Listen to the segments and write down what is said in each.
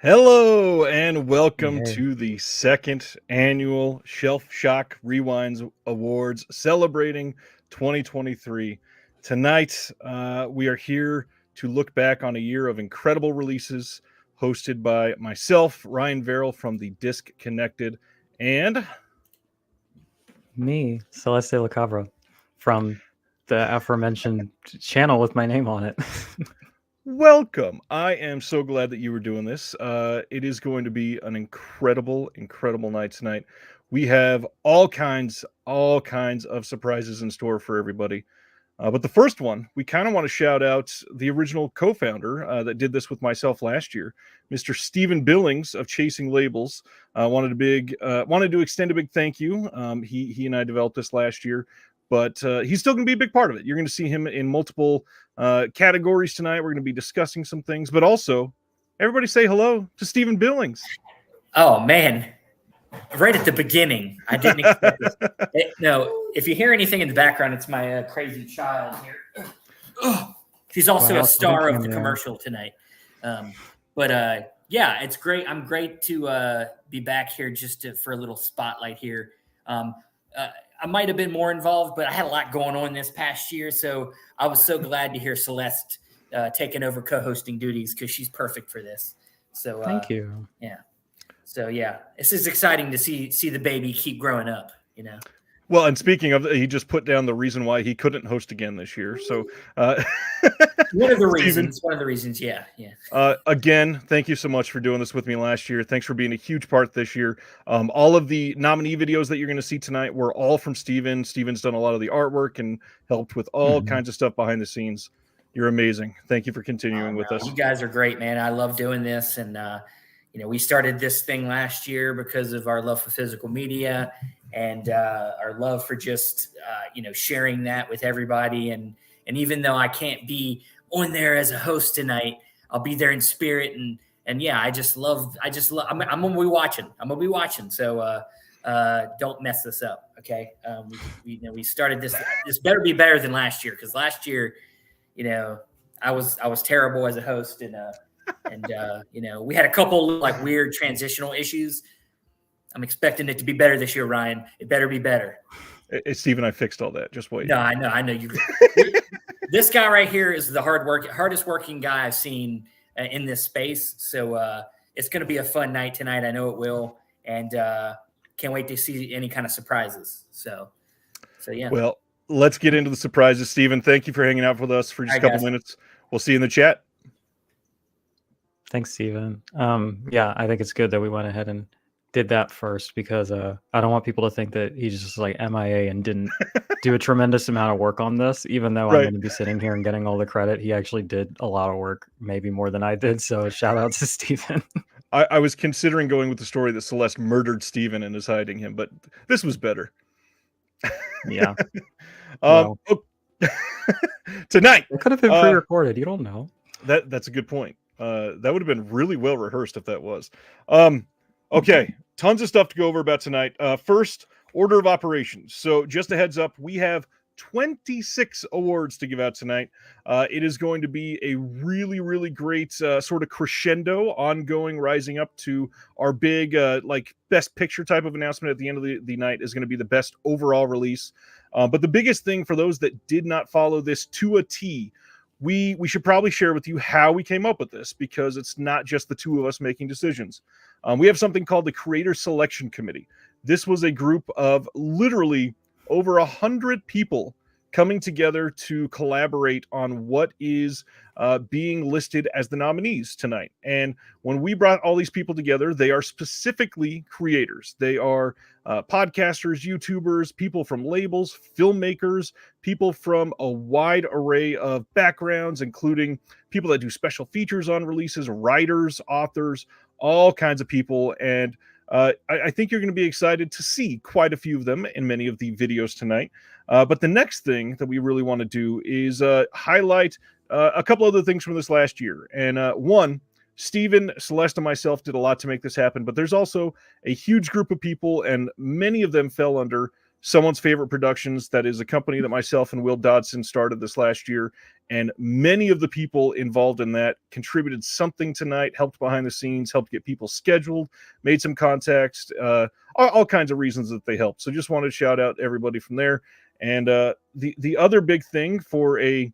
Hello and welcome Hey. to the second annual Shelf Shock Rewinds Awards celebrating 2023. Tonight, we are here to look back on a year of incredible releases hosted by myself, Ryan Verrill from the Disc Connected, and Me, Celeste Cabra, from the aforementioned channel with my name on it. welcome. I am so glad that you were doing this. It is going to be an incredible night tonight. We have all kinds of surprises in store for everybody. But the first one, we kind of want to shout out the original co-founder that did this with myself last year, Mr. Stephen Billings of Chasing Labels. Wanted to extend a big thank you. He and I developed this last year, but he's still going to be a big part of it. You're going to see him in multiple categories tonight. We're going to be discussing some things, but also everybody say hello to Stephen Billings. Oh man, right at the beginning, I didn't expect this. No, if you hear anything in the background, it's my crazy child here. She's also a star of the commercial tonight. Yeah, it's great. I'm great to be back here for a little spotlight here. I might have been more involved, but I had a lot going on this past year, so I was so glad to hear Celeste taking over co-hosting duties because she's perfect for this. So Thank you. Yeah. So yeah, this is exciting to see the baby keep growing up, Well, and speaking of, he just put down the reason why he couldn't host again this year. So one of the reasons, yeah. Again, thank you so much for doing this with me last year. Thanks for being a huge part this year. All of the nominee videos that you're going to see tonight were all from Steven. Steven's done a lot of the artwork and helped with all kinds of stuff behind the scenes. You're amazing. Thank you for continuing with us. You guys are great, man. I love doing this. And, we started this thing last year because of our love for physical media and our love for just, sharing that with everybody. And even though I can't be on there as a host tonight, I'll be there in spirit. And yeah, I'm going to be watching. So don't mess this up. Okay. We started this better be better than last year. Cause last year, I was terrible as a host and we had a couple like weird transitional issues. I'm expecting it to be better this year, Ryan. It better be better. Stephen, I fixed all that. Just wait. No, I know you. This guy right here is the hardest working guy I've seen in this space. So it's going to be a fun night tonight. I know it will, and can't wait to see any kind of surprises. So yeah. Well, let's get into the surprises, Stephen. Thank you for hanging out with us for just a couple minutes. We'll see you in the chat. Thanks, Stephen. Yeah, I think it's good that we went ahead and did that first because I don't want people to think that he's just like MIA and didn't do a tremendous amount of work on this, even though I'm going to be sitting here and getting all the credit. He actually did a lot of work, maybe more than I did. So shout out to Stephen. I was considering going with the story that Celeste murdered Stephen and is hiding him, but this was better. Yeah. Tonight. It could have been pre-recorded. You don't know. That's a good point. That would have been really well rehearsed if that was. Okay, tons of stuff to go over about tonight. First, order of operations. So just a heads up, we have 26 awards to give out tonight. It is going to be a really great sort of crescendo, ongoing, rising up to our big best picture type of announcement at the end of the night is going to be the best overall release. But the biggest thing for those that did not follow this to a T, we should probably share with you how we came up with this, because it's not just the two of us making decisions. We have something called the Creator Selection Committee. This was a group of literally over 100 people coming together to collaborate on what is being listed as the nominees tonight. And when we brought all these people together, they are specifically creators. They are podcasters, YouTubers, people from labels, filmmakers, people from a wide array of backgrounds, including people that do special features on releases, writers, authors, all kinds of people. And I think you're going to be excited to see quite a few of them in many of the videos tonight. But the next thing that we really want to do is highlight a couple other things from this last year. And one, Stephen, Celeste, and myself did a lot to make this happen, but there's also a huge group of people, and many of them fell under Someone's Favorite Productions. That is a company that myself and Will Dodson started this last year. And many of the people involved in that contributed something tonight, helped behind the scenes, helped get people scheduled, made some contacts, all kinds of reasons that they helped. So just wanted to shout out everybody from there. And the other big thing for a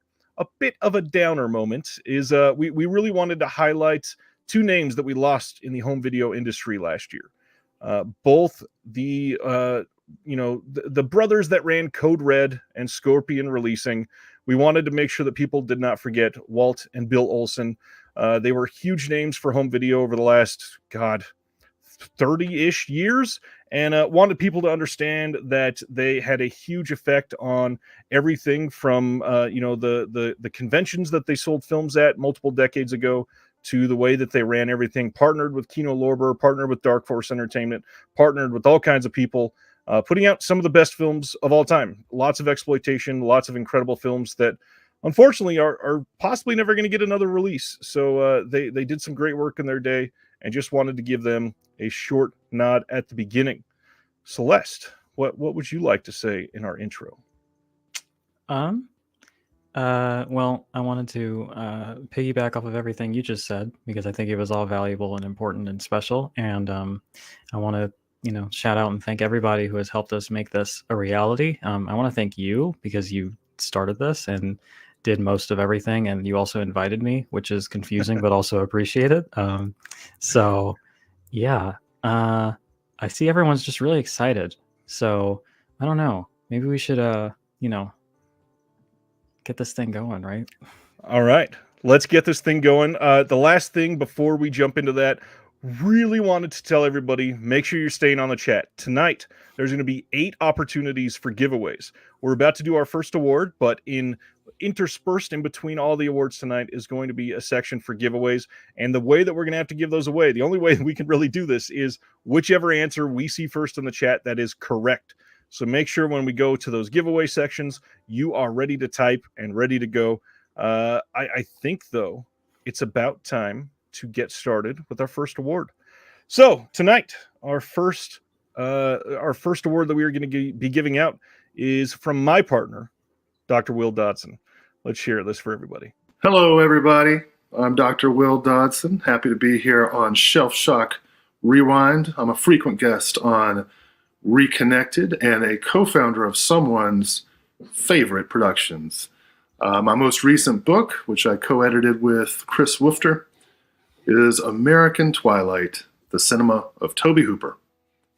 bit of a downer moment is we really wanted to highlight two names that we lost in the home video industry last year. Both the the brothers that ran Code Red and Scorpion Releasing. We wanted to make sure that people did not forget Walt and Bill Olson. They were huge names for home video over the last 30-ish years, and wanted people to understand that they had a huge effect on everything from the conventions that they sold films at multiple decades ago to the way that they ran everything. Partnered with Kino Lorber, partnered with Dark Force Entertainment, partnered with all kinds of people, putting out some of the best films of all time. Lots of exploitation, lots of incredible films that unfortunately are possibly never going to get another release. So they did some great work in their day, and just wanted to give them a short nod at the beginning. Celeste, what would you like to say in our intro? Well, I wanted to piggyback off of everything you just said, because I think it was all valuable and important and special. And I want to shout out and thank everybody who has helped us make this a reality. I want to thank you, because you started this and did most of everything, and you also invited me, which is confusing but also appreciated. So yeah, I see everyone's just really excited. So I don't know, maybe we should get this thing going, right? All right, let's get this thing going. The last thing before we jump into that, really wanted to tell everybody, make sure you're staying on the chat. Tonight, there's going to be 8 opportunities for giveaways. We're about to do our first award, but interspersed in between all the awards tonight is going to be a section for giveaways. And the way that we're going to have to give those away, the only way we can really do this is whichever answer we see first in the chat that is correct. So make sure when we go to those giveaway sections, you are ready to type and ready to go. I think, though, it's about time to get started with our first award. So tonight, our first award that we are going to be giving out is from my partner, Dr. Will Dodson. Let's share this for everybody. Hello, everybody. I'm Dr. Will Dodson. Happy to be here on Shelf Shock Rewind. I'm a frequent guest on Reconnected and a co-founder of Someone's Favorite Productions. My most recent book, which I co-edited with Chris Woofter, is American Twilight, The Cinema of Tobe Hooper,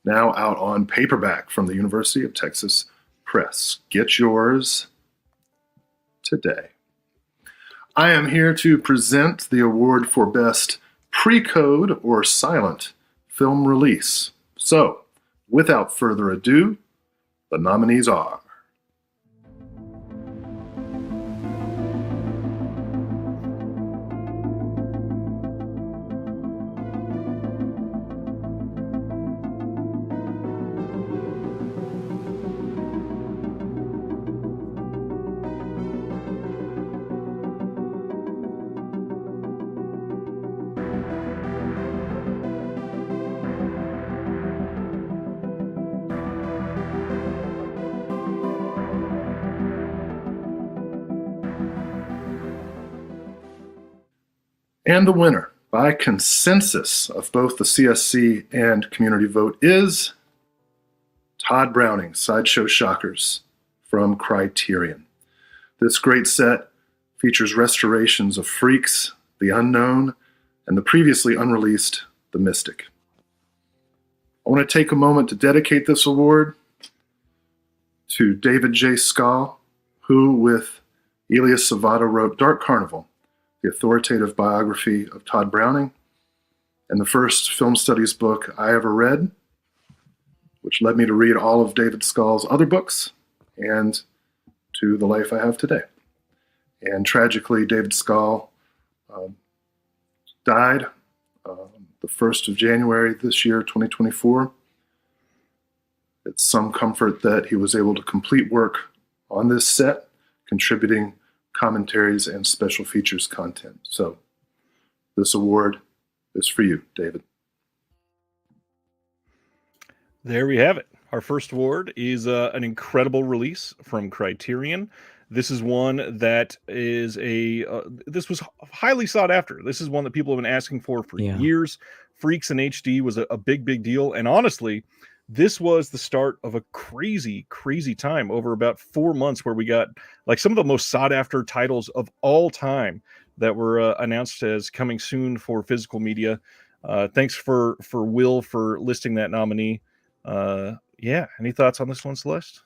now out on paperback from the University of Texas Press. Get yours today. I am here to present the award for Best Pre-Code or Silent Film Release. So, without further ado, the nominees are and the winner, by consensus of both the CSC and community vote, is Todd Browning's Sideshow Shockers from Criterion. This great set features restorations of Freaks, The Unknown, and the previously unreleased The Mystic. I want to take a moment to dedicate this award to David J. Scahl, who, with Elias Savada, wrote Dark Carnival, the authoritative biography of Todd Browning, and the first film studies book I ever read, which led me to read all of David Scahl's other books and to the life I have today. And tragically, David Scahl died the 1st of January this year, 2024. It's some comfort that he was able to complete work on this set, contributing commentaries and special features content. So this award is for you, David. There we have it. Our first award is an incredible release from Criterion. This is one that is this was highly sought after. This is one that people have been asking for years. Freaks in HD was a big deal. And honestly, this was the start of a crazy time over about 4 months where we got like some of the most sought after titles of all time that were announced as coming soon for physical media. Thanks for Will for listing that nominee. Any thoughts on this one, Celeste?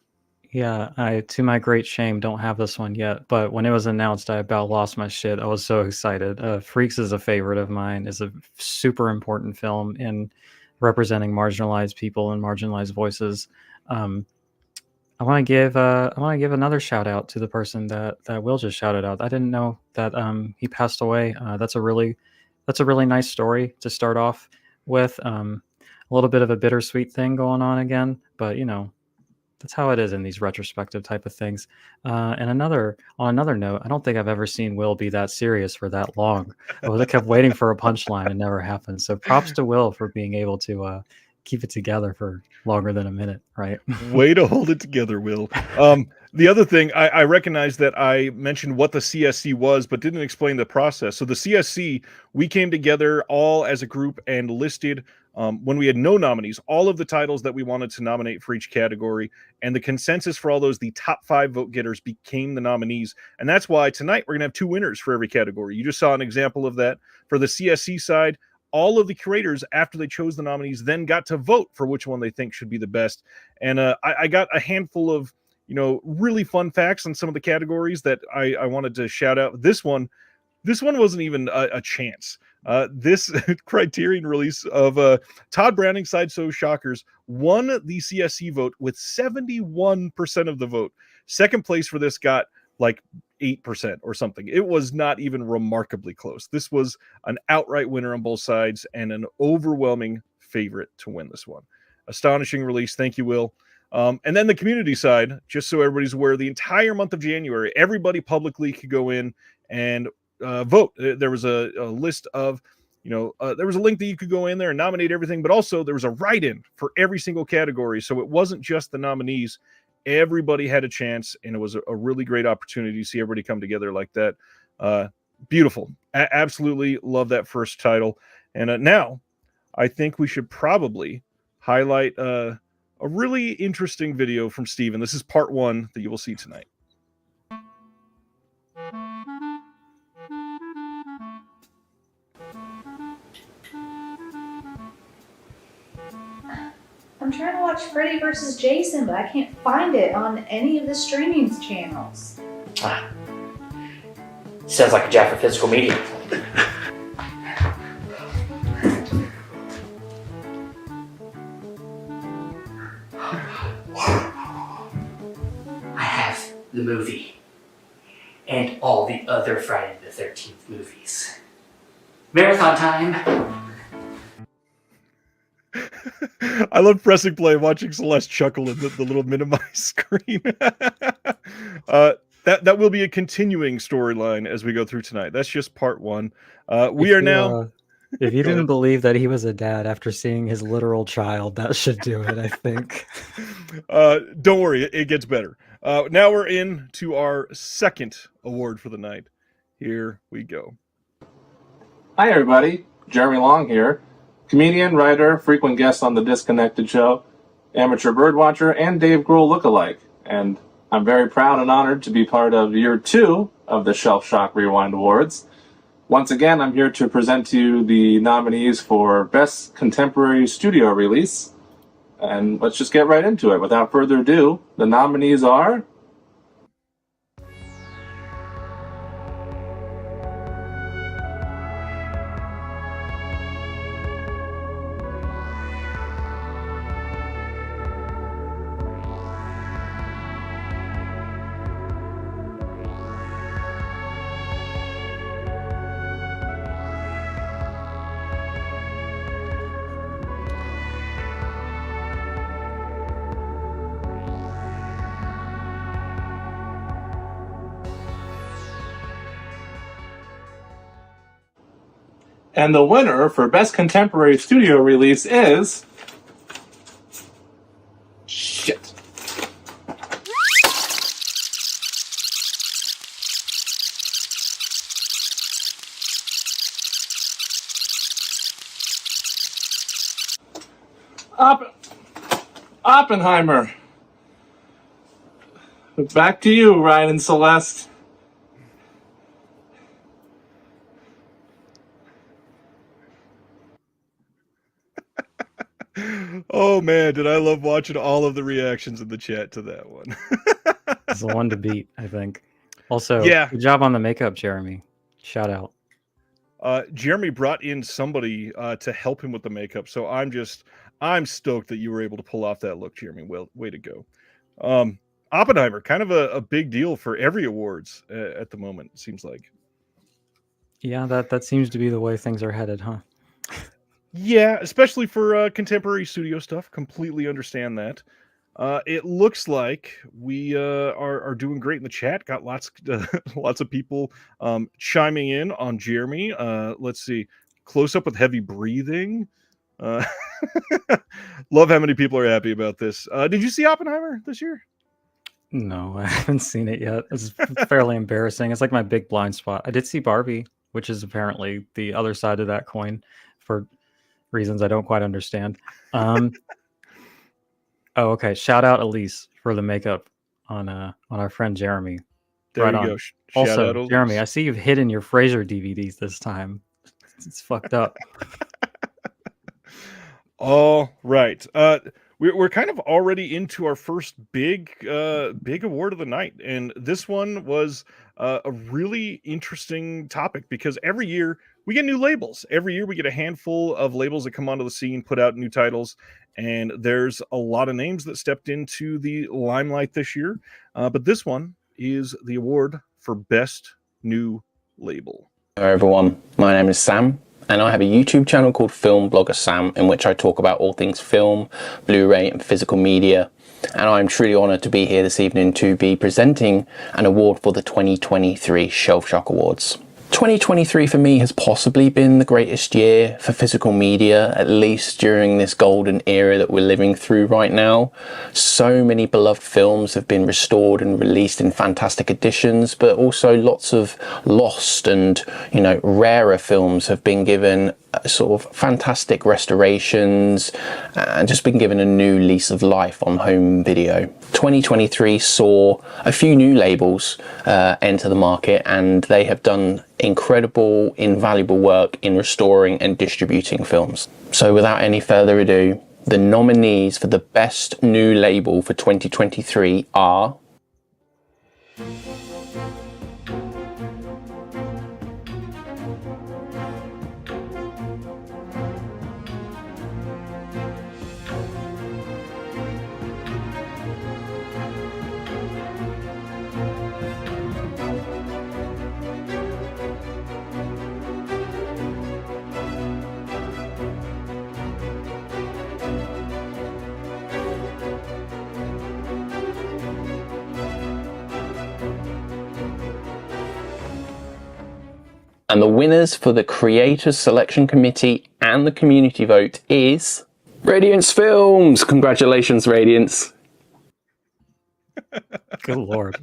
Yeah, I, to my great shame, don't have this one yet. But when it was announced, I about lost my shit. I was so excited. Freaks is a favorite of mine. It's a super important film in representing marginalized people and marginalized voices. I want to give another shout out to the person that Will just shouted out. I didn't know that he passed away. That's a really nice story to start off with. A little bit of a bittersweet thing going on again, but that's how it is in these retrospective type of things. And on another note, I don't think I've ever seen Will be that serious for that long. I kept waiting for a punchline and never happened. So props to Will for being able to keep it together for longer than a minute, right? Way to hold it together, Will. The other thing, I recognize that I mentioned what the CSC was, but didn't explain the process. So the CSC, we came together all as a group and listed, when we had no nominees, all of the titles that we wanted to nominate for each category. And the consensus for all those, the top 5 vote getters became the nominees. And that's why tonight we're going to have 2 winners for every category. You just saw an example of that. For the CSC side, all of the curators, after they chose the nominees, then got to vote for which one they think should be the best. And I got a handful of really fun facts on some of the categories that I wanted to shout out. This one wasn't even a chance. This Criterion release of Todd Browning Sideshow Shockers won the CSC vote with 71% of the vote. Second place for this got like 8% or something. It was not even remarkably close. This was an outright winner on both sides and an overwhelming favorite to win this one. Astonishing release. Thank you, Will. And then the community side, just so everybody's aware, the entire month of January, everybody publicly could go in and vote. There was a list of, there was a link that you could go in there and nominate everything, but also there was a write-in for every single category. So it wasn't just the nominees. Everybody had a chance, and it was a really great opportunity to see everybody come together like that. Beautiful. Absolutely love that first title. And now I think we should probably highlight a really interesting video from Steven. This is part 1 that you will see tonight. I'm trying to watch Freddy vs. Jason, but I can't find it on any of the streaming channels. Sounds like a job for physical media. I have the movie and all the other Friday the 13th movies. Marathon time. I love pressing play, watching Celeste chuckle in the little minimized screen. That will be a continuing storyline as we go through tonight. That's just part 1. We are now. If you didn't believe that he was a dad after seeing his literal child, that should do it, I think. Don't worry, it gets better. Now we're in to our second award for the night. Here we go. Hi, everybody. Jeremy Long here. Comedian, writer, frequent guest on The Disconnected Show, amateur birdwatcher, and Dave Grohl lookalike. And I'm very proud and honored to be part of year 2 of the Shelf Shock Rewind Awards. Once again, I'm here to present to you the nominees for Best Contemporary Studio Release. And let's just get right into it. Without further ado, the nominees are... And the winner for Best Contemporary Studio Release is... Oppenheimer. Back to you, Ryan and Celeste. Oh man, did I love watching all of the reactions in the chat to that one. It's the one to beat, I think. Also, Yeah. good job on the makeup, Jeremy. Shout out. Jeremy brought in somebody to help him with the makeup, so I'm stoked that you were able to pull off that look, Jeremy. Well, way to go. Oppenheimer, kind of a big deal for every awards at the moment, it seems like. Yeah, that seems to be the way things are headed, huh? Yeah, especially for contemporary studio stuff. Completely understand that. It looks like we are doing great in the chat. Got lots of people chiming in on Jeremy. Let's see. Close up with heavy breathing. Love how many people are happy about this. Did you see Oppenheimer this year? No, I haven't seen it yet. It's fairly embarrassing. It's like my big blind spot. I did see Barbie, which is apparently the other side of that coin for reasons I don't quite understand. Oh, okay. Shout out Elise for the makeup on our friend Jeremy. There right you on. go. Shout Also, out Elise. Jeremy, I see you've hidden your Frasier DVDs this time. It's fucked up. All right. We're kind of already into our first big award of the night, and this one was a really interesting topic because every year we get new labels. Every year we get a handful of labels that come onto the scene, put out new titles, and there's a lot of names that stepped into the limelight this year. But this one is the award for Best New Label. Hello everyone, my name is Sam, and I have a YouTube channel called Film Blogger Sam, in which I talk about all things film, Blu-ray and physical media. And I'm truly honoured to be here this evening to be presenting an award for the 2023 Shelf Shock Awards. 2023 for me has possibly been the greatest year for physical media, at least during this golden era that we're living through right now. So many beloved films have been restored and released in fantastic editions, but also lots of lost and, rarer films have been given sort of fantastic restorations and just been given a new lease of life on home video. 2023 saw a few new labels enter the market, and they have done incredible, invaluable work in restoring and distributing films. So without any further ado, the nominees for the best new label for 2023 are and the winners for the Creators Selection Committee and the community vote is Radiance Films. Congratulations, Radiance. Good lord.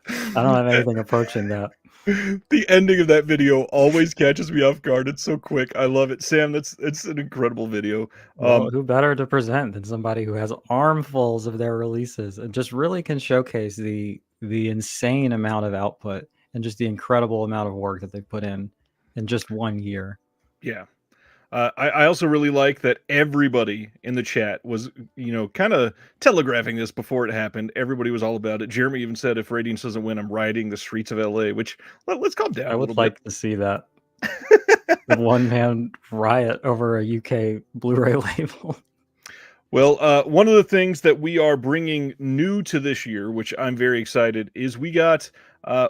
I don't have anything approaching that. The ending of that video always catches me off guard. It's so quick. I love it. Sam, it's an incredible video. Well, who better to present than somebody who has armfuls of their releases and just really can showcase the insane amount of output and just the incredible amount of work that they put in just 1 year. Yeah. I also really like that everybody in the chat was, kind of telegraphing this before it happened. Everybody was all about it. Jeremy even said, if Radiance doesn't win, I'm riding the streets of LA, which let's calm down. I would like to see that. The one-man riot over a UK Blu-ray label. Well, one of the things that we are bringing new to this year, which I'm very excited, is we got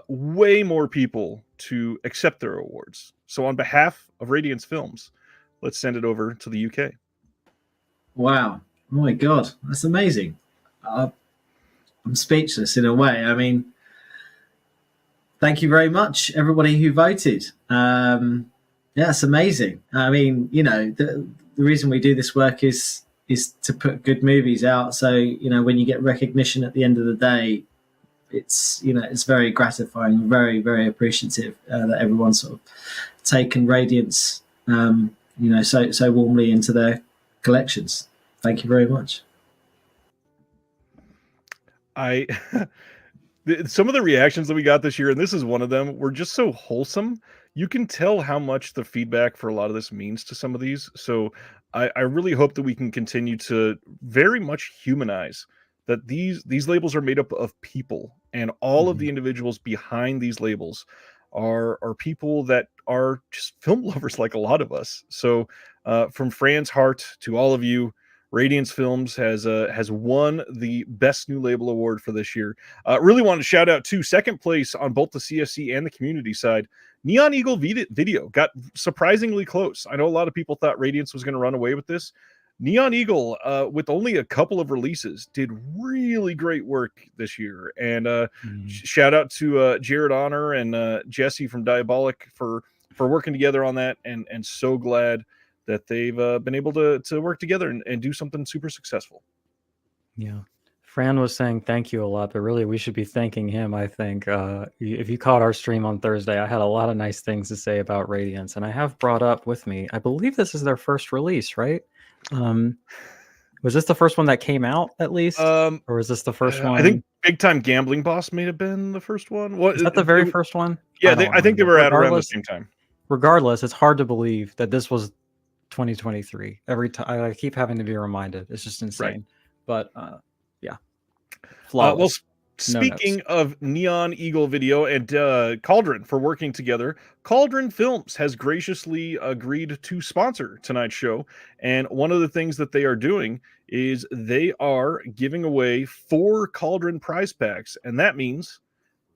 way more people to accept their awards. So on behalf of Radiance Films, let's send it over to the UK. Wow. Oh my God. That's amazing. I'm speechless in a way. I mean, thank you very much, everybody who voted. Yeah, it's amazing. I mean, the reason we do this work is to put good movies out. So, when you get recognition at the end of the day, it's very gratifying, very, very appreciative that everyone's sort of taken Radiance, so warmly into their collections. Thank you very much. Some of the reactions that we got this year, and this is one of them, were just so wholesome. You can tell how much the feedback for a lot of this means to some of these. So I really hope that we can continue to very much humanize that these labels are made up of people, and all of the individuals behind these labels are people that are just film lovers like a lot of us. So from Fran's heart to all of you, Radiance Films has won the Best New Label Award for this year. Really want to shout out to second place on both the CSC and the community side. Neon Eagle Video got surprisingly close. I know a lot of people thought Radiance was going to run away with this. Neon Eagle, with only a couple of releases, did really great work this year. And shout out to Jared Honor and Jesse from Diabolic for working together on that. And so glad that they've been able to work together and do something super successful. Yeah. Fran was saying thank you a lot, but really we should be thanking him, I think. If you caught our stream on Thursday, I had a lot of nice things to say about Radiance, and I have brought up with me, I believe this is their first release, right? Was this the first one that came out at least? Or is this the first one? I think Big Time Gambling Boss may have been the first one. Is that the very first one? Yeah, I think they were out around the same time. Regardless, it's hard to believe that this was 2023. Every time I keep having to be reminded. It's just insane. Right. But yeah. Well, speaking of Neon Eagle Video and Cauldron for working together, Cauldron Films has graciously agreed to sponsor tonight's show. And one of the things that they are doing is they are giving away 4 Cauldron prize packs. And that means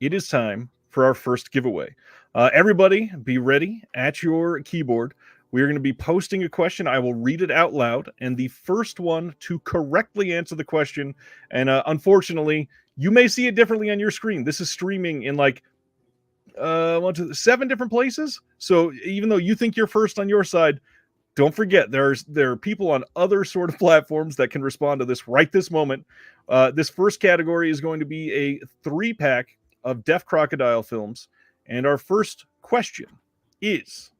it is time for our first giveaway. Everybody be ready at your keyboard. We are going to be posting a question. I will read it out loud, and the first one to correctly answer the question, and unfortunately, you may see it differently on your screen. This is streaming in like 7 different places. So even though you think you're first on your side, don't forget there are people on other sort of platforms that can respond to this right this moment. This first category is going to be a 3-pack of Deaf Crocodile films, and our first question is: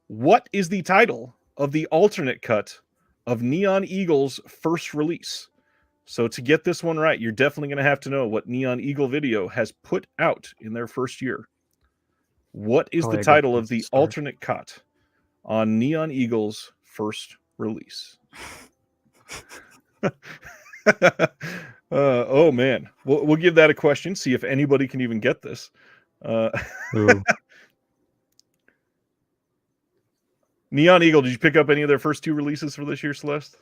what is the title of the alternate cut of Neon Eagle's first release? So to get this one right, you're definitely going to have to know what Neon Eagle Video has put out in their first year. What is the title of the alternate cut on Neon Eagle's first release? Oh, man. We'll give that a question, see if anybody can even get this. Neon Eagle, did you pick up any of their first 2 releases for this year, Celeste?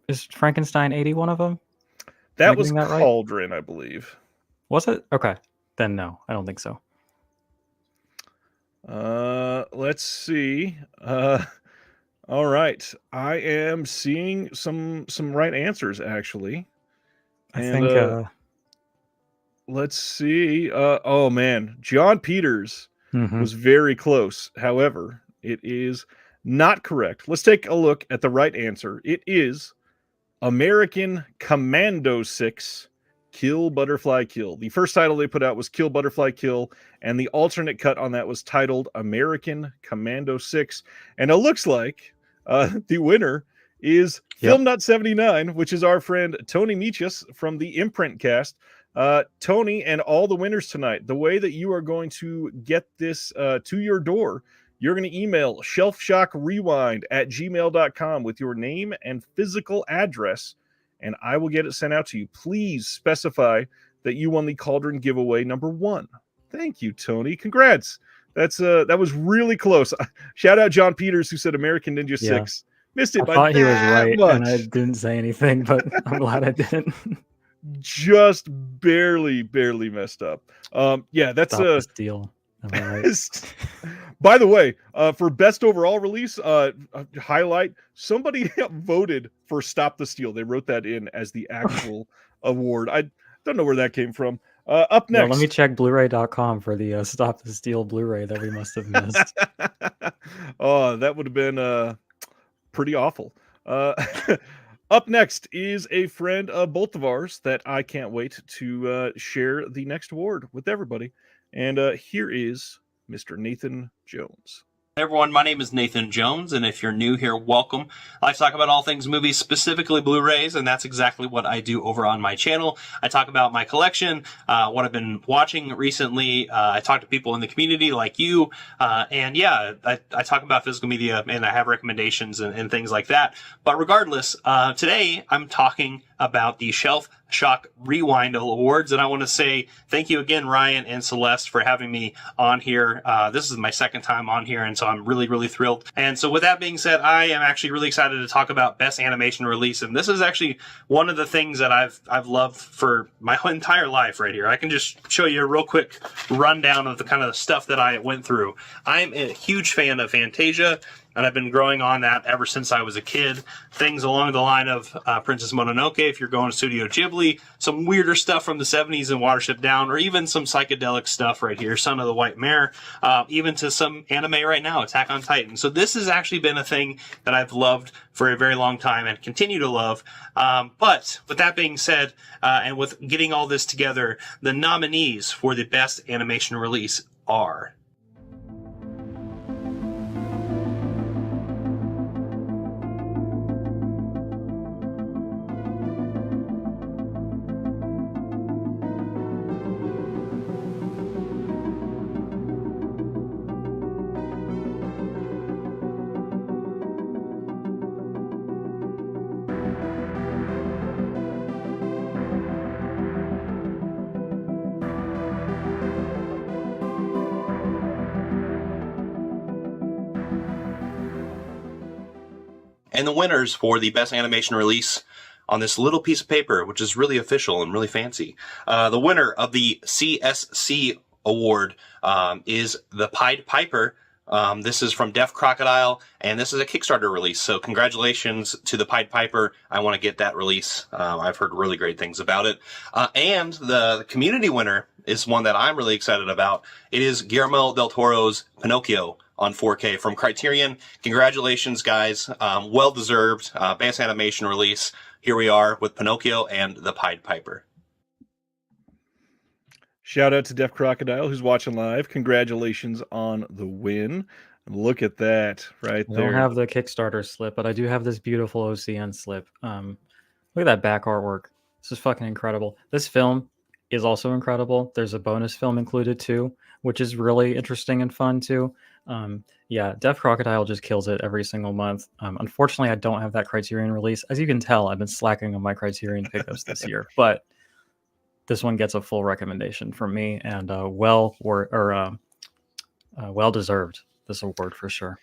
Is Frankenstein 80 one of them? That was Cauldron, right? I believe. Was it? Okay. Then no, I don't think so. Let's see. All right. I am seeing some right answers, actually. I think let's see. Oh man, John Peters was very close. However, it is not correct. Let's take a look at the right answer. It is American Commando 6, Kill Butterfly Kill. The first title they put out was Kill Butterfly Kill, and the alternate cut on that was titled American Commando 6. And it looks like the winner is Film Nut 79, which is our friend Tony Michas from the Imprint Cast. Tony and all the winners tonight, the way that you are going to get this to your door, you're going to email shelfshockrewind@gmail.com with your name and physical address, and I will get it sent out to you. Please specify that you won the Cauldron giveaway number 1. Thank you, Tony. Congrats. That was really close. Shout out John Peters, who said American Ninja 6. Missed it by thought he was right, much. and I didn't say anything, but I'm glad I didn't. Just barely messed up. Yeah, that's a steal. Right. By the way, for best overall release, highlight, somebody voted for Stop the Steal. They wrote that in as the actual award. I don't know where that came from. Up next. Let me check Blu-ray.com for the Stop the Steal Blu-ray that we must have missed. Oh, that would have been pretty awful. Up next is a friend of both of ours that I can't wait to share the next award with everybody. And here is Mr. Nathan Jones. Hey everyone, my name is Nathan Jones, and if you're new here, welcome. I like to talk about all things movies, specifically Blu-rays, and that's exactly what I do over on my channel. I talk about my collection, what I've been watching recently. I talk to people in the community like you, and yeah, I talk about physical media, and I have recommendations and things like that. But regardless, today I'm talking about the Shelf Shock Rewind Awards, and I want to say thank you again, Ryan and Celeste, for having me on here. This is my second time on here, and so I'm really, really thrilled. And so with that being said, I am actually really excited to talk about Best Animation Release, and this is actually one of the things that I've loved for my entire life right here. I can just show you a real quick rundown of the kind of stuff that I went through. I'm a huge fan of Fantasia, and I've been growing on that ever since I was a kid. Things along the line of Princess Mononoke, if you're going to Studio Ghibli, some weirder stuff from the 70s and Watership Down, or even some psychedelic stuff right here, Son of the White Mare, even to some anime right now, Attack on Titan. So this has actually been a thing that I've loved for a very long time and continue to love. But with that being said, and with getting all this together, the nominees for the Best Animation Release are... And the winners for the Best Animation Release on this little piece of paper, which is really official and really fancy. The winner of the CSC Award is The Pied Piper. This is from Deaf Crocodile, and this is a Kickstarter release. So congratulations to The Pied Piper. I want to get that release. I've heard really great things about it. And the community winner is one that I'm really excited about. It is Guillermo del Toro's Pinocchio on 4K from Criterion. Congratulations, guys. Well-deserved Best Animation Release. Here we are with Pinocchio and The Pied Piper. Shout out to Deaf Crocodile who's watching live. Congratulations on the win. Look at that right there. I don't have the Kickstarter slip, but I do have this beautiful OCN slip. Look at that back artwork. This is fucking incredible. This film is also incredible. There's a bonus film included too, which is really interesting and fun too. Yeah, Deaf Crocodile just kills it every single month. Unfortunately, I don't have that Criterion release. As you can tell, I've been slacking on my Criterion pickups this year, but this one gets a full recommendation from me, and well deserved this award for sure.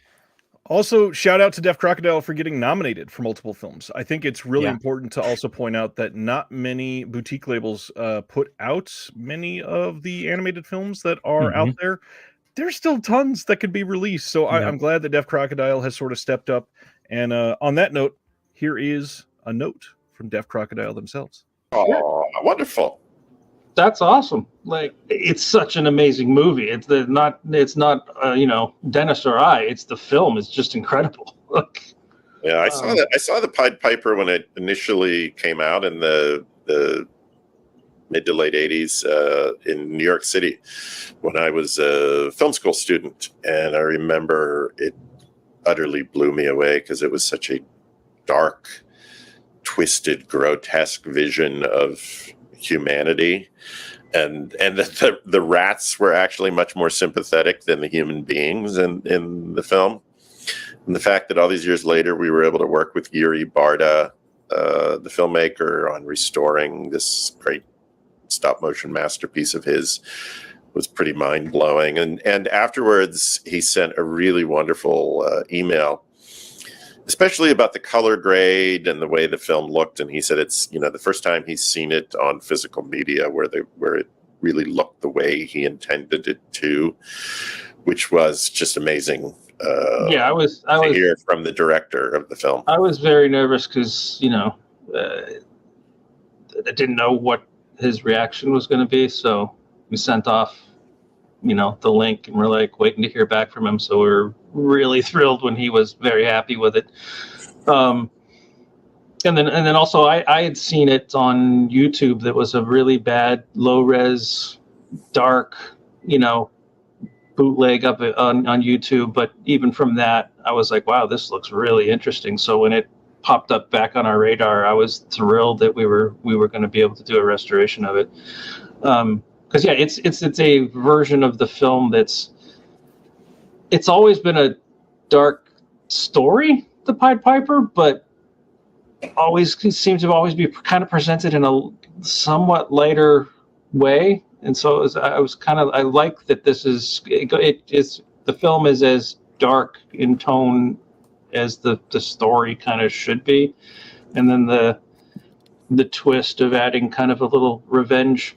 Also, shout out to Deaf Crocodile for getting nominated for multiple films. I think it's really important to also point out that not many boutique labels put out many of the animated films that are out there. There's still tons that could be released. So I'm glad that Deaf Crocodile has sort of stepped up. And on that note, here is a note from Deaf Crocodile themselves. Oh, wonderful. That's awesome. Like, it's such an amazing movie. It's not Dennis or I. It's the film. It's just incredible. Yeah, I saw that. I saw the Pied Piper when it initially came out in the mid to late 80s in New York City when I was a film school student. And I remember it utterly blew me away because it was such a dark, twisted, grotesque vision of humanity. And the rats were actually much more sympathetic than the human beings in the film. And the fact that all these years later we were able to work with Yuri Barda, the filmmaker, on restoring this great stop-motion masterpiece of his was pretty mind-blowing. And afterwards, he sent a really wonderful email, especially about the color grade and the way the film looked. And he said it's, the first time he's seen it on physical media where it really looked the way he intended it to, which was just amazing. I was hear from the director of the film. I was very nervous because, I didn't know what his reaction was going to be. So we sent off, the link, and we're like waiting to hear back from him. So we were really thrilled when he was very happy with it. And then also I had seen it on YouTube. That was a really bad, low res, dark, bootleg up on YouTube, but even from that, I was like, wow, this looks really interesting. So when it popped up back on our radar, I was thrilled that we were going to be able to do a restoration of it. Because yeah, it's a version of the film it's always been a dark story, the Pied Piper, but always seems to always be kind of presented in a somewhat lighter way. And so I like that this is the film is as dark in tone as the story kind of should be, and then the twist of adding kind of a little revenge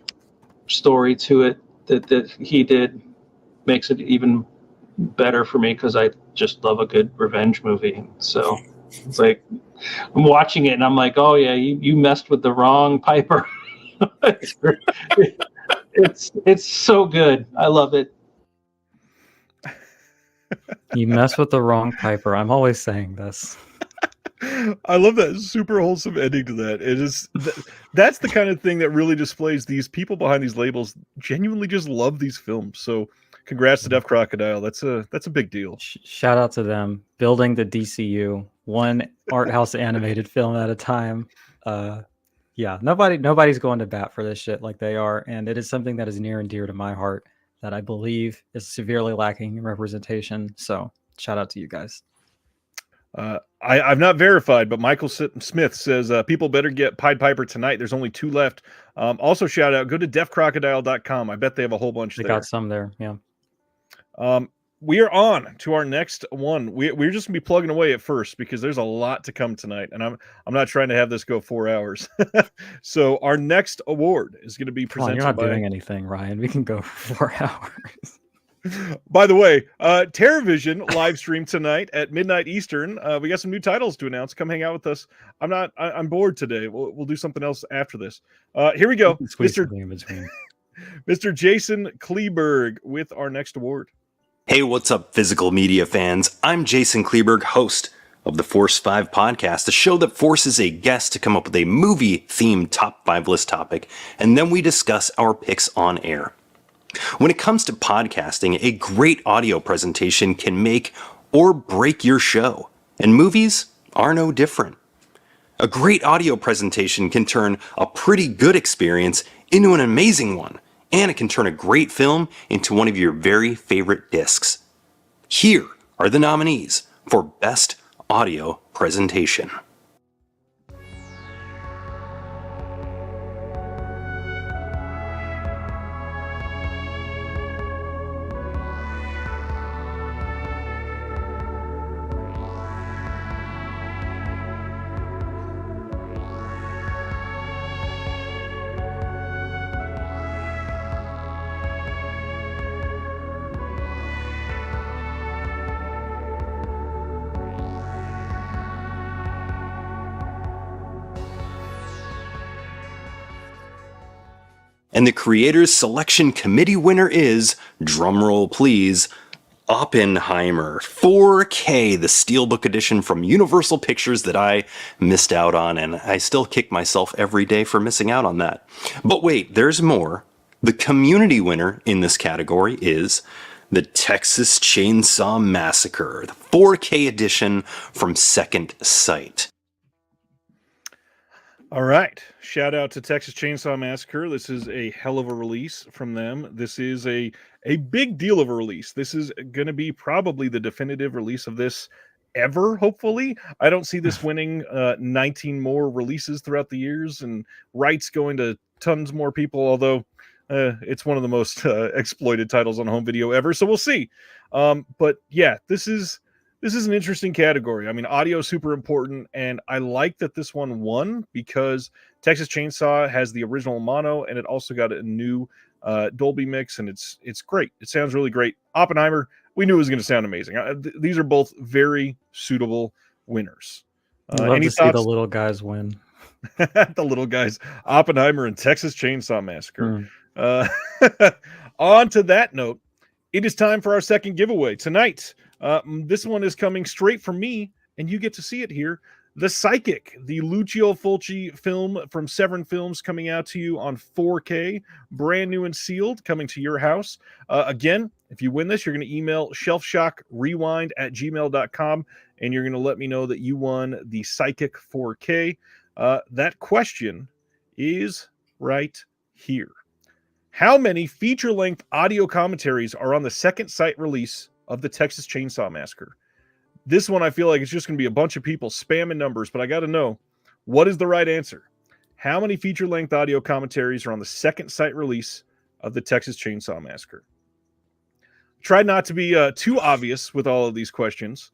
story to it that he did makes it even better for me, because I just love a good revenge movie. So it's like I'm watching it and I'm like, oh yeah, you messed with the wrong Piper. It's so good. I love it. You mess with the wrong Piper. I'm always saying this. I love that super wholesome ending to that. It is that's the kind of thing that really displays these people behind these labels genuinely just love these films. So congrats to Deaf Crocodile. That's a big deal. Shout out to them building the DCU one art house animated film at a time. Yeah, nobody's going to bat for this shit like they are, and it is something that is near and dear to my heart that I believe is severely lacking in representation. So shout out to you guys. I've not verified, but Michael Smith says people better get Pied Piper tonight. There's only 2 left. Also, shout out, go to deafcrocodile.com. I bet they have a whole bunch They there. got some there, yeah. We are on to our next one. We're just gonna be plugging away at first because there's a lot to come tonight, and I'm not trying to have this go 4 hours. So our next award is going to be presented. You're not doing anything, Ryan. We can go for 4 hours. By the way, TerraVision live stream tonight at midnight Eastern. We got some new titles to announce. Come hang out with us. I'm bored today. We'll do something else after this. Here we go, Mr. Jason Kleberg with our next award. Hey, what's up, physical media fans? I'm Jason Kleberg, host of the Force 5 podcast, a show that forces a guest to come up with a movie-themed top 5 list topic, and then we discuss our picks on air. When it comes to podcasting, a great audio presentation can make or break your show, and movies are no different. A great audio presentation can turn a pretty good experience into an amazing one, and it can turn a great film into one of your very favorite discs. Here are the nominees for Best Audio Presentation. And the Creators Selection Committee winner is, drumroll please, Oppenheimer 4K, the Steelbook edition from Universal Pictures that I missed out on, and I still kick myself every day for missing out on that. But wait, there's more. The community winner in this category is the Texas Chainsaw Massacre, the 4K edition from Second Sight. All right. Shout out to Texas Chainsaw Massacre. This is a hell of a release from them. This is a big deal of a release. This is going to be probably the definitive release of this ever, hopefully. I don't see this winning 19 more releases throughout the years and rights going to tons more people, although it's one of the most exploited titles on home video ever. So we'll see. But yeah, this is an interesting category. I mean, audio is super important, and I like that this one won because Texas Chainsaw has the original mono, and it also got a new Dolby mix, and it's great. It sounds really great. Oppenheimer, we knew it was going to sound amazing. These are both very suitable winners. Love to see the little guys win. The little guys, Oppenheimer and Texas Chainsaw Massacre. On to that note, it is time for our second giveaway tonight. This one is coming straight from me, and you get to see it here. The Psychic, the Lucio Fulci film from Severin Films, coming out to you on 4K, brand new and sealed, coming to your house. Again, If you win this, you're going to email shelfshockrewind@gmail.com, and you're going to let me know that you won the Psychic 4K. That question is right here. How many feature-length audio commentaries are on the second site release of the Texas Chainsaw Massacre? This one, I feel like it's just going to be a bunch of people spamming numbers, but I got to know, what is the right answer? How many feature-length audio commentaries are on the second site release of the Texas Chainsaw Massacre? Try not to be too obvious with all of these questions,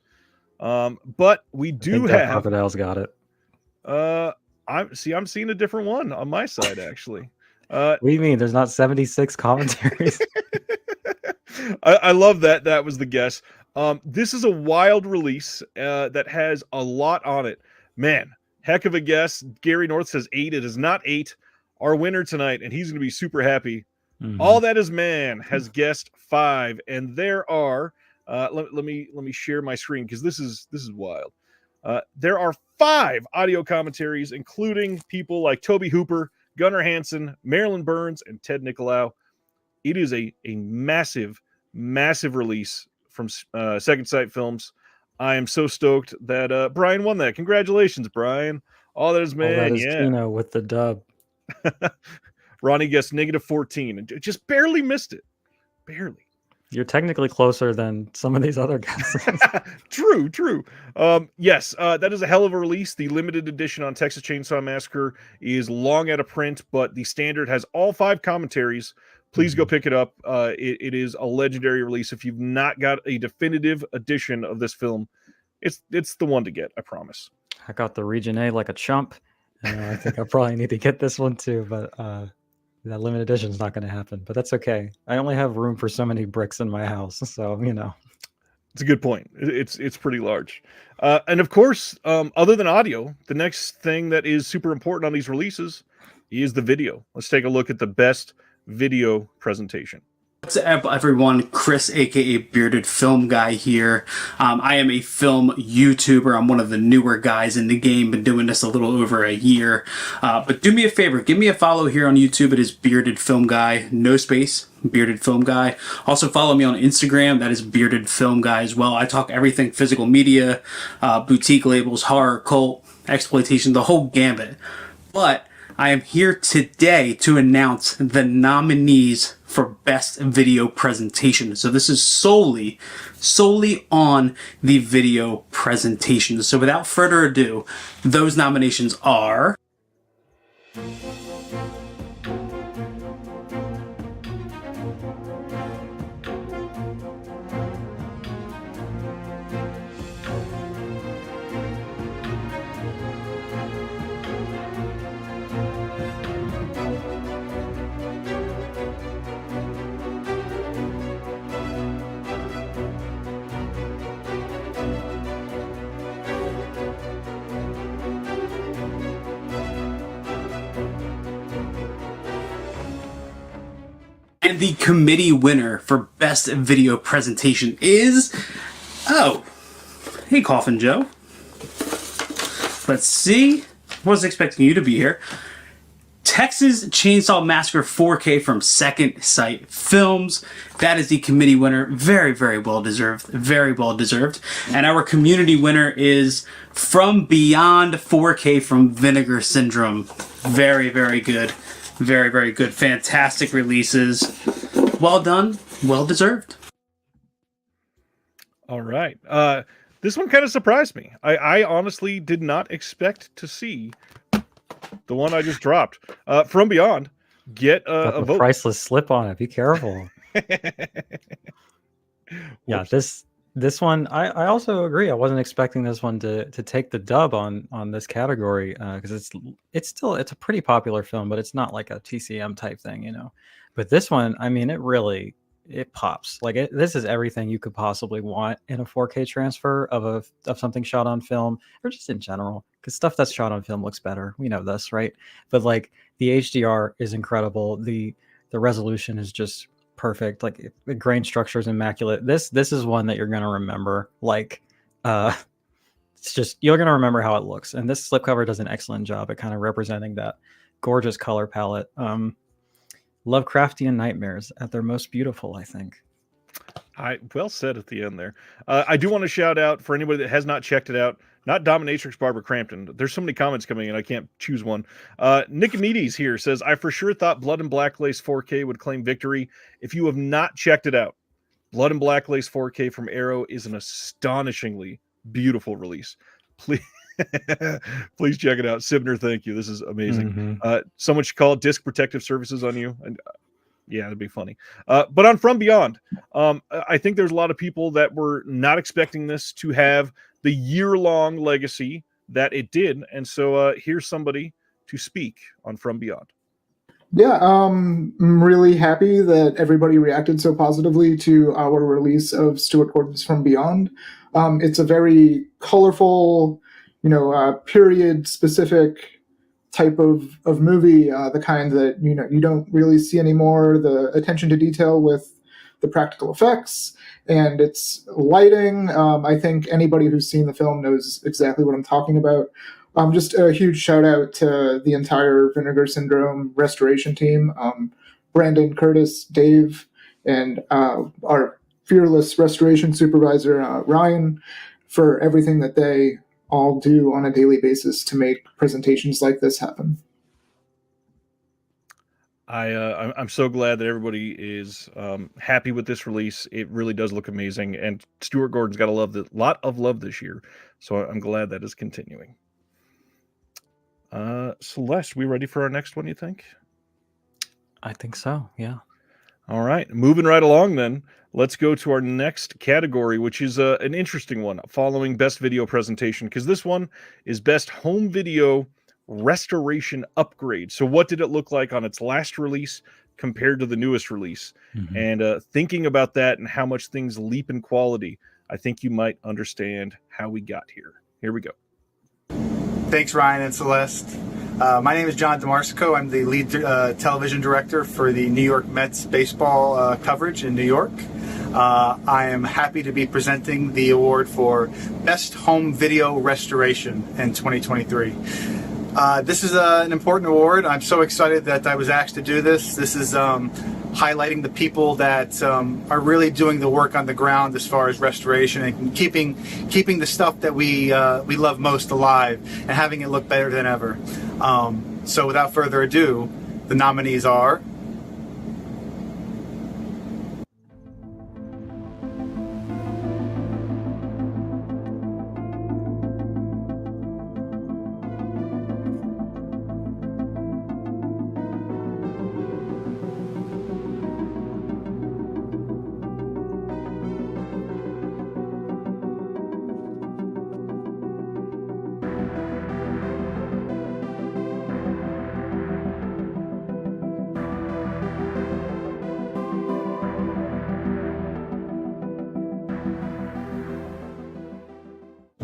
but we do have... Crocodile's got it. I'm seeing a different one on my side, actually. What do you mean? There's not 76 commentaries? I love that. That was the guess. This is a wild release that has a lot on it. Man, heck of a guess. Gary North says 8. It is not 8. Our winner tonight, and he's going to be super happy. Mhm. All That Is Man has guessed 5, and there are. Let me share my screen because this is wild. There are 5 audio commentaries, including people like Toby Hooper, Gunnar Hansen, Marilyn Burns, and Ted Nicolau. It is a massive, massive release from Second Sight Films. I am so stoked that Brian won that. Congratulations, Brian. All That Is Man. All That Is yeah. Tino with the dub. Ronnie guessed -14 and just barely missed it. Barely. You're technically closer than some of these other guesses. True. Yes, that is a hell of a release. The limited edition on Texas Chainsaw Massacre is long out of print, but the standard has all 5 commentaries. Please go pick it up. It is a legendary release. If you've not got a definitive edition of this film, it's the one to get, I promise. I got the Region A like a chump. And I think I probably need to get this one too, but that limited edition is not going to happen. But that's okay. I only have room for so many bricks in my house, so It's a good point. It's pretty large. And of course, other than audio, the next thing that is super important on these releases is the video. Let's take a look at the best video presentation. What's up, everyone? Chris, aka Bearded Film Guy here. I am a film YouTuber. I'm one of the newer guys in the game. Been doing this a little over a year. But do me a favor, give me a follow here on YouTube. It is Bearded Film Guy, no space, Bearded Film Guy. Also follow me on Instagram. That is Bearded Film Guy as well. I talk everything physical media, boutique labels, horror, cult, exploitation, the whole gambit. But I am here today to announce the nominees for Best Video Presentation. So this is solely on the video presentation. So without further ado, those nominations are... And the committee winner for Best Video Presentation is... Oh, hey, Coffin Joe. Let's see. Wasn't expecting you to be here. Texas Chainsaw Massacre 4K from Second Sight Films. That is the committee winner. Very, very well deserved. Very well deserved. And our community winner is From Beyond 4K from Vinegar Syndrome. Very, very good. Very, very good. Fantastic releases. Well done. Well deserved. All right. This one kind of surprised me. I honestly did not expect to see the one I just dropped. From Beyond, get a vote. Priceless slip on it. Be careful. Yeah, this one, I also agree. I wasn't expecting this one to take the dub on this category because it's a pretty popular film, but it's not like a TCM type thing, But this one, I mean, it pops. Like this is everything you could possibly want in a 4K transfer of something shot on film, or just in general, because stuff that's shot on film looks better. We know this, right? But like the HDR is incredible. The resolution is just perfect. Like the grain structure is immaculate. This is one that you're gonna remember. Like it's just, you're gonna remember how it looks. And this slipcover does an excellent job at kind of representing that gorgeous color palette. Lovecraftian nightmares at their most beautiful, I think. Well said at the end there. I do want to shout out for anybody that has not checked it out. Not Dominatrix Barbara Crampton. There's so many comments coming in, I can't choose one. Nicomedes here says, I for sure thought Blood and Black Lace 4K would claim victory. If you have not checked it out, Blood and Black Lace 4K from Arrow is an astonishingly beautiful release. Please, please check it out. Sibner, thank you. This is amazing. Someone should call Disc Protective Services on you. And yeah, that'd be funny. But on From Beyond, I think there's a lot of people that were not expecting this to have the year-long legacy that it did. And so here's somebody to speak on From Beyond. Yeah, I'm really happy that everybody reacted so positively to our release of Stuart Gordon's From Beyond. It's a very colorful, period-specific type of movie, the kind that you don't really see anymore. The attention to detail with the practical effects and its lighting. I think anybody who's seen the film knows exactly what I'm talking about. Just a huge shout out to the entire Vinegar Syndrome restoration team, Brandon, Curtis, Dave, and our fearless restoration supervisor, Ryan, for everything that they all do on a daily basis to make presentations like this happen. I'm so glad that everybody is happy with this release. It really does look amazing, and Stuart Gordon's got a lot of love this year, so I'm glad that is continuing. Celeste, we ready for our next one, you think? I think so, yeah. All right, moving right along then. Let's go to our next category, which is an interesting one, following Best Video Presentation, because this one is Best Home Video Restoration Upgrade. So what did it look like on its last release compared to the newest release? And thinking about that and how much things leap in quality, I think you might understand how we got here. Here we go. Thanks, Ryan and Celeste. My name is John DeMarsico. I'm the lead television director for the New York Mets baseball coverage in New York. I am happy to be presenting the award for Best Home Video Restoration in 2023. This is an important award. I'm so excited that I was asked to do this. This is highlighting the people that are really doing the work on the ground as far as restoration and keeping the stuff that we love most alive and having it look better than ever. So without further ado, the nominees are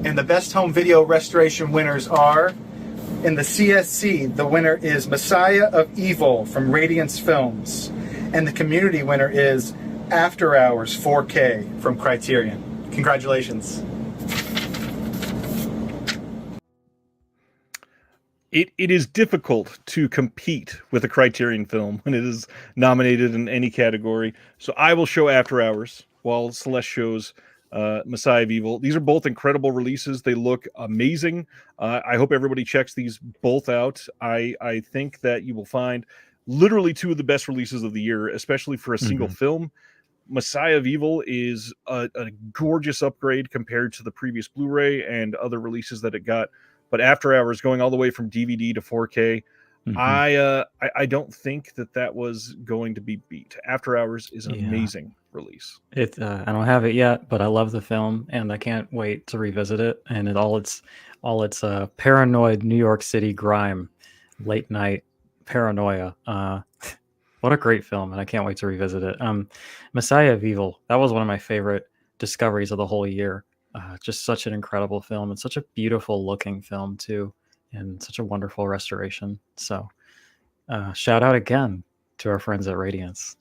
and the Best Home Video Restoration winners are, in the CSC, the winner is Messiah of Evil from Radiance Films, and the community winner is After Hours 4K from Criterion. Congratulations. It is difficult to compete with a Criterion film when it is nominated in any category. So I will show After Hours while Celeste shows Messiah of Evil. These are both incredible releases. They look amazing. I hope everybody checks these both out. I think that you will find literally two of the best releases of the year, especially for a single film. Messiah of Evil is a gorgeous upgrade compared to the previous Blu-ray and other releases that it got. But After Hours, going all the way from DVD to 4K, I don't think that was going to be beat. After Hours is an amazing release. I don't have it yet, but I love the film, and I can't wait to revisit it. And all its paranoid New York City grime, late night paranoia. What a great film, and I can't wait to revisit it. Messiah of Evil, that was one of my favorite discoveries of the whole year. Just such an incredible film, and such a beautiful looking film too, and such a wonderful restoration. So shout out again to our friends at Radiance.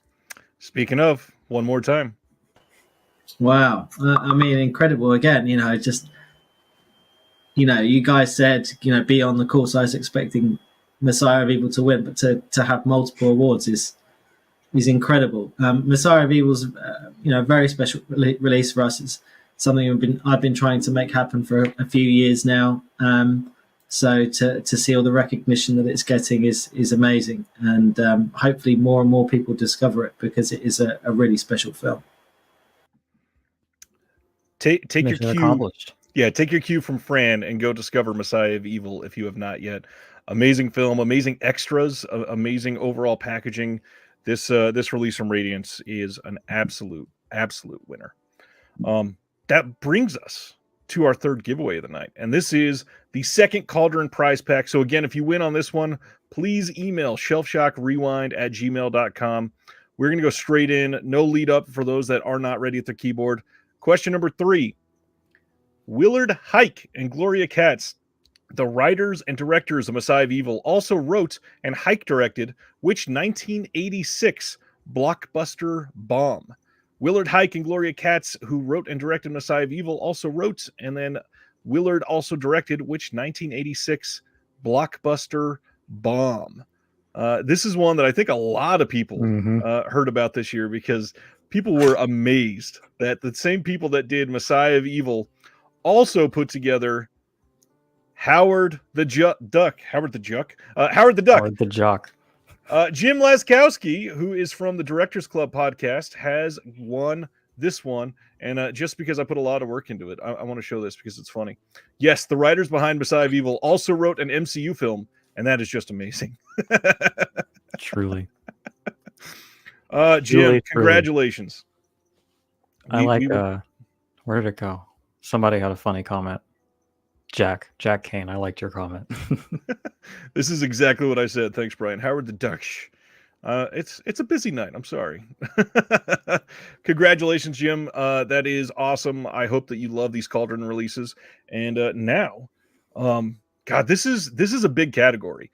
Speaking of, one more time. Wow. I mean, incredible. Again, you guys said, be on the course. I was expecting Messiah of Evil to win, but to have multiple awards is is incredible. Messiah of Evil's, a very special release for us. It's something I've been trying to make happen for a few years now. So to see all the recognition that it's getting is amazing, and hopefully more and more people discover it, because it is a really special film. Take your Mission cue. accomplished. Yeah, take your cue from Fran and go discover Messiah of Evil if you have not yet. Amazing film, amazing extras, amazing overall packaging. This release from Radiance is an absolute winner. That brings us to our third giveaway of the night, and this is the second Cauldron prize pack. So again, if you win on this one, please email shelfshockrewind@gmail.com. We're going to go straight in, no lead up for those that are not ready at their keyboard. Question number 3. Willard Hike and Gloria Katz, the writers and directors of Messiah of Evil, also wrote and Hike directed which 1986 blockbuster bomb? Willard Hike and Gloria Katz, who wrote and directed Messiah of Evil, also wrote, and then Willard also directed which 1986 blockbuster bomb? This is one that I think a lot of people heard about this year, because people were amazed that the same people that did Messiah of Evil also put together Howard the Duck. Jim Laskowski, who is from the Directors Club podcast, has won this one. And just because I put a lot of work into it, I want to show this because it's funny. Yes, the writers behind Messiah of Evil also wrote an MCU film, and that is just amazing. Truly. Jim, congratulations. Where did it go? Somebody had a funny comment. Jack Kane, I liked your comment. This is exactly what I said. Thanks, Brian. Howard the Duck. It's a busy night. I'm sorry. Congratulations, Jim. That is awesome. I hope that you love these Cauldron releases. And now, God, this is a big category.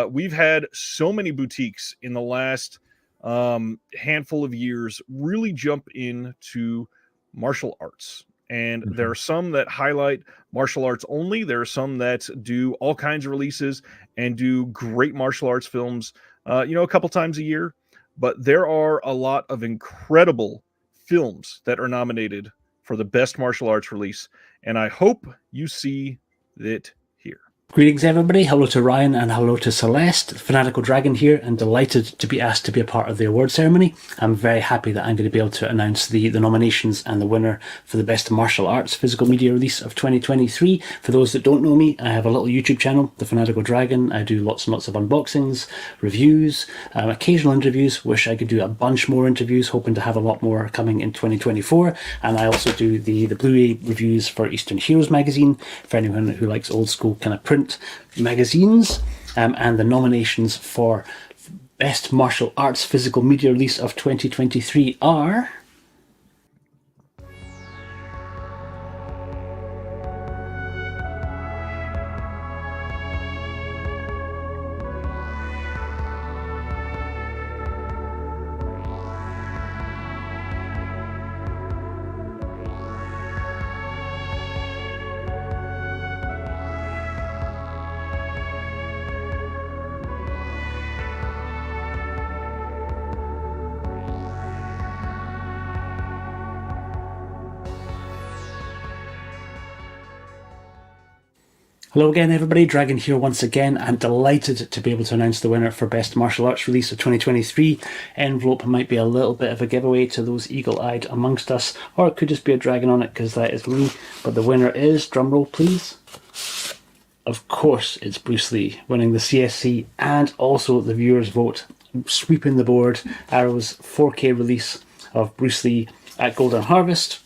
We've had so many boutiques in the last handful of years really jump into martial arts. And there are some that highlight martial arts only. There are some that do all kinds of releases and do great martial arts films, a couple times a year. But there are a lot of incredible films that are nominated for the best martial arts release. And I hope you see it here. Greetings, everybody. Hello to Ryan and hello to Celeste. Fanatical Dragon here, and delighted to be asked to be a part of the award ceremony. I'm very happy that I'm going to be able to announce the nominations and the winner for the Best Martial Arts Physical Media Release of 2023. For those that don't know me, I have a little YouTube channel, The Fanatical Dragon. I do lots and lots of unboxings, reviews, occasional interviews. Wish I could do a bunch more interviews, hoping to have a lot more coming in 2024. And I also do the Blu-ray reviews for Eastern Heroes magazine, for anyone who likes old school kind of print magazines. And the nominations for Best Martial Arts Physical Media Release of 2023 are... Hello again, everybody. Dragon here once again. I'm delighted to be able to announce the winner for Best Martial Arts Release of 2023. Envelope might be a little bit of a giveaway to those eagle-eyed amongst us, or it could just be a dragon on it, because that is me. But the winner is, drumroll please, of course it's Bruce Lee, winning the CSC and also the viewers' vote, sweeping the board. Arrow's 4K release of Bruce Lee at Golden Harvest.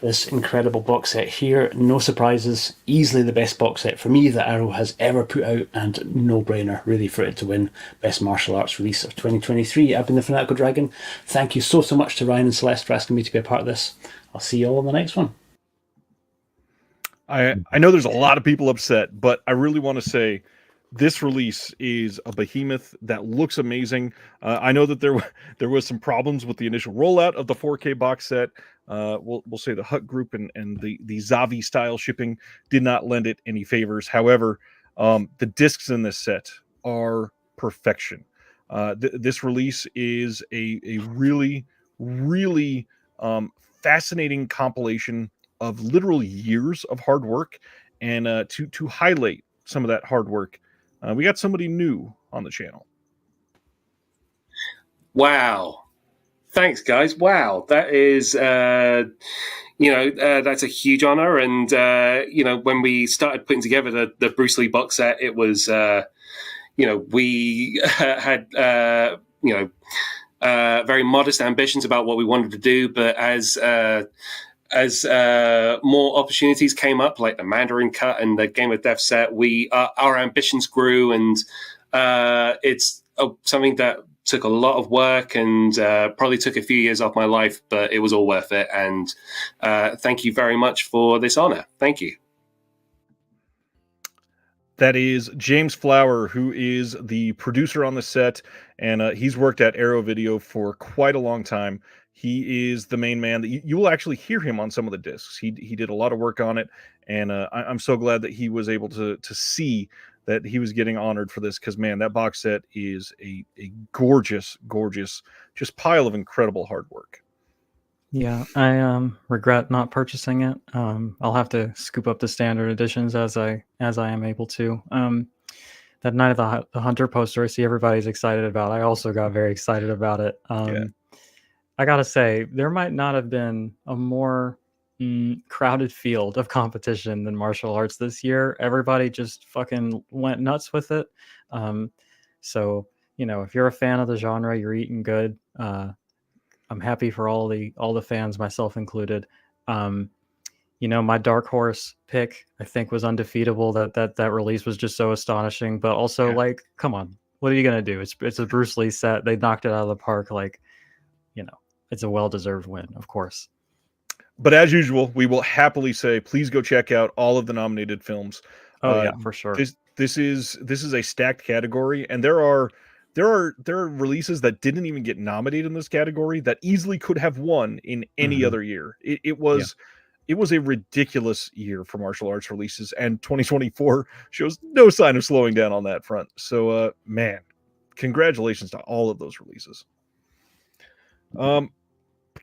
This incredible box set here, no surprises, easily the best box set for me that Arrow has ever put out, and no-brainer really for it to win Best Martial Arts Release of 2023. I've been the Fanatical Dragon. Thank you so much to Ryan and Celeste for asking me to be a part of this. I'll see you all on the next one. I know there's a lot of people upset, but I really want to say this release is a behemoth that looks amazing. I know that there was some problems with the initial rollout of the 4K box set. We'll say the Hut Group and the Zavi style shipping did not lend it any favors. However, the discs in this set are perfection. This release is a really, really fascinating compilation of literal years of hard work. And to highlight some of that hard work, we got somebody new on the channel. Wow. Thanks, guys. Wow. That is, that's a huge honor. And, when we started putting together the Bruce Lee box set, it was, we had, very modest ambitions about what we wanted to do. But as more opportunities came up, like the Mandarin cut and the Game of Death set, our ambitions grew, and it's something that took a lot of work and probably took a few years off my life, but it was all worth it. And thank you very much for this honor. Thank you. That is James Flower, who is the producer on the set, and he's worked at Arrow Video for quite a long time. He is the main man that you will actually hear him on some of the discs. He did a lot of work on it, and I'm so glad that he was able to see that he was getting honored for this, because, man, that box set is a gorgeous, gorgeous, just pile of incredible hard work. Yeah, I regret not purchasing it. I'll have to scoop up the standard editions as I am able to. That Night of the Hunter poster, I see everybody's excited about. I also got very excited about it. I gotta say, there might not have been a more crowded field of competition than martial arts this year. Everybody just fucking went nuts with it. So if you're a fan of the genre, you're eating good. I'm happy for all the fans, myself included. My dark horse pick, I think, was undefeatable. That release was just so astonishing. But also, come on, what are you gonna do? It's a Bruce Lee set. They knocked it out of the park. It's a well-deserved win, of course. But as usual, we will happily say, please go check out all of the nominated films. Oh yeah, for sure. This is a stacked category, and there are releases that didn't even get nominated in this category that easily could have won in any other year. It was a ridiculous year for martial arts releases, and 2024 shows no sign of slowing down on that front. So, man, congratulations to all of those releases.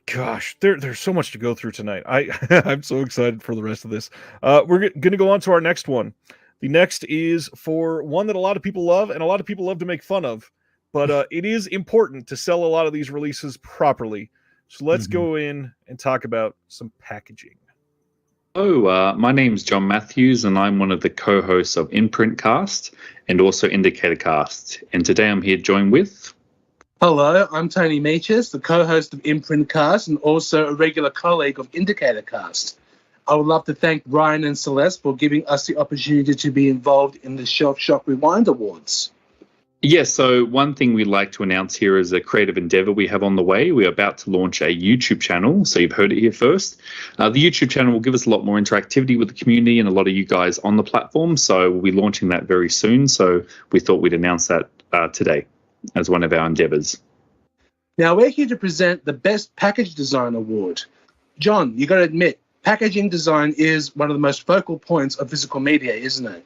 Gosh, there's so much to go through tonight. I'm so excited for the rest of this. We're going to go on to our next one. The next is for one that a lot of people love, and a lot of people love to make fun of, but it is important to sell a lot of these releases properly. So let's go in and talk about some packaging. My name's John Matthews, and I'm one of the co-hosts of Imprint Cast and also Indicator Cast. And today I'm here joined with... Hello, I'm Tony Meaches, the co-host of Imprint Cast and also a regular colleague of Indicator Cast. I would love to thank Ryan and Celeste for giving us the opportunity to be involved in the Shelf Shock Rewind Awards. Yes, so one thing we'd like to announce here is a creative endeavor we have on the way. We're about to launch a YouTube channel, so you've heard it here first. The YouTube channel will give us a lot more interactivity with the community and a lot of you guys on the platform, so we'll be launching that very soon. So we thought we'd announce that today as one of our endeavors. Now we're here to present the Best Package Design Award. John, you got to admit, packaging design is one of the most focal points of physical media, isn't it?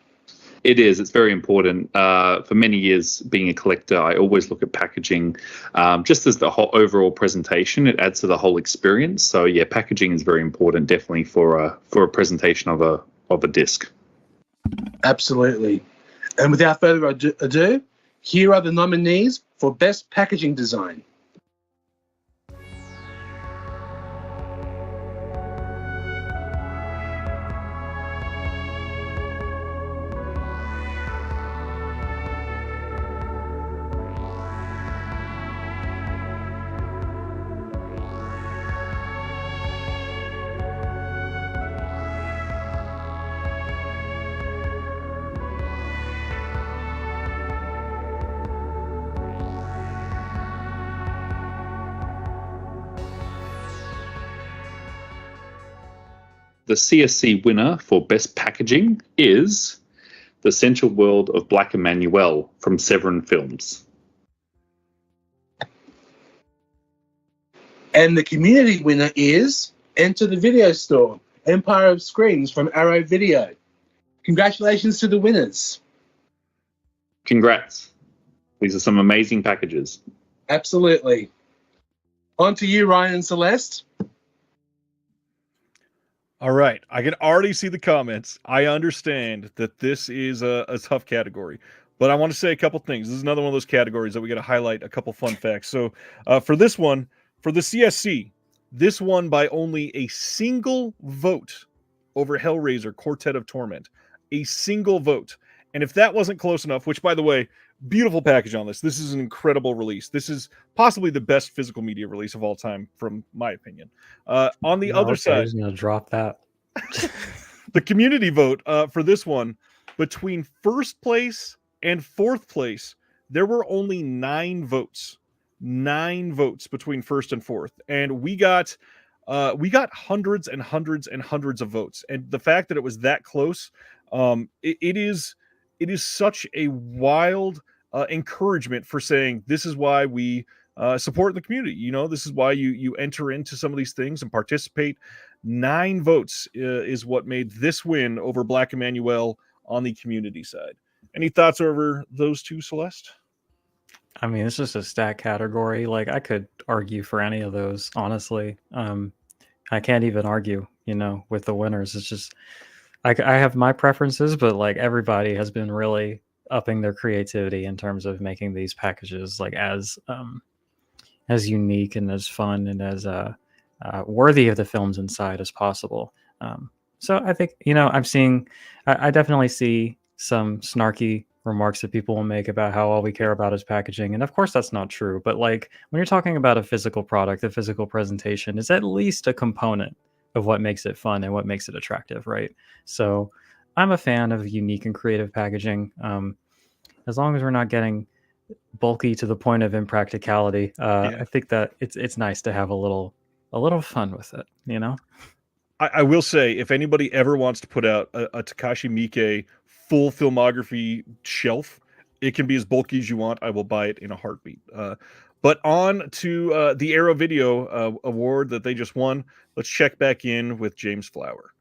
It is. It's very important. For many years, being a collector, I always look at packaging just as the whole overall presentation. It adds to the whole experience. So yeah, packaging is very important, definitely for a presentation of a disc. Absolutely. And without further ado, here are the nominees for Best Packaging Design. The CSC winner for Best Packaging is The Essential World of Black Emmanuel from Severin Films. And the community winner is Enter the Video Store, Empire of Screens from Arrow Video. Congratulations to the winners. Congrats. These are some amazing packages. Absolutely. On to you, Ryan and Celeste. All right. I can already see the comments. I understand that this is a tough category, but I want to say a couple things. This is another one of those categories that we got to highlight a couple fun facts. So for this one, for the CSC, this won by only a single vote over Hellraiser Quartet of Torment. A single vote. And if that wasn't close enough, which, by the way, beautiful package on this. This is an incredible release. This is possibly the best physical media release of all time, from my opinion. On the other side, I'm going to drop that. the community vote for this one, between first place and fourth place, there were only 9 votes. 9 votes between first and fourth, and we got hundreds and hundreds and hundreds of votes. And the fact that it was that close, it is such a wild encouragement for saying this is why we support the community. You know, this is why you enter into some of these things and participate. 9 votes is what made this win over Black Emmanuel on the community side. Any thoughts over those two, Celeste? I mean, it's just a stat category. Like, I could argue for any of those, honestly. I can't even argue, with the winners. It's just, I have my preferences, but like everybody has been really upping their creativity in terms of making these packages like as unique and as fun and as worthy of the films inside as possible. So I think, I definitely see some snarky remarks that people will make about how all we care about is packaging. And of course that's not true, but like when you're talking about a physical product, a physical presentation is at least a component of what makes it fun and what makes it attractive, right? So I'm a fan of unique and creative packaging. As long as we're not getting bulky to the point of impracticality, I think that it's nice to have a little fun with it, I will say, if anybody ever wants to put out a Takashi Miike full filmography shelf, it can be as bulky as you want. I will buy it in a heartbeat. But on to the Arrow Video award that they just won. Let's check back in with James Flower.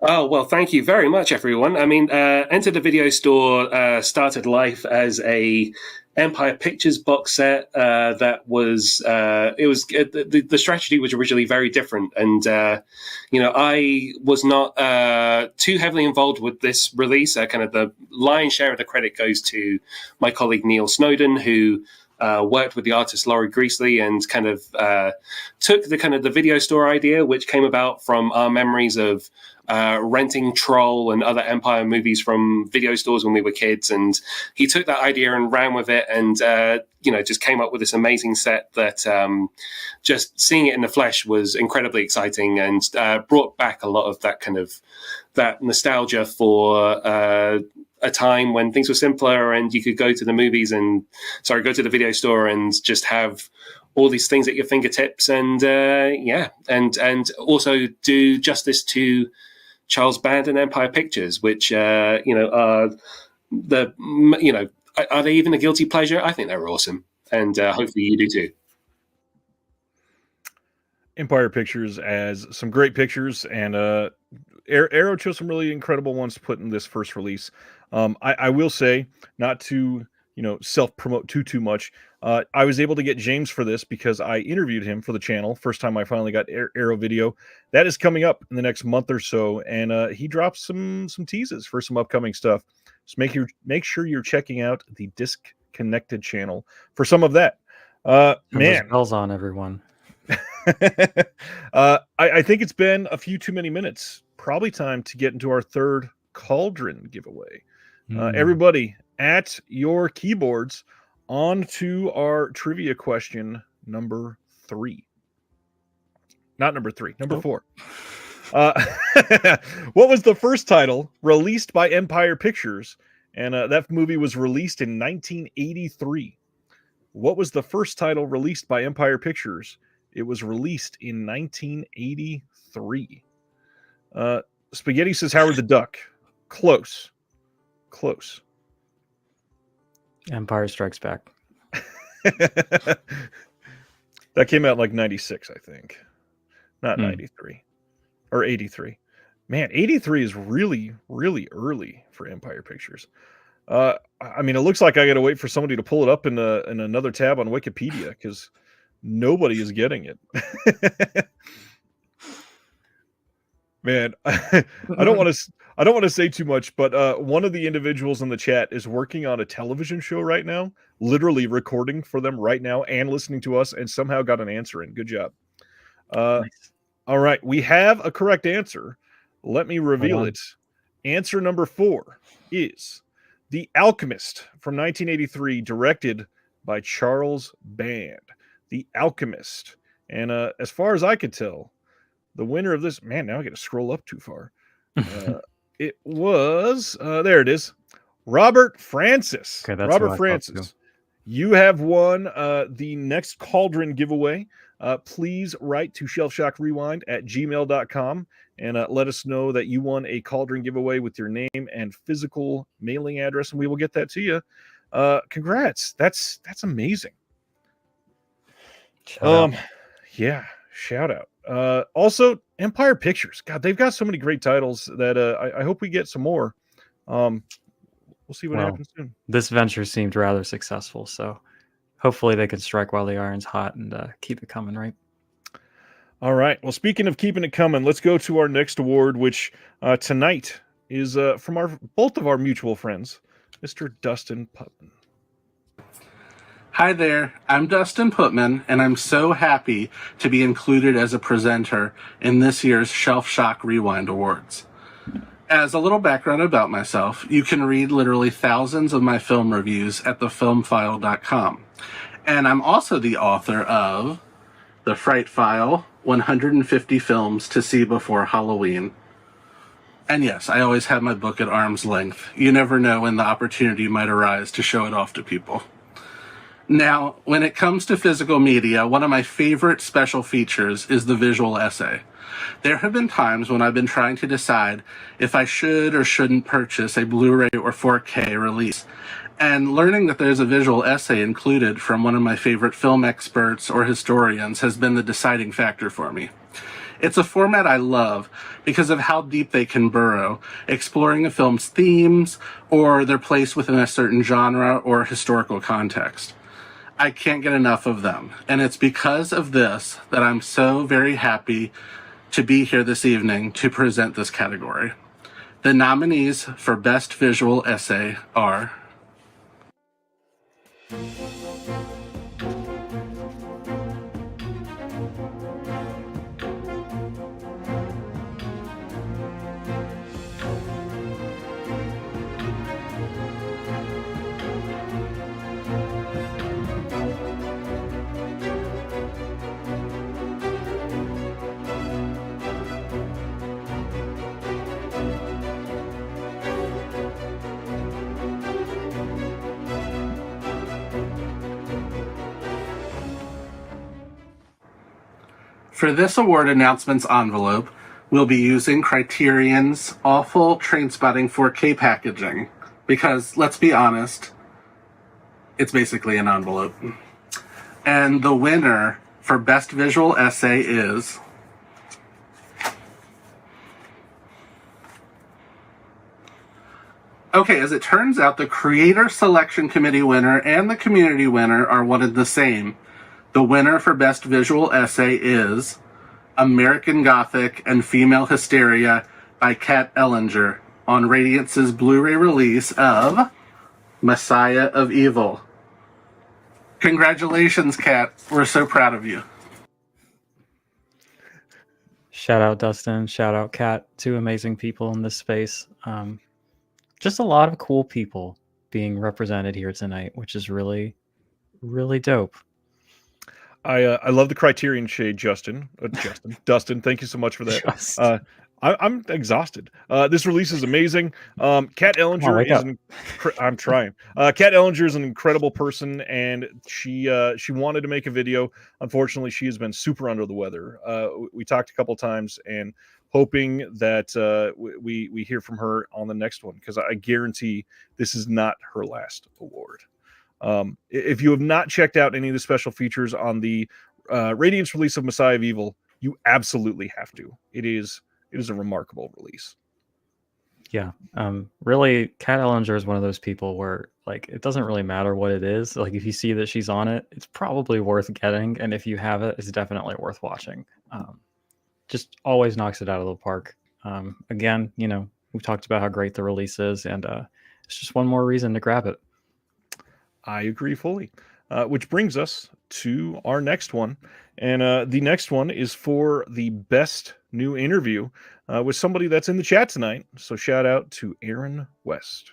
Oh, well, thank you very much, everyone. I mean, Enter the Video Store started life as a Empire Pictures box set that was, the strategy was originally very different. And, I was not too heavily involved with this release. Kind of the lion's share of the credit goes to my colleague Neil Snowden, who worked with the artist Laurie Greasley and kind of took the video store idea, which came about from our memories of renting Troll and other Empire movies from video stores when we were kids. And he took that idea and ran with it and, just came up with this amazing set that just seeing it in the flesh was incredibly exciting and brought back a lot of that nostalgia for a time when things were simpler and you could go to the video store and just have all these things at your fingertips and and also do justice to Charles Band and Empire Pictures, which are they even a guilty pleasure? I think they're awesome, and hopefully you do too. Empire Pictures has some great pictures, and Arrow chose some really incredible ones to put in this first release. I will say, not to self-promote too much, I was able to get James for this because I interviewed him for the channel. First time I finally got Arrow Video. That is coming up in the next month or so, and he dropped some teases for some upcoming stuff. So make sure you're checking out the Disconnected channel for some of that. Man, bells on, everyone. I think it's been a few too many minutes. Probably time to get into our third cauldron giveaway. Everybody at your keyboards, on to our trivia question number 3. Not number 3, number 4. What was the first title released by Empire Pictures? And that movie was released in 1983. What was the first title released by Empire Pictures? It was released in 1983. Spaghetti says Howard the Duck. Close. Empire Strikes Back. That came out like 96, I think. Not 93. Or 83. Man, 83 is really, really early for Empire Pictures. I mean, it looks like I got to wait for somebody to pull it up in another tab on Wikipedia because nobody is getting it. Man, I don't want to say too much, but one of the individuals in the chat is working on a television show right now, literally recording for them right now and listening to us, and somehow got an answer in. Good job. Nice. All right, we have a correct answer. Let me reveal on. it. Answer number 4 is The Alchemist from 1983, directed by Charles Band. The Alchemist. And as far as I could tell, the winner of this, man, now I got to scroll up too far. It was, there it is, Robert Francis. Okay, that's Robert who I thought Francis. too. You have won the next Cauldron giveaway. Please write to shelfshockrewind@gmail.com and let us know that you won a Cauldron giveaway with your name and physical mailing address, and we will get that to you. Congrats. That's amazing. Shout out. Yeah, shout out. Also, Empire Pictures. God, they've got so many great titles that I hope we get some more. We'll see what happens soon. This venture seemed rather successful, so hopefully they can strike while the iron's hot and keep it coming, right? All right. Well, speaking of keeping it coming, let's go to our next award, which tonight is from both of our mutual friends, Mr. Dustin Putman. Hi there, I'm Dustin Putman, and I'm so happy to be included as a presenter in this year's Shelf Shock Rewind Awards. As a little background about myself, you can read literally thousands of my film reviews at thefilmfile.com. And I'm also the author of The Fright File, 150 Films to See Before Halloween. And yes, I always have my book at arm's length. You never know when the opportunity might arise to show it off to people. Now, when it comes to physical media, one of my favorite special features is the visual essay. There have been times when I've been trying to decide if I should or shouldn't purchase a Blu-ray or 4K release, and learning that there's a visual essay included from one of my favorite film experts or historians has been the deciding factor for me. It's a format I love because of how deep they can burrow, exploring a film's themes or their place within a certain genre or historical context. I can't get enough of them, and it's because of this that I'm so very happy to be here this evening to present this category. The nominees for Best Visual Essay are For this award announcement's envelope, we'll be using Criterion's awful Trainspotting 4K packaging, because, let's be honest, it's basically an envelope. And the winner for Best Visual Essay is Okay, as it turns out, the Creator Selection Committee winner and the Community winner are one and the same. The winner for Best Visual Essay is American Gothic and Female Hysteria by Kat Ellinger on Radiance's Blu-ray release of Messiah of Evil. Congratulations, Kat. We're so proud of you. Shout out Dustin, shout out Kat, two amazing people in this space. Just a lot of cool people being represented here tonight, which is really, really dope. I love the Criterion shade, Dustin. Thank you so much for that. I'm exhausted. This release is amazing. Kat Ellinger is I'm trying. Kat Ellinger is an incredible person, and she wanted to make a video. Unfortunately, she has been super under the weather. We talked a couple times, and hoping that we hear from her on the next one, because I guarantee this is not her last award. If you have not checked out any of the special features on the Radiance release of Messiah of Evil, you absolutely have to. It is a remarkable release. Yeah. Really, Kat Ellinger is one of those people where like it doesn't really matter what it is. Like if you see that she's on it, it's probably worth getting, and if you have it, it's definitely worth watching. Just always knocks it out of the park. Again, we've talked about how great the release is, and it's just one more reason to grab it. I agree fully. Which brings us to our next one. And the next one is for the best new interview with somebody that's in the chat tonight. So shout out to Aaron West.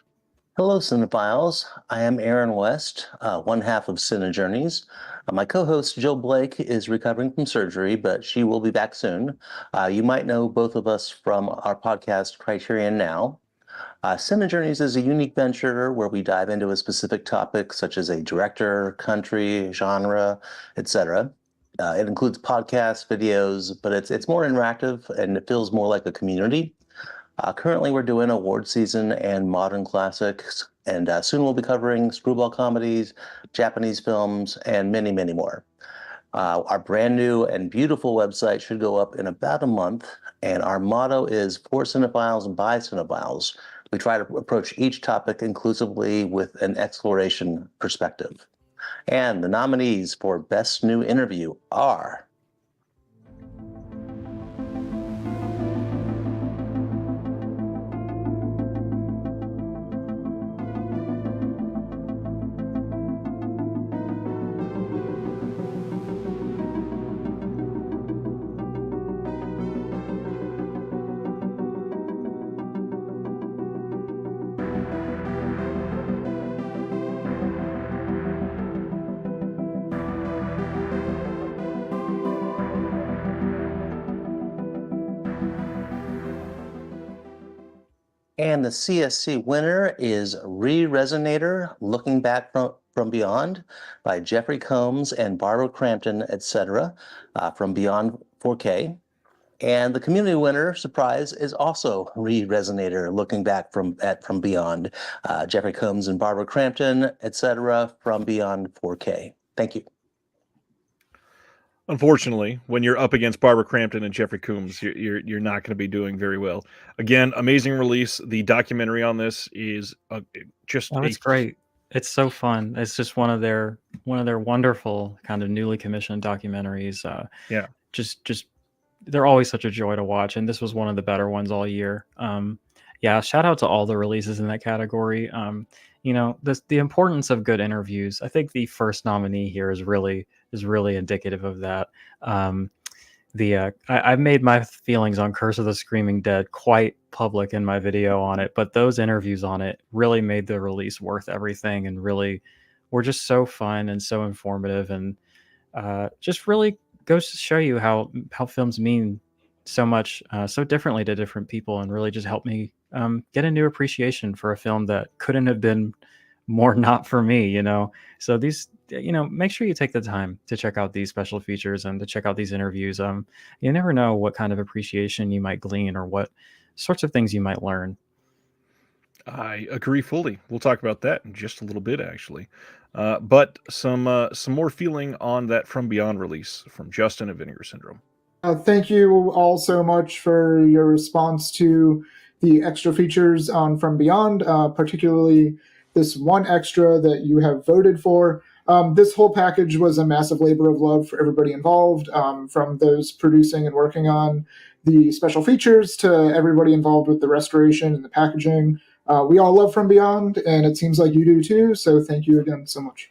Hello, Cinephiles. I am Aaron West, one half of Cine Journeys. My co-host Jill Blake is recovering from surgery, but she will be back soon. You might know both of us from our podcast Criterion Now. Cine Journeys is a unique venture where we dive into a specific topic such as a director, country, genre, etc. It includes podcasts, videos, but it's more interactive and it feels more like a community. Currently, we're doing award season and modern classics, and soon we'll be covering screwball comedies, Japanese films, and many, many more. Our brand new and beautiful website should go up in about a month, and our motto is for cinephiles by cinephiles. We try to approach each topic inclusively with an exploration perspective. And the nominees for Best New Interview are... And the CSC winner is Re-Resonator, Looking Back from Beyond by Jeffrey Combs and Barbara Crampton, etc., from Beyond 4K. And the community winner, surprise, is also Re-Resonator, Looking Back from Beyond, Jeffrey Combs and Barbara Crampton, etc., from Beyond 4K. Thank you. Unfortunately, when you're up against Barbara Crampton and Jeffrey Combs, you're not going to be doing very well. Again, amazing release. The documentary on this is just it's great. It's so fun. It's just one of their wonderful kind of newly commissioned documentaries. Yeah, just they're always such a joy to watch, and this was one of the better ones all year. Yeah, shout out to all the releases in that category. The importance of good interviews. I think the first nominee here is really indicative of that. I've made my feelings on Curse of the Screaming Dead quite public in my video on it, but those interviews on it really made the release worth everything, and really were just so fun and so informative, and just really goes to show you how films mean so much, so differently to different people, and really just helped me get a new appreciation for a film that couldn't have been more not for me. So these, make sure you take the time to check out these special features and to check out these interviews. You never know what kind of appreciation you might glean or what sorts of things you might learn. I agree fully. We'll talk about that in just a little bit, actually. But some more feeling on that From Beyond release from Justin at Vinegar Syndrome. Thank you all so much for your response to the extra features on From Beyond, particularly this one extra that you have voted for. This whole package was a massive labor of love for everybody involved, from those producing and working on the special features to everybody involved with the restoration and the packaging. We all love From Beyond, and it seems like you do too, so thank you again so much.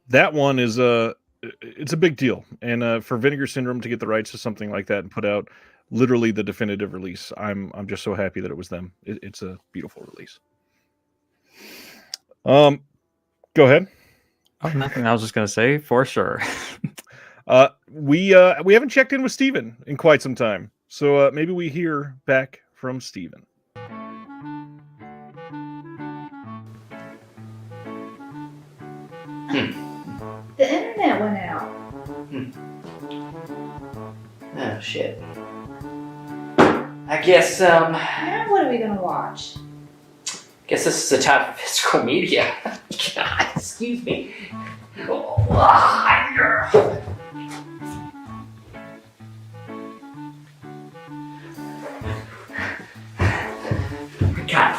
That one is it's a big deal, and for Vinegar Syndrome to get the rights to something like that and put out literally the definitive release, I'm just so happy that it was them. It's a beautiful release. Go ahead. Oh, nothing. I was just gonna say for sure. We haven't checked in with Steven in quite some time, so maybe we hear back from Steven. The internet went out. Oh shit. I guess Now what are we gonna watch? guess this is the time for physical media. God, excuse me.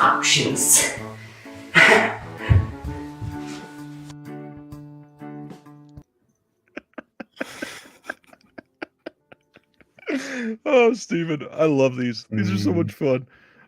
options. Oh, Steven, I love these. These are so much fun.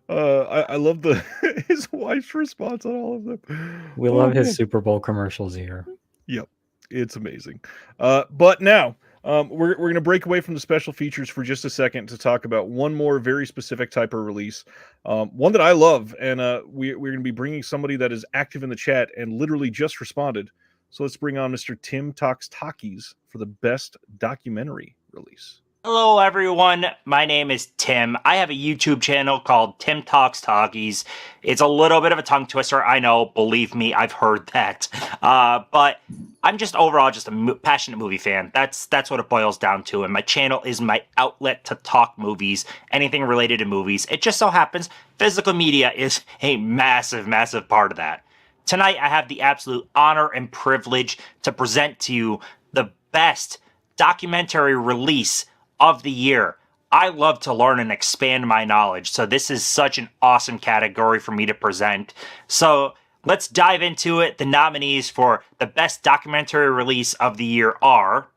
I love the his wife's response on all of them. We Oh, love his man. Super Bowl commercials here. Yep, it's amazing. But now we're going to break away from the special features for just a second to talk about one more very specific type of release, one that I love, and we're going to be bringing somebody that is active in the chat and literally just responded. So let's bring on Mr. Tim Talks Talkies for the best documentary release. Hello everyone, my name is Tim. I have a YouTube channel called Tim Talks Talkies. It's a little bit of a tongue twister, I know, believe me, I've heard that. But I'm just overall just a passionate movie fan. That's what it boils down to, and my channel is my outlet to talk movies, anything related to movies. It just so happens physical media is a massive, massive part of that. Tonight I have the absolute honor and privilege to present to you the best documentary release of the year. I love to learn and expand my knowledge, so this is such an awesome category for me to present. So let's dive into it. The nominees for the best documentary release of the year are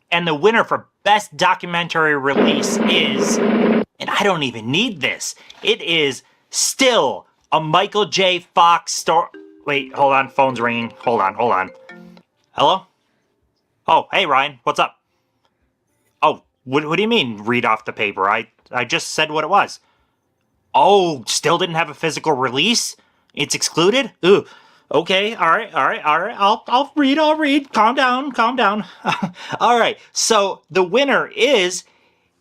and the winner for best documentary release is, and I don't even need this, it is still a Michael J. Fox story. Wait, hold on, phone's ringing. Hold on. Hello? Oh, hey Ryan, what's up? Oh, what do you mean read off the paper? I just said what it was. Oh, still didn't have a physical release? It's excluded? Ooh. Okay, all right. I'll read. Calm down. All right, so the winner is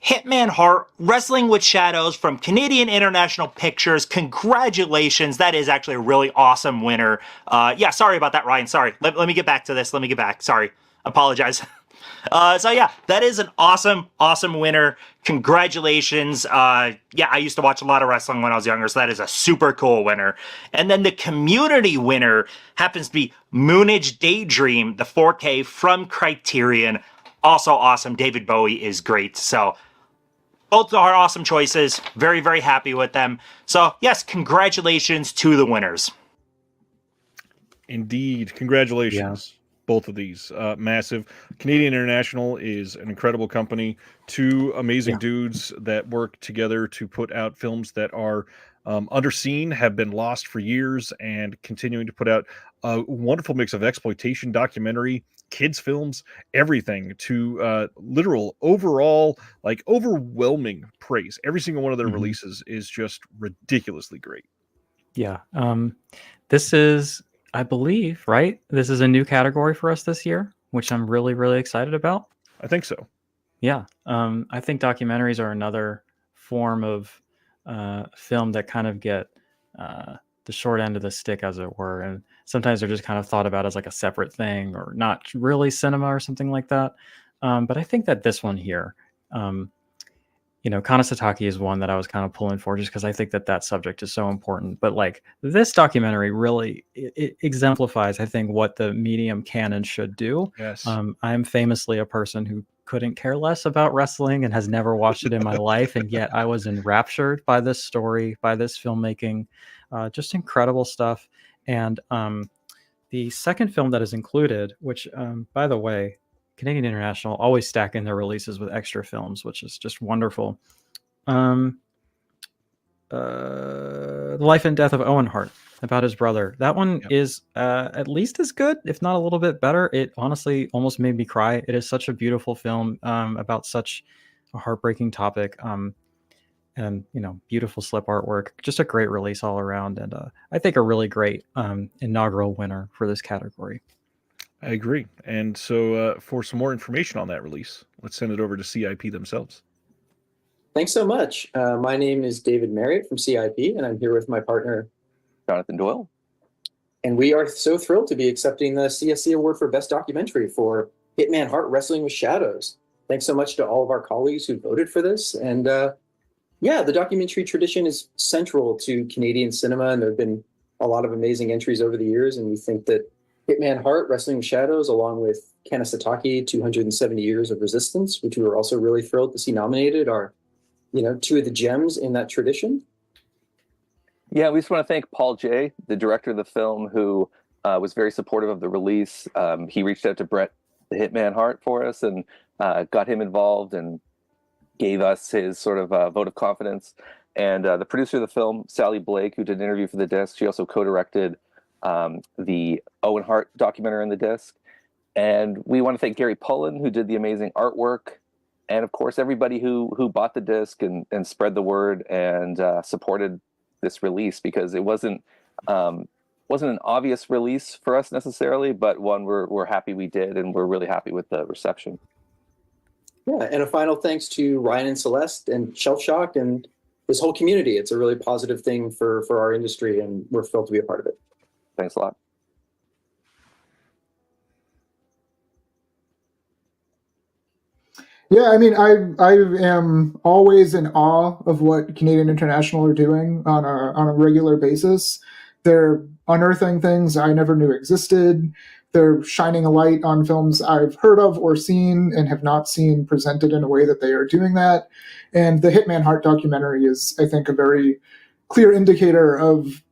Hitman Heart, Wrestling with Shadows from Canadian International Pictures. Congratulations, that is actually a really awesome winner. Yeah, sorry about that, Ryan, sorry. Let me get back to this, sorry. Apologize. So yeah, that is an awesome winner. Congratulations. Yeah, I used to watch a lot of wrestling when I was younger, so that is a super cool winner. And then the community winner happens to be Moonage Daydream, the 4K from Criterion. Also awesome. David Bowie is great. So both are awesome choices. Very, very happy with them. So yes, congratulations to the winners. Indeed. Congratulations. Yeah. Both of these. Massive. Canadian International is an incredible company. Two amazing dudes that work together to put out films that are underseen, have been lost for years, and continuing to put out a wonderful mix of exploitation, documentary, kids films, everything to literal overall, like overwhelming praise. Every single one of their releases is just ridiculously great. Yeah. This is, I believe, right? This is a new category for us this year, which I'm really, really excited about. I think so. Yeah. I think documentaries are another form of film that kind of get the short end of the stick, as it were. And sometimes they're just kind of thought about as like a separate thing or not really cinema or something like that. But I think that this one here, Kanasatake is one that I was kind of pulling for just because I think that subject is so important. But like this documentary really it exemplifies, I think, what the medium can and should do. Yes. I'm famously a person who couldn't care less about wrestling and has never watched it in my life. And yet I was enraptured by this story, by this filmmaking, just incredible stuff. And the second film that is included, which, by the way, Canadian International always stacking their releases with extra films, which is just wonderful. The Life and Death of Owen Hart, about his brother. That one is at least as good, if not a little bit better. It honestly almost made me cry. It is such a beautiful film about such a heartbreaking topic. And beautiful slip artwork. Just a great release all around, and I think a really great inaugural winner for this category. I agree. And so for some more information on that release, let's send it over to CIP themselves. Thanks so much. My name is David Marriott from CIP, and I'm here with my partner, Jonathan Doyle. And we are so thrilled to be accepting the CSC Award for Best Documentary for Hitman Hart Wrestling with Shadows. Thanks so much to all of our colleagues who voted for this. And yeah, the documentary tradition is central to Canadian cinema, and there have been a lot of amazing entries over the years. And we think that Hitman Hart Wrestling with Shadows, along with Kanesatake, 270 Years of Resistance, which we were also really thrilled to see nominated, are, you know, two of the gems in that tradition. Yeah, we just want to thank Paul Jay, the director of the film, who was very supportive of the release. He reached out to Brett, the Hitman Hart, for us and got him involved and gave us his sort of vote of confidence. And the producer of the film, Sally Blake, who did an interview for the disc, she also co-directed the Owen Hart documentary on the disc. And we want to thank Gary Pullen, who did the amazing artwork. And of course, everybody who bought the disc and spread the word and supported this release, because it wasn't an obvious release for us necessarily, but one we're happy we did, and we're really happy with the reception. Yeah, and a final thanks to Ryan and Celeste and Shelf Shock and this whole community. It's a really positive thing for our industry, and we're thrilled to be a part of it. Thanks a lot. Yeah, I mean, I am always in awe of what Canadian International are doing on a regular basis. They're unearthing things I never knew existed. They're shining a light on films I've heard of or seen and have not seen presented in a way that they are doing that. And the Hitman Hart documentary is, I think, a very clear indicator of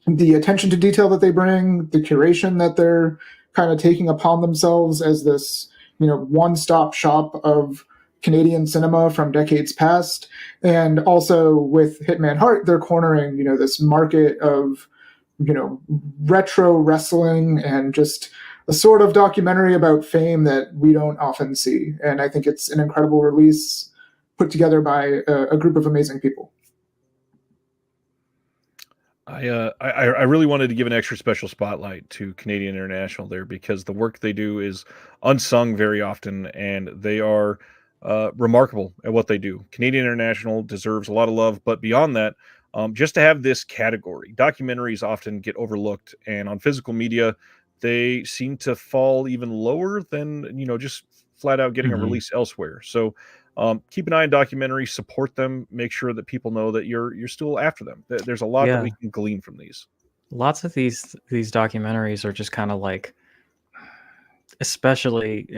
the attention to detail that they bring, the curation that they're kind of taking upon themselves as this, you know, one-stop shop of Canadian cinema from decades past. And also with Hitman Hart, they're cornering, you know, this market of, you know, retro wrestling and just a sort of documentary about fame that we don't often see. And I think it's an incredible release put together by a group of amazing people. I really wanted to give an extra special spotlight to Canadian International there, because the work they do is unsung very often, and they are remarkable at what they do. Canadian International deserves a lot of love, but beyond that, just to have this category, documentaries often get overlooked, and on physical media, they seem to fall even lower than, you know, just flat out getting a release elsewhere. So keep an eye on documentaries, support them, make sure that people know that you're still after them. There's a lot that we can glean from these. Lots of these documentaries are just kind of like, especially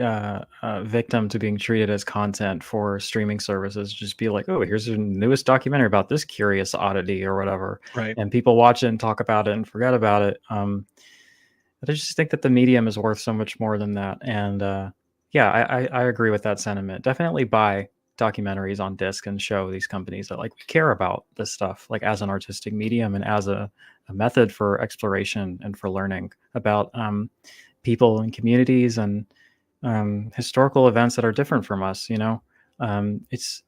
victim to being treated as content for streaming services. Just be like, oh, here's the newest documentary about this curious oddity or whatever. Right. And people watch it and talk about it and forget about it. But I just think that the medium is worth so much more than that. And yeah, I agree with that sentiment. Definitely buy documentaries on disc and show these companies that, like, we care about this stuff, like as an artistic medium and as a method for exploration and for learning about people and communities and historical events that are different from us. You know, it's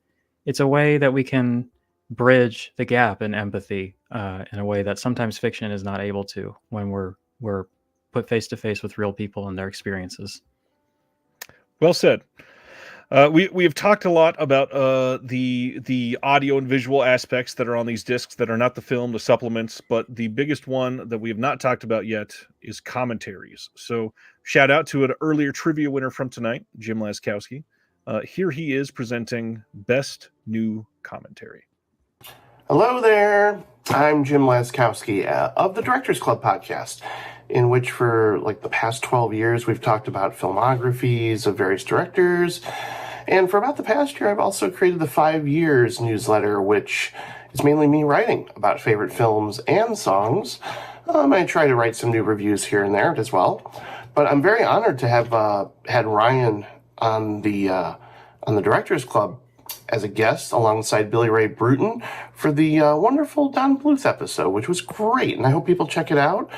a way that we can bridge the gap in empathy in a way that sometimes fiction is not able to, when we're put face to face with real people and their experiences. Well said. We have talked a lot about the audio and visual aspects that are on these discs that are not the film, the supplements, but the biggest one that we have not talked about yet is commentaries. So shout out to an earlier trivia winner from tonight, Jim Laskowski. Here he is presenting Best New Commentary. Hello there. I'm Jim Laskowski of the Directors Club podcast, in which for like the past 12 years, we've talked about filmographies of various directors. And for about the past year, I've also created the 5 Years newsletter, which is mainly me writing about favorite films and songs. I try to write some new reviews here and there as well. But I'm very honored to have had Ryan on the Directors Club as a guest alongside Billy Ray Bruton for the wonderful Don Bluth episode, which was great, and I hope people check it out.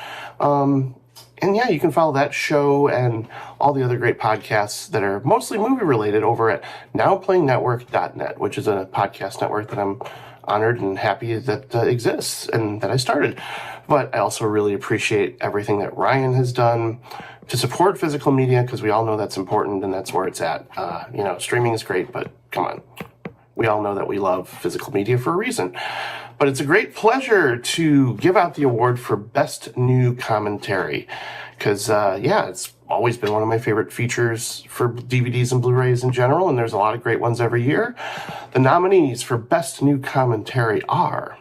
And yeah, you can follow that show and all the other great podcasts that are mostly movie related over at nowplayingnetwork.net, which is a podcast network that I'm honored and happy that exists and that I started. But I also really appreciate everything that Ryan has done to support physical media, because we all know that's important and that's where it's at. Streaming is great, but come on. We all know that we love physical media for a reason. But it's a great pleasure to give out the award for Best New Commentary. Because, it's always been one of my favorite features for DVDs and Blu-rays in general, and there's a lot of great ones every year. The nominees for Best New Commentary are...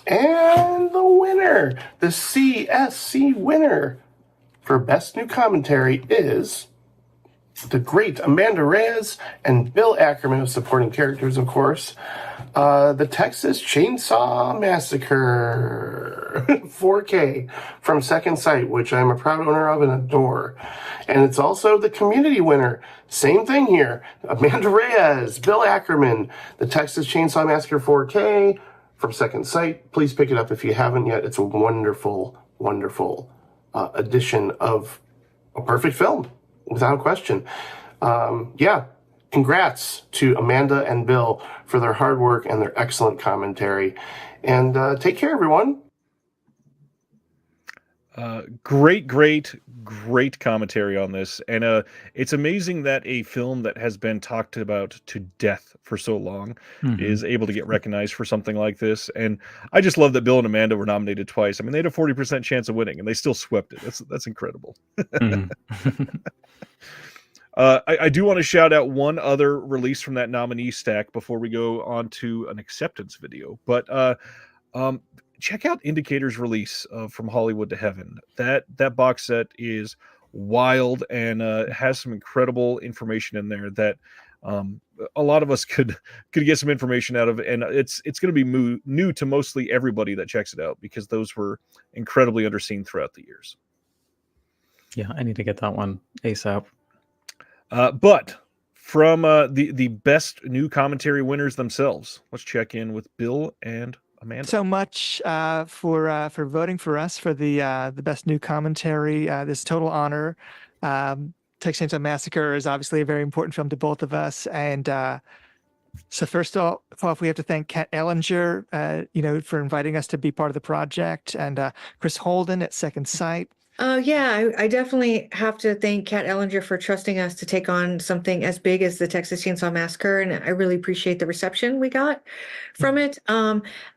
And the CSC winner for Best New Commentary is the great Amanda Reyes and Bill Ackerman of supporting characters, of course. The Texas Chainsaw Massacre 4K from Second Sight, which I'm a proud owner of and adore. And it's also the community winner. Same thing here. Amanda Reyes, Bill Ackerman, the Texas Chainsaw Massacre 4K from Second Sight. Please pick it up if you haven't yet. It's a wonderful, wonderful edition of a perfect film, without question. Congrats to Amanda and Bill for their hard work and their excellent commentary. And take care, everyone. Great commentary on this. And it's amazing that a film that has been talked about to death for so long is able to get recognized for something like this. And I just love that Bill and Amanda were nominated twice. I mean, they had a 40% chance of winning, and they still swept it. That's incredible. I do want to shout out one other release from that nominee stack before we go on to an acceptance video. But check out Indicator's release of From Hollywood to Heaven. That box set is wild and has some incredible information in there that a lot of us could get some information out of. And it's going to be new to mostly everybody that checks it out, because those were incredibly underseen throughout the years. Yeah, I need to get that one ASAP. But from the best new commentary winners themselves, let's check in with Bill and Amanda. So much for voting for us for the best new commentary. This total honor. Texas Chainsaw Massacre is obviously a very important film to both of us, and so first off, we have to thank Kat Ellinger, for inviting us to be part of the project, and Chris Holden at Second Sight. I definitely have to thank Kat Ellinger for trusting us to take on something as big as the Texas Chainsaw Massacre, and I really appreciate the reception we got from it.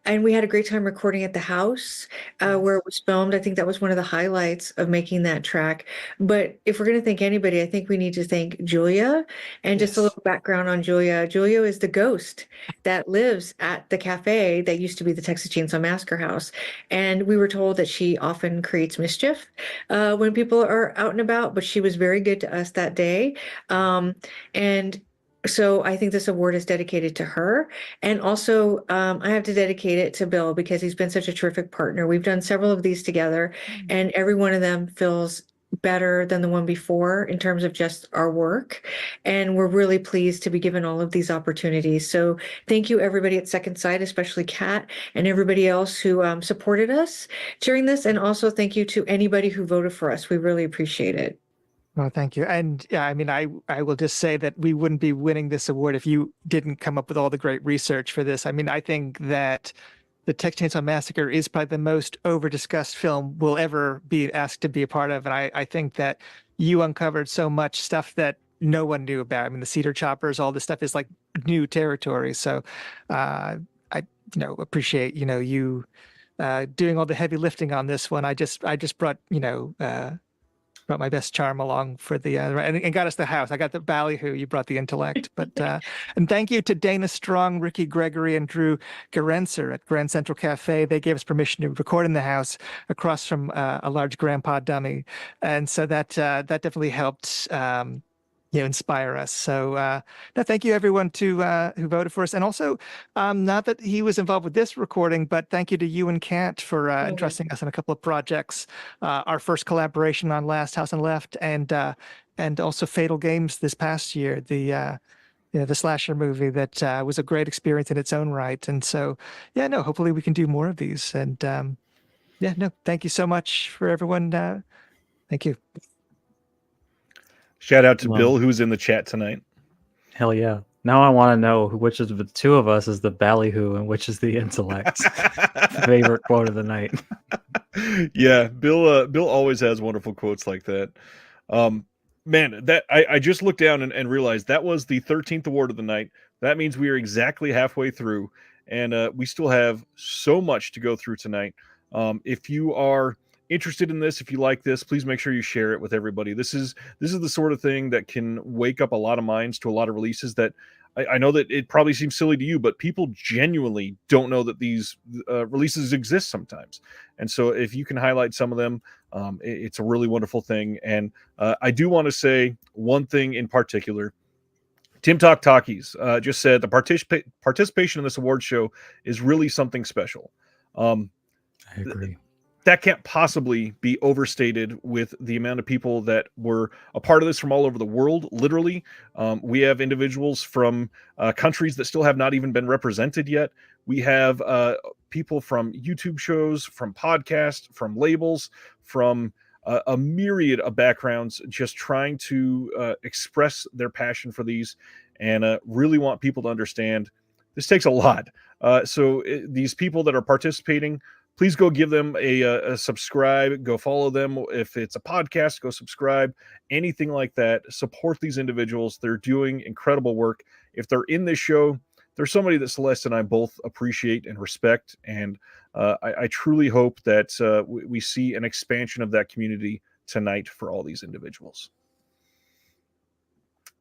And we had a great time recording at the house where it was filmed. I think that was one of the highlights of making that track. But if we're going to thank anybody, I think we need to thank Julia. And just a little background on Julia. Julia is the ghost that lives at the cafe that used to be the Texas Chainsaw Massacre house. And we were told that she often creates mischief when people are out and about, but she was very good to us that day. And so I think this award is dedicated to her. And also I have to dedicate it to Bill, because he's been such a terrific partner. We've done several of these together, and every one of them feels better than the one before in terms of just our work. And we're really pleased to be given all of these opportunities. So thank you, everybody at Second Sight, especially Kat and everybody else who supported us during this. And also thank you to anybody who voted for us. We really appreciate it. Well, thank you. And yeah, I mean, I will just say that we wouldn't be winning this award if you didn't come up with all the great research for this. I mean, I think that the Texas Chainsaw Massacre is probably the most over-discussed film we'll ever be asked to be a part of. And I think that you uncovered so much stuff that no one knew about. I mean, the cedar choppers, all this stuff is like new territory. So I appreciate, you doing all the heavy lifting on this one. I just brought, brought my best charm along for the and got us the house. I got the ballyhoo. You brought the intellect. But and thank you to Dana Strong, Ricky Gregory, and Drew Gerenser at Grand Central Cafe. They gave us permission to record in the house across from a large grandpa dummy, and so that definitely helped. Inspire us. So thank you everyone who voted for us. And also, not that he was involved with this recording, but thank you to you and Kat for entrusting us in a couple of projects. Our first collaboration on Last House on the Left, and and also Fatal Games this past year, the slasher movie that was a great experience in its own right. And so, yeah, no, hopefully we can do more of these. And yeah, no, thank you so much for everyone. Thank you. Shout out to Well, Bill, who's in the chat tonight. Hell yeah. Now I want to know which of the two of us is the ballyhoo and which is the intellect. Favorite quote of the night. Yeah, Bill always has wonderful quotes like that. Man, that I just looked down and realized that was the 13th award of the night. That means we are exactly halfway through, and we still have so much to go through tonight. If you are interested in this, if you like this, please make sure you share it with everybody. This is the sort of thing that can wake up a lot of minds to a lot of releases that I know that it probably seems silly to you, but people genuinely don't know that these releases exist sometimes. And so if you can highlight some of them, it's a really wonderful thing. And I do want to say one thing in particular. Tim Talk Talkies just said the participation in this award show is really something special. I agree. That can't possibly be overstated with the amount of people that were a part of this from all over the world. Literally, we have individuals from countries that still have not even been represented yet. We have people from YouTube shows, from podcasts, from labels, from a myriad of backgrounds, just trying to express their passion for these and really want people to understand this takes a lot. These people that are participating, please go give them a subscribe. Go follow them. If it's a podcast, go subscribe. Anything like that. Support these individuals. They're doing incredible work. If they're in this show, they're somebody that Celeste and I both appreciate and respect. And I truly hope that we see an expansion of that community tonight for all these individuals.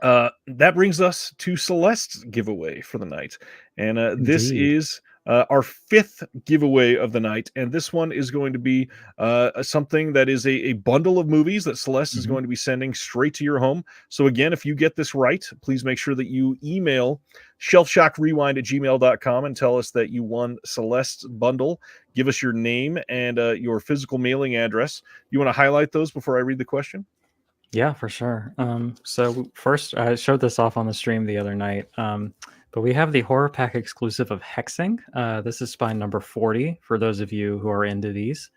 That brings us to Celeste's giveaway for the night. And this is our fifth giveaway of the night. And this one is going to be something that is a bundle of movies that Celeste is going to be sending straight to your home. So again, if you get this right, please make sure that you email shelfshockrewind@gmail.com and tell us that you won Celeste's bundle. Give us your name and your physical mailing address. You want to highlight those before I read the question? Yeah, for sure. So first, I showed this off on the stream the other night, but we have the Horror Pack exclusive of Hexing. This is spine number 40 for those of you who are into these.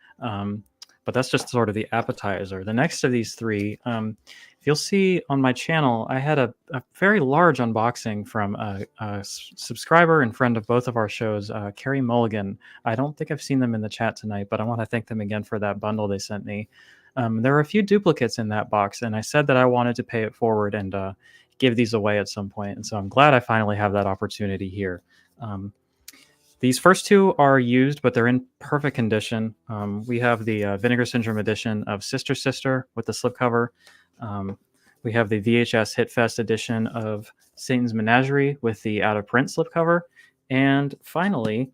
But that's just sort of the appetizer. The next of these three, if you'll see on my channel, I had a very large unboxing from a subscriber and friend of both of our shows, Carrie Mulligan. I don't think I've seen them in the chat tonight, but I want to thank them again for that bundle they sent me. There are a few duplicates in that box, and I said that I wanted to pay it forward and give these away at some point. And so I'm glad I finally have that opportunity here. These first two are used, but they're in perfect condition. We have the Vinegar Syndrome edition of Sister Sister with the slipcover. We have the VHS Hitfest edition of Satan's Menagerie with the out-of-print slipcover. And finally,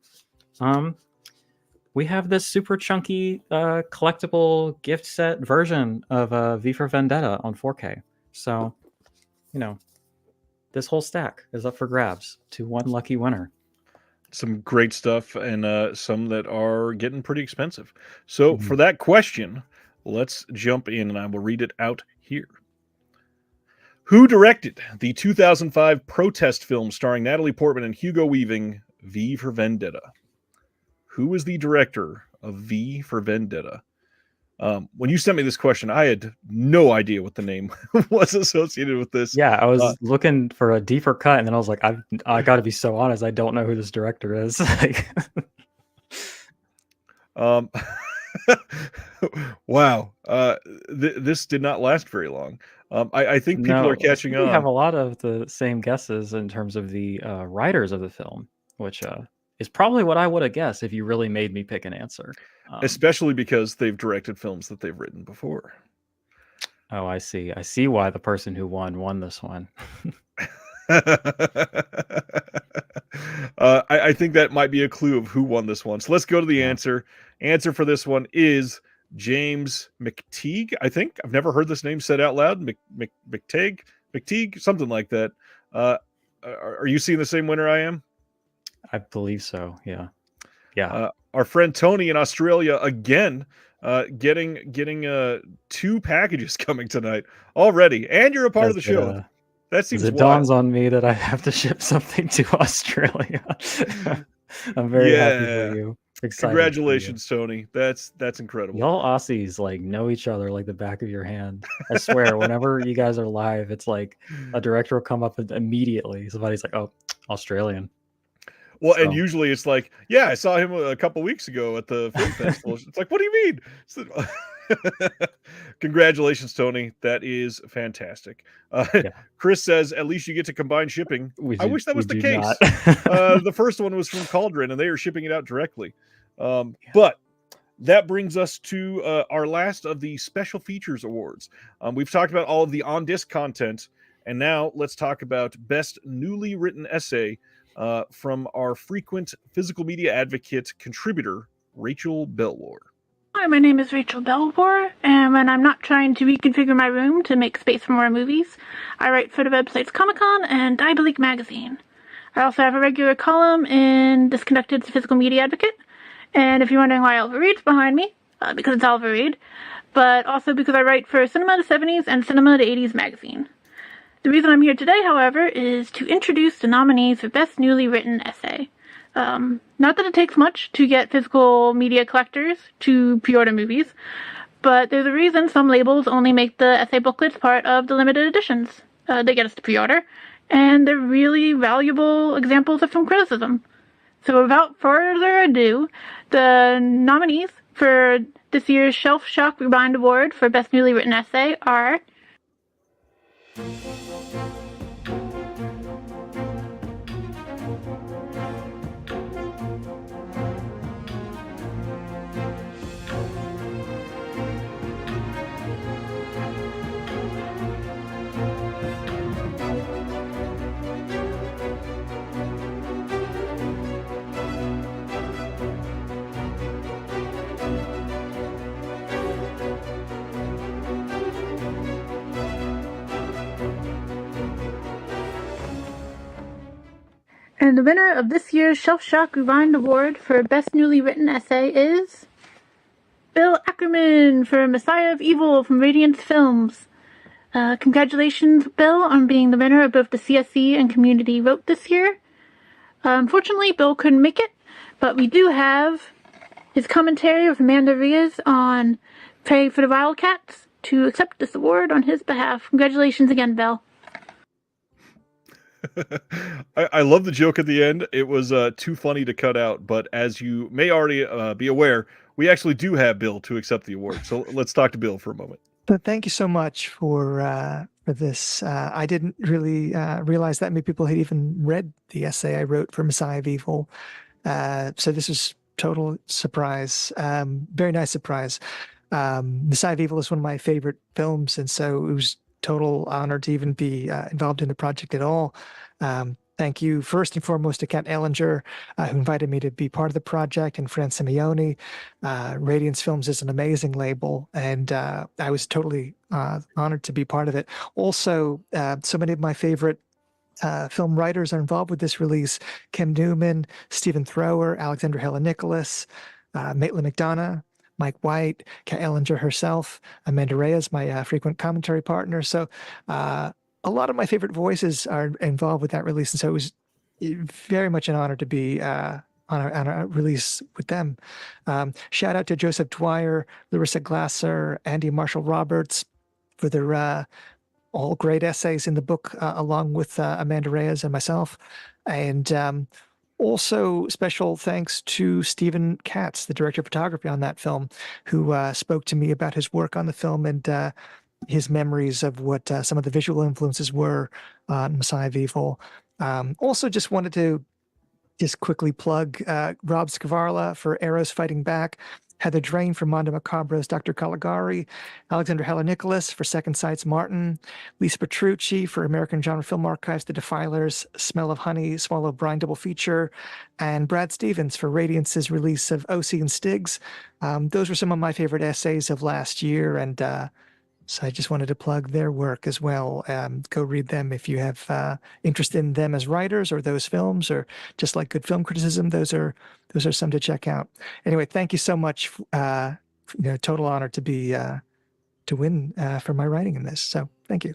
we have this super chunky collectible gift set version of V for Vendetta on 4K. So, this whole stack is up for grabs to one lucky winner. Some great stuff and some that are getting pretty expensive. So for that question, let's jump in and I will read it out here. Who directed the 2005 protest film starring Natalie Portman and Hugo Weaving, V for Vendetta? Who was the director of V for Vendetta? When you sent me this question, I had no idea what the name was associated with this. Yeah, I was looking for a deeper cut, and then I was like, I got to be so honest, I don't know who this director is. Wow. This did not last very long. I think people are catching on. We have a lot of the same guesses in terms of the writers of the film, which is probably what I would have guessed if you really made me pick an answer. Especially because they've directed films that they've written before. Oh, I see. I see why the person who won this one. I think that might be a clue of who won this one. So let's go to the answer. Answer for this one is James McTeague, I think. I've never heard this name said out loud. McTeague, something like that. Are you seeing the same winner I am? I believe so, yeah. Yeah. Our friend Tony in Australia again getting 2 packages coming tonight already, and you're a part of the show. That seems it wild. dawns on me that I have to ship something to Australia. I'm very happy for you. Excited. Congratulations, Tony. That's incredible. Y'all Aussies like know each other like the back of your hand. I swear, whenever you guys are live, it's like a director will come up and immediately somebody's like, "Oh, Australian." Well, and usually it's like, yeah, I saw him a couple weeks ago at the film festival. It's like, what do you mean? Congratulations, Tony. That is fantastic. Chris says, at least you get to combine shipping. I wish that was the case. The first one was from Cauldron, and they are shipping it out directly. But that brings us to our last of the special features awards. We've talked about all of the on-disc content, and now let's talk about best newly written essay from our frequent physical media advocate contributor, Rachel Belwar. Hi, my name is Rachel Belwar, and when I'm not trying to reconfigure my room to make space for more movies, I write for the websites Comic-Con and Diabolique magazine. I also have a regular column in Disconnected's Physical Media Advocate, and if you're wondering why Oliver Reed's behind me, because it's Oliver Reed, but also because I write for Cinema the 70s and Cinema the 80s magazine. The reason I'm here today, however, is to introduce the nominees for Best Newly Written Essay. Not that it takes much to get physical media collectors to pre-order movies, but there's a reason some labels only make the essay booklets part of the limited editions. They get us to pre-order, and they're really valuable examples of film criticism. So without further ado, the nominees for this year's Shelf Shock Rewind Award for Best Newly Written Essay are... And the winner of this year's Shelf Shock Rewind Award for Best Newly Written Essay is Bill Ackerman for Messiah of Evil from Radiance Films. Congratulations, Bill, on being the winner of both the CSE and Community Vote this year. Unfortunately, Bill couldn't make it, but we do have his commentary with Amanda Riaz on Pray for the Wildcats to accept this award on his behalf. Congratulations again, Bill. I love the joke at the end. It was too funny to cut out, but as you may already be aware, we actually do have Bill to accept the award. So let's talk to Bill for a moment. But thank you so much for this. I didn't really realize that many people had even read the essay I wrote for Messiah of Evil. So this was total surprise. Very nice surprise. Messiah of Evil is one of my favorite films, and so it was total honor to even be involved in the project at all. Thank you first and foremost to Kat Ellinger, who invited me to be part of the project, and Fran Simeone. Radiance Films is an amazing label, and I was totally honored to be part of it. Also, so many of my favorite film writers are involved with this release. Kim Newman, Stephen Thrower, Alexandra Helen Nicholas, Maitland McDonough, Mike White, Kat Ellinger herself, Amanda Reyes, my frequent commentary partner. So a lot of my favorite voices are involved with that release. And so it was very much an honor to be on a release with them. Shout out to Joseph Dwyer, Larissa Glasser, Andy Marshall Roberts for their all great essays in the book, along with Amanda Reyes and myself. And also, special thanks to Stephen Katz, the director of photography on that film, who spoke to me about his work on the film and his memories of what some of the visual influences were on Messiah of Evil. Also, just wanted to just quickly plug Rob Scavarla for Arrows Fighting Back, Heather Drain for Mondo Macabro's Dr. Caligari, Alexandra Helen Nicholas for Second Sight's Martin, Lisa Petrucci for American Genre Film Archives, The Defilers, Smell of Honey, Swallow Brine Double Feature, and Brad Stevens for Radiance's release of OC and Stigs. Those were some of my favorite essays of last year, and so I just wanted to plug their work as well. Go read them if you have interest in them as writers or those films, or just like good film criticism. Those are some to check out. Anyway, thank you so much total honor to be to win for my writing in this. So thank you.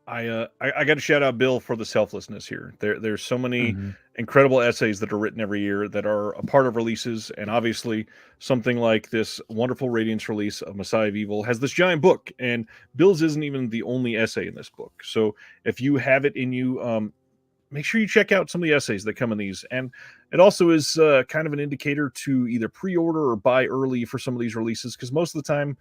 I got to shout out Bill for the selflessness here. There's so many incredible essays that are written every year that are a part of releases, and obviously something like this wonderful Radiance release of Messiah of Evil has this giant book, and Bill's isn't even the only essay in this book. So if you have it in you, make sure you check out some of the essays that come in these, and it also is kind of an indicator to either pre-order or buy early for some of these releases, because most of the time,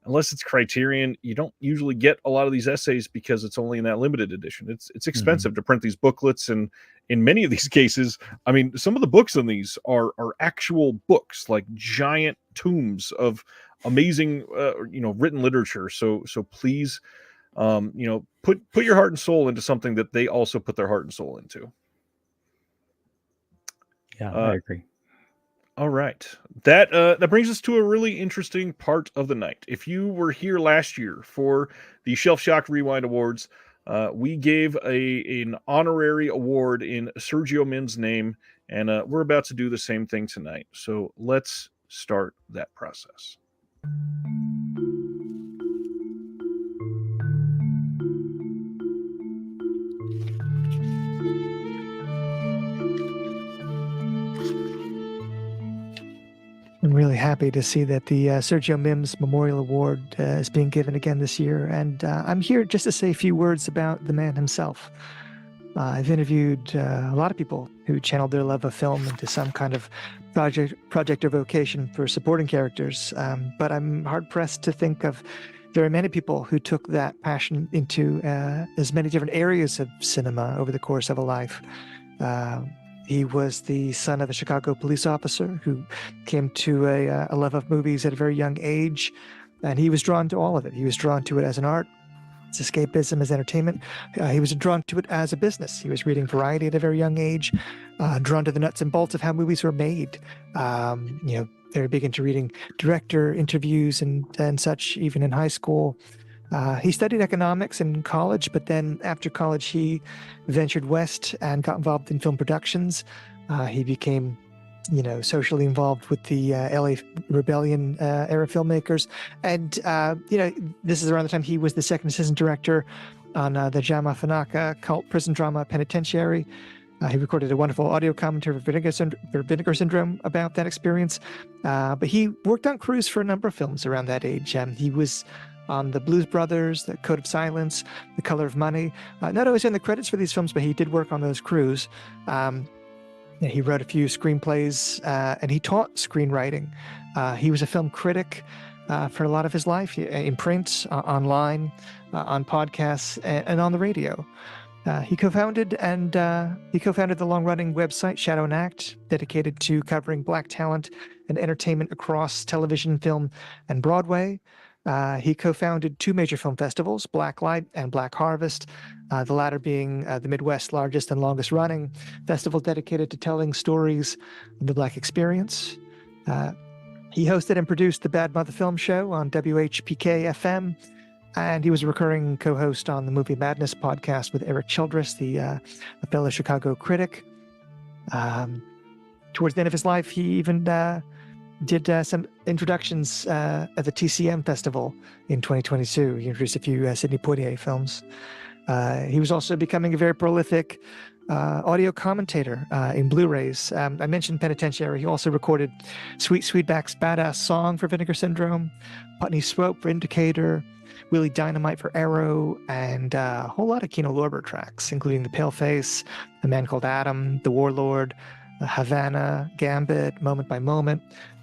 unless it's Criterion, you don't usually get a lot of these essays because it's only in that limited edition. It's expensive to print these booklets, and in many of these cases, I mean, some of the books in these are actual books, like giant tomes of amazing, written literature. So please, put your heart and soul into something that they also put their heart and soul into. Yeah, I agree. All right. That brings us to a really interesting part of the night. If you were here last year for the Shelf Shock Rewind Awards, we gave an honorary award in Sergio Min's name, and we're about to do the same thing tonight. So let's start that process. I'm really happy to see that the Sergio Mims Memorial Award is being given again this year. And I'm here just to say a few words about the man himself. I've interviewed a lot of people who channeled their love of film into some kind of project or vocation for supporting characters. But I'm hard-pressed to think of very many people who took that passion into as many different areas of cinema over the course of a life. He was the son of a Chicago police officer who came to a love of movies at a very young age, and he was drawn to all of it. He was drawn to it as an art, as escapism, as entertainment. He was drawn to it as a business. He was reading Variety at a very young age, drawn to the nuts and bolts of how movies were made. Very big into reading director interviews and such, even in high school. He studied economics in college, but then after college, he ventured west and got involved in film productions. He became, socially involved with the LA Rebellion era filmmakers. And, this is around the time he was the second assistant director on the Jama Fanaka cult prison drama Penitentiary. He recorded a wonderful audio commentary for Vinegar Syndrome about that experience. But he worked on crews for a number of films around that age. He was on the Blues Brothers, the Code of Silence, The Color of Money. Not always in the credits for these films, but he did work on those crews. He wrote a few screenplays, and he taught screenwriting. He was a film critic for a lot of his life, in print, online, on podcasts, and on the radio. He co-founded the long-running website Shadow and Act, dedicated to covering Black talent and entertainment across television, film, and Broadway. He co-founded two major film festivals, Blacklight and Black Harvest, the latter being the Midwest's largest and longest-running festival dedicated to telling stories of the Black experience. He hosted and produced the Bad Mother Film Show on WHPK-FM, and he was a recurring co-host on the Movie Madness podcast with Eric Childress, a fellow Chicago critic. Towards the end of his life, he even did some introductions at the TCM Festival in 2022. He introduced a few Sidney Poitier films. He was also becoming a very prolific audio commentator in Blu-rays. I mentioned Penitentiary. He also recorded Sweet Sweetback's Badass Song for Vinegar Syndrome, Putney Swope for Indicator, Willie Dynamite for Arrow, and a whole lot of Kino Lorber tracks, including The Paleface, A Man Called Adam, The Warlord, Havana, Gambit, Moment by Moment,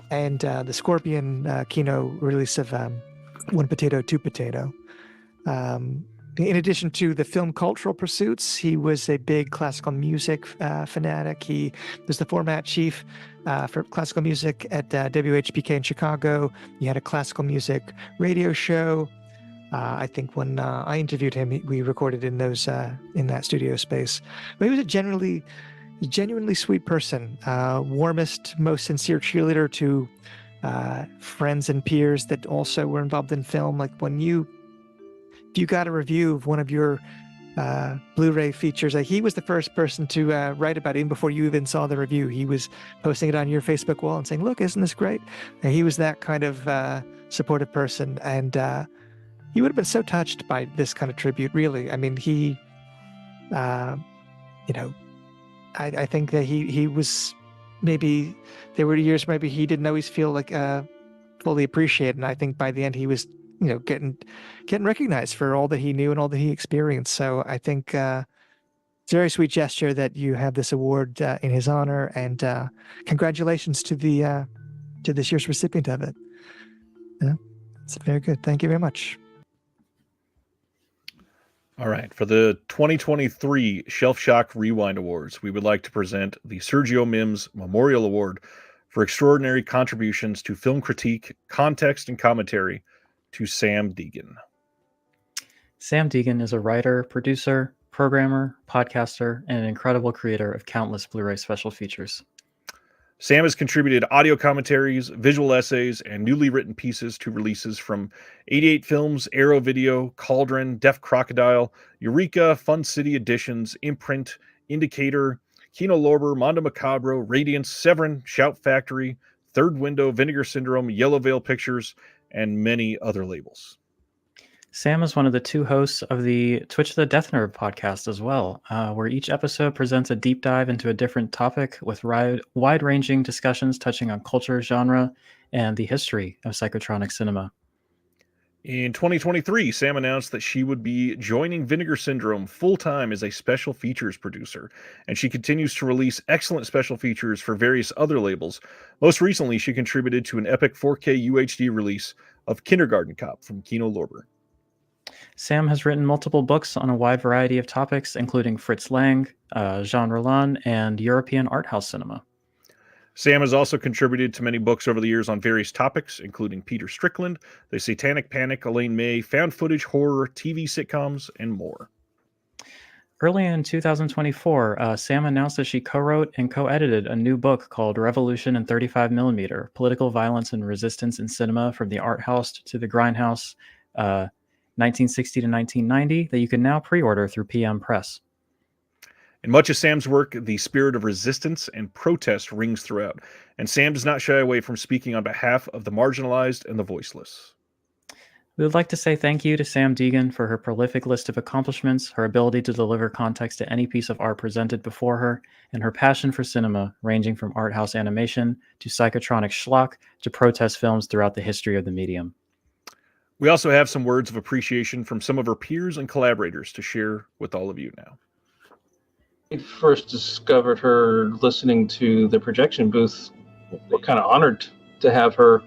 and the Scorpion Kino release of One Potato, Two Potato. In addition to the film cultural pursuits, he was a big classical music fanatic. He was the format chief for classical music at WHPK in Chicago. He had a classical music radio show. I think when I interviewed him, we recorded in that studio space. But he was a genuinely sweet person, warmest, most sincere cheerleader to friends and peers that also were involved in film. Like if you got a review of one of your Blu-ray features. He was the first person to write about it even before you even saw the review. He was posting it on your Facebook wall and saying, "Look, isn't this great?" And he was that kind of supportive person, and he would have been so touched by this kind of tribute. Really, I mean, he, you know, I think that he was maybe there were years maybe he didn't always feel like fully appreciated, and I think by the end he was getting recognized for all that he knew and all that he experienced. So I think it's a very sweet gesture that you have this award in his honor, and congratulations to the to this year's recipient of it. Yeah, it's very good. Thank you very much. All right, for the 2023 Shelf Shock Rewind Awards, we would like to present the Sergio Mims Memorial Award for extraordinary contributions to film critique, context, and commentary to Sam Deegan. Sam Deegan is a writer, producer, programmer, podcaster, and an incredible creator of countless Blu-ray special features. Sam has contributed audio commentaries, visual essays, and newly written pieces to releases from 88 Films, Arrow Video, Cauldron, Deaf Crocodile, Eureka, Fun City Editions, Imprint, Indicator, Kino Lorber, Mondo Macabro, Radiance, Severin, Shout Factory, Third Window, Vinegar Syndrome, Yellow Veil Pictures, and many other labels. Sam is one of the two hosts of the Twitch the Death Nerd podcast as well, where each episode presents a deep dive into a different topic with wide-ranging discussions touching on culture, genre, and the history of psychotronic cinema. In 2023, Sam announced that she would be joining Vinegar Syndrome full-time as a special features producer, and she continues to release excellent special features for various other labels. Most recently, she contributed to an epic 4K UHD release of Kindergarten Cop from Kino Lorber. Sam has written multiple books on a wide variety of topics, including Fritz Lang, Jean Roland, and European art house cinema. Sam has also contributed to many books over the years on various topics, including Peter Strickland, The Satanic Panic, Elaine May, found footage, horror, TV sitcoms, and more. Early in 2024, Sam announced that she co-wrote and co-edited a new book called Revolution in 35mm, Political Violence and Resistance in Cinema from the Art House to the Grindhouse, 1960 to 1990, that you can now pre-order through PM Press. In much of Sam's work, the spirit of resistance and protest rings throughout, and Sam does not shy away from speaking on behalf of the marginalized and the voiceless. We would like to say thank you to Sam Deegan for her prolific list of accomplishments, her ability to deliver context to any piece of art presented before her, and her passion for cinema, ranging from art house animation to psychotronic schlock to protest films throughout the history of the medium. We also have some words of appreciation from some of her peers and collaborators to share with all of you now. I first discovered her listening to the projection booth. We're kind of honored to have her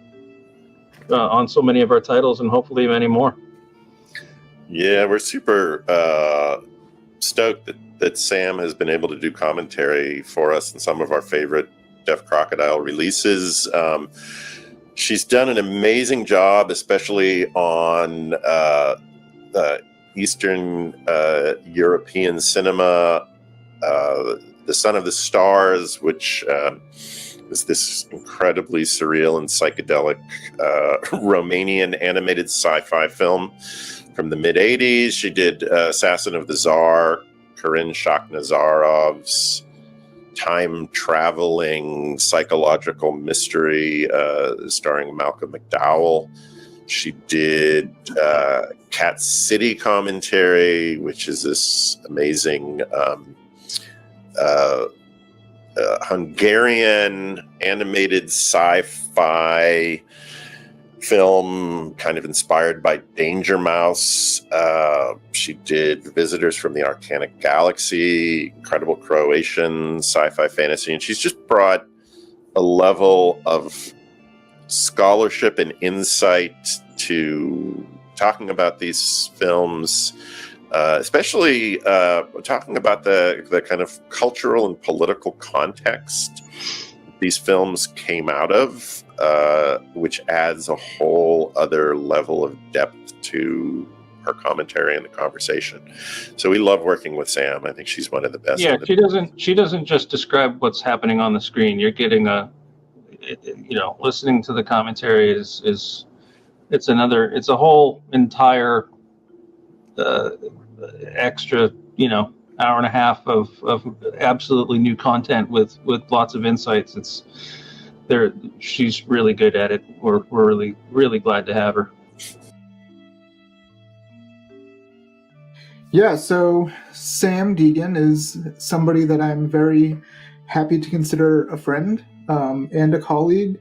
on so many of our titles and hopefully many more. Yeah, we're super stoked that Sam has been able to do commentary for us in some of our favorite Deaf Crocodile releases. She's done an amazing job, especially on Eastern European cinema. The Son of the Stars, which is this incredibly surreal and psychedelic Romanian animated sci-fi film from the mid-'80s. She did Assassin of the Tsar, Karin Shakhnazarov's time-traveling psychological mystery starring Malcolm McDowell. She did Cat City commentary, which is this amazing Hungarian animated sci-fi film kind of inspired by Danger Mouse. She did Visitors from the Arcanic Galaxy, incredible Croatian sci-fi fantasy, and she's just brought a level of scholarship and insight to talking about these films, especially talking about the kind of cultural and political context these films came out of, which adds a whole other level of depth to her commentary and the conversation. So we love working with Sam. I think she's one of the best. Yeah, she doesn't just describe what's happening on the screen. You're getting listening to the commentary is it's a whole entire extra, hour and a half of absolutely new content with lots of insights. She's really good at it. We're really, really glad to have her. Yeah, so Sam Deegan is somebody that I'm very happy to consider a friend and a colleague.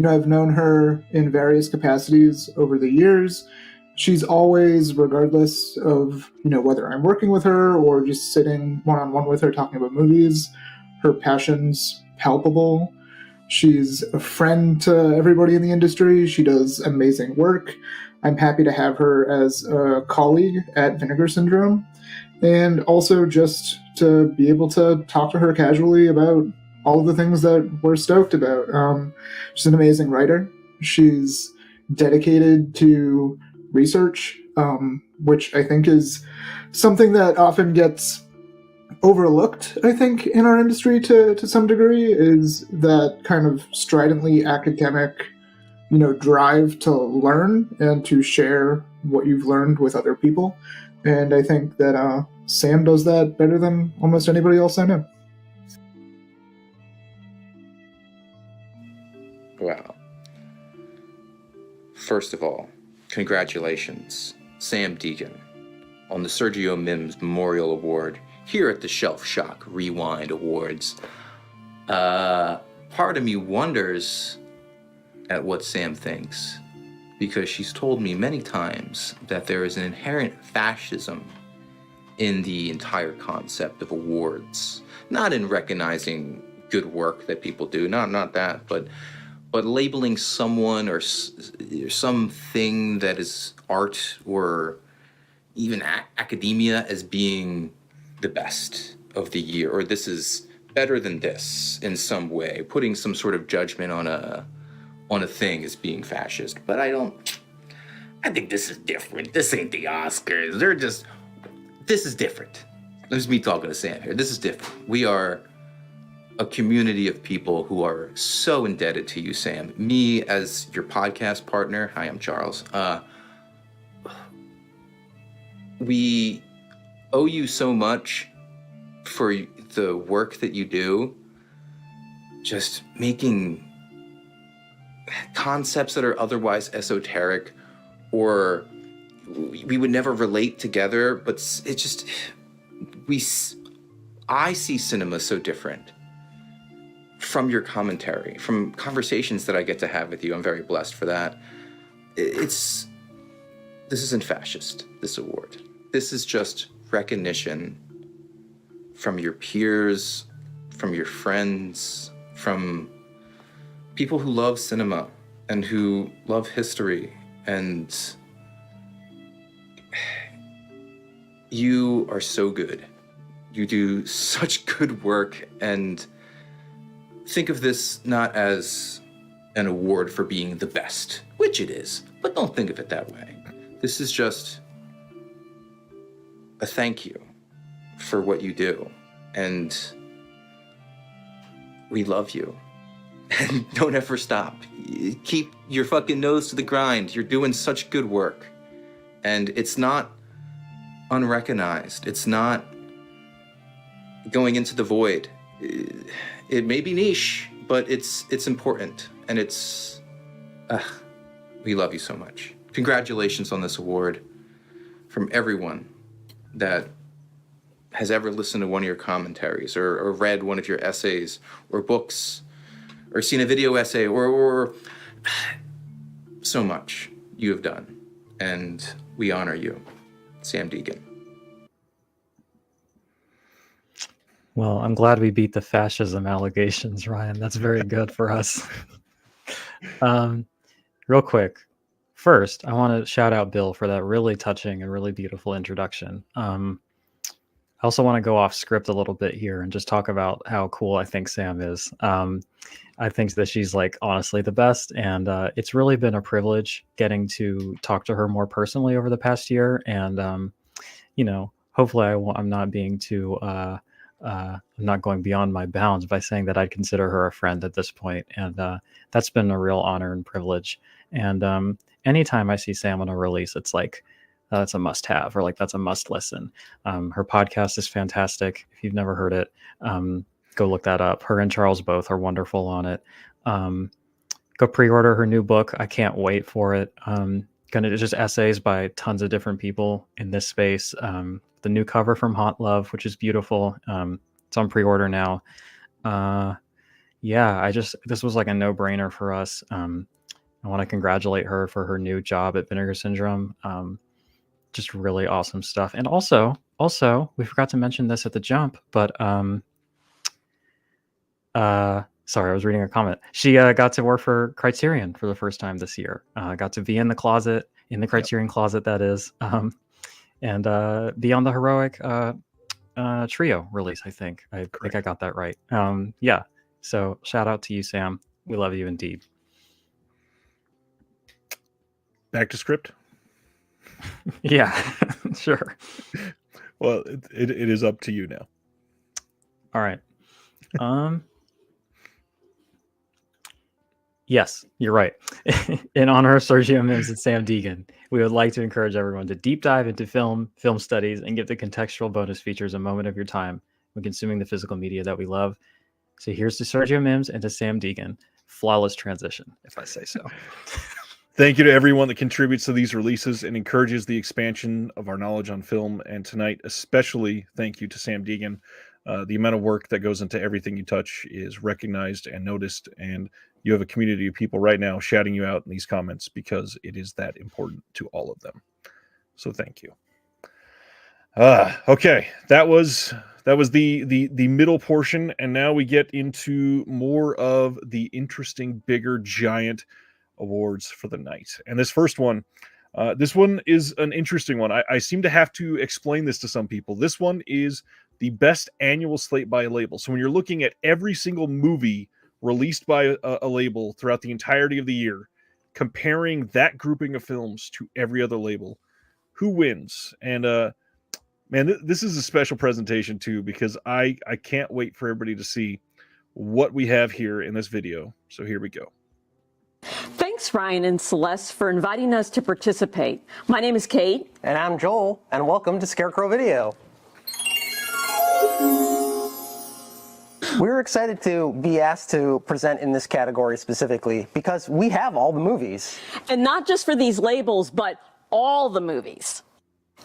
I've known her in various capacities over the years. She's always, regardless of, whether I'm working with her or just sitting one-on-one with her talking about movies, her passion's palpable. She's a friend to everybody in the industry. She does amazing work. I'm happy to have her as a colleague at Vinegar Syndrome, and also just to be able to talk to her casually about all of the things that we're stoked about. She's an amazing writer. She's dedicated to research, which I think is something that often gets overlooked, I think, in our industry to some degree, is that kind of stridently academic, drive to learn and to share what you've learned with other people. And I think that Sam does that better than almost anybody else I know. Wow. First of all, congratulations, Sam Deegan, on the Sergio Mims Memorial Award here at the Shelf Shock Rewind Awards. Part of me wonders at what Sam thinks, because she's told me many times that there is an inherent fascism in the entire concept of awards. Not in recognizing good work that people do, not that, but labeling someone or something that is art or even academia as being the best of the year, or this is better than this in some way, putting some sort of judgment on a thing as being fascist. But I think this is different. This ain't the Oscars. This is different. This is me talking to Sam here. This is different. We are a community of people who are so indebted to you, Sam. Me as your podcast partner. Hi, I'm Charles. We owe you so much for the work that you do, just making concepts that are otherwise esoteric or we would never relate together, but it's just, I see cinema so different from your commentary, from conversations that I get to have with you. I'm very blessed for that. This isn't fascist, this award. This is just recognition from your peers, from your friends, from people who love cinema and who love history. And you are so good. You do such good work, and think of this not as an award for being the best, which it is, but don't think of it that way. This is just a thank you for what you do, and we love you. And don't ever stop. Keep your fucking nose to the grind. You're doing such good work, and it's not unrecognized. It's not going into the void. It may be niche, but it's important, and we love you so much. Congratulations on this award from everyone that has ever listened to one of your commentaries or read one of your essays or books or seen a video essay or so much you have done, and we honor you, Sam Deegan. Well, I'm glad we beat the fascism allegations, Ryan. That's very good for us. Real quick, first, I want to shout out Bill for that really touching and really beautiful introduction. I also want to go off script a little bit here and just talk about how cool I think Sam is. I think that she's honestly the best, and it's really been a privilege getting to talk to her more personally over the past year. And hopefully I'm not being too I'm not going beyond my bounds by saying that I'd consider her a friend at this point, and that's been a real honor and privilege. And anytime I see Sam on a release, it's that's a must have, or like that's a must listen. Her podcast is fantastic. If you've never heard it, go look that up. Her and Charles both are wonderful on it. Go pre-order her new book. I can't wait for it. Gonna just essays by tons of different people in this space. The new cover from Haunt Love, which is beautiful. It's on pre-order now. This was like a no-brainer for us. I want to congratulate her for her new job at Vinegar Syndrome. Just really awesome stuff. And also, we forgot to mention this at the jump, but sorry, I was reading a comment. She got to work for Criterion for the first time this year. Got to be in the closet, in the Criterion closet, that is, and be on the Heroic Trio release, I think. I think I got that right. Yeah. So shout out to you, Sam. We love you indeed. Back to script? Yeah, sure. Well, it is up to you now. All right. Yes, you're right. In honor of Sergio Mims and Sam Deegan, we would like to encourage everyone to deep dive into film studies, and give the contextual bonus features a moment of your time when consuming the physical media that we love. So here's to Sergio Mims and to Sam Deegan. Flawless transition, if I say so. Thank you to everyone that contributes to these releases and encourages the expansion of our knowledge on film. And tonight, especially thank you to Sam Deegan. The amount of work that goes into everything you touch is recognized and noticed, and you have a community of people right now shouting you out in these comments because it is that important to all of them. So thank you. Okay, that was the middle portion, and now we get into more of the interesting, bigger, giant awards for the night. And this first one, this one is an interesting one. I seem to have to explain this to some people. This one is the best annual slate by a label. So when you're looking at every single movie released by a label throughout the entirety of the year, comparing that grouping of films to every other label, who wins? And man, this is a special presentation too, because I can't wait for everybody to see what we have here in this video. So here we go. Thanks, Ryan and Celeste, for inviting us to participate. My name is Kate. And I'm Joel, and welcome to Scarecrow Video. We're excited to be asked to present in this category specifically because we have all the movies. And not just for these labels, but all the movies.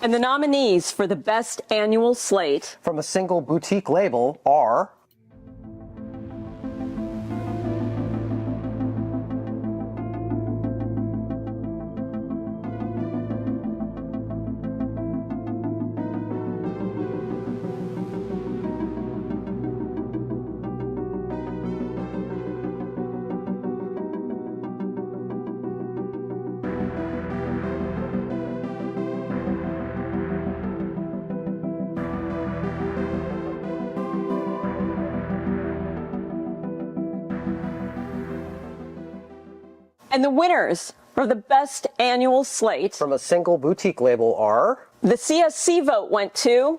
And the nominees for the best annual slate from a single boutique label are And the winners for the best annual slate from a single boutique label are... The CSC vote went to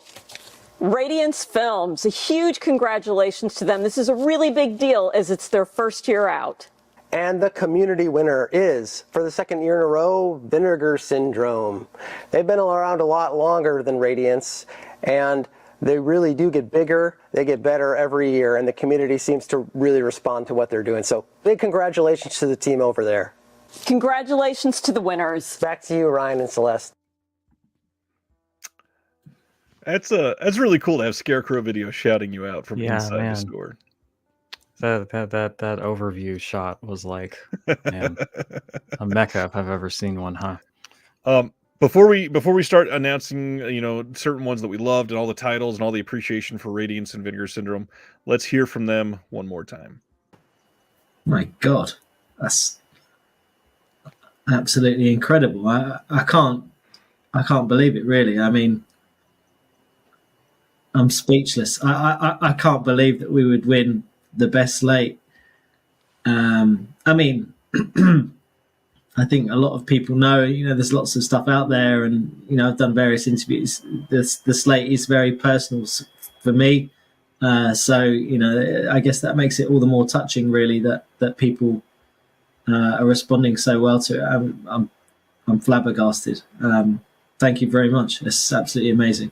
Radiance Films. A huge congratulations to them. This is a really big deal as it's their first year out. And the community winner is, for the second year in a row, Vinegar Syndrome. They've been around a lot longer than Radiance, and they really do get bigger. They get better every year, and the community seems to really respond to what they're doing. So big congratulations to the team over there. Congratulations to the winners. Back to you, Ryan and Celeste. That's really cool to have Scarecrow Video shouting you out from inside Discord. That overview shot was like, man, a mecca if I've ever seen one, huh? Before we start announcing, certain ones that we loved and all the titles and all the appreciation for Radiance and Vinegar Syndrome, let's hear from them one more time. My God, that's absolutely incredible. I can't believe it, really. I mean, I'm speechless. I can't believe that we would win the best slate. I mean, I think a lot of people know, there's lots of stuff out there, and, I've done various interviews. The slate is very personal for me. So, I guess that makes it all the more touching, really, that people are responding so well to it. I'm flabbergasted. thank you very much. It's absolutely amazing.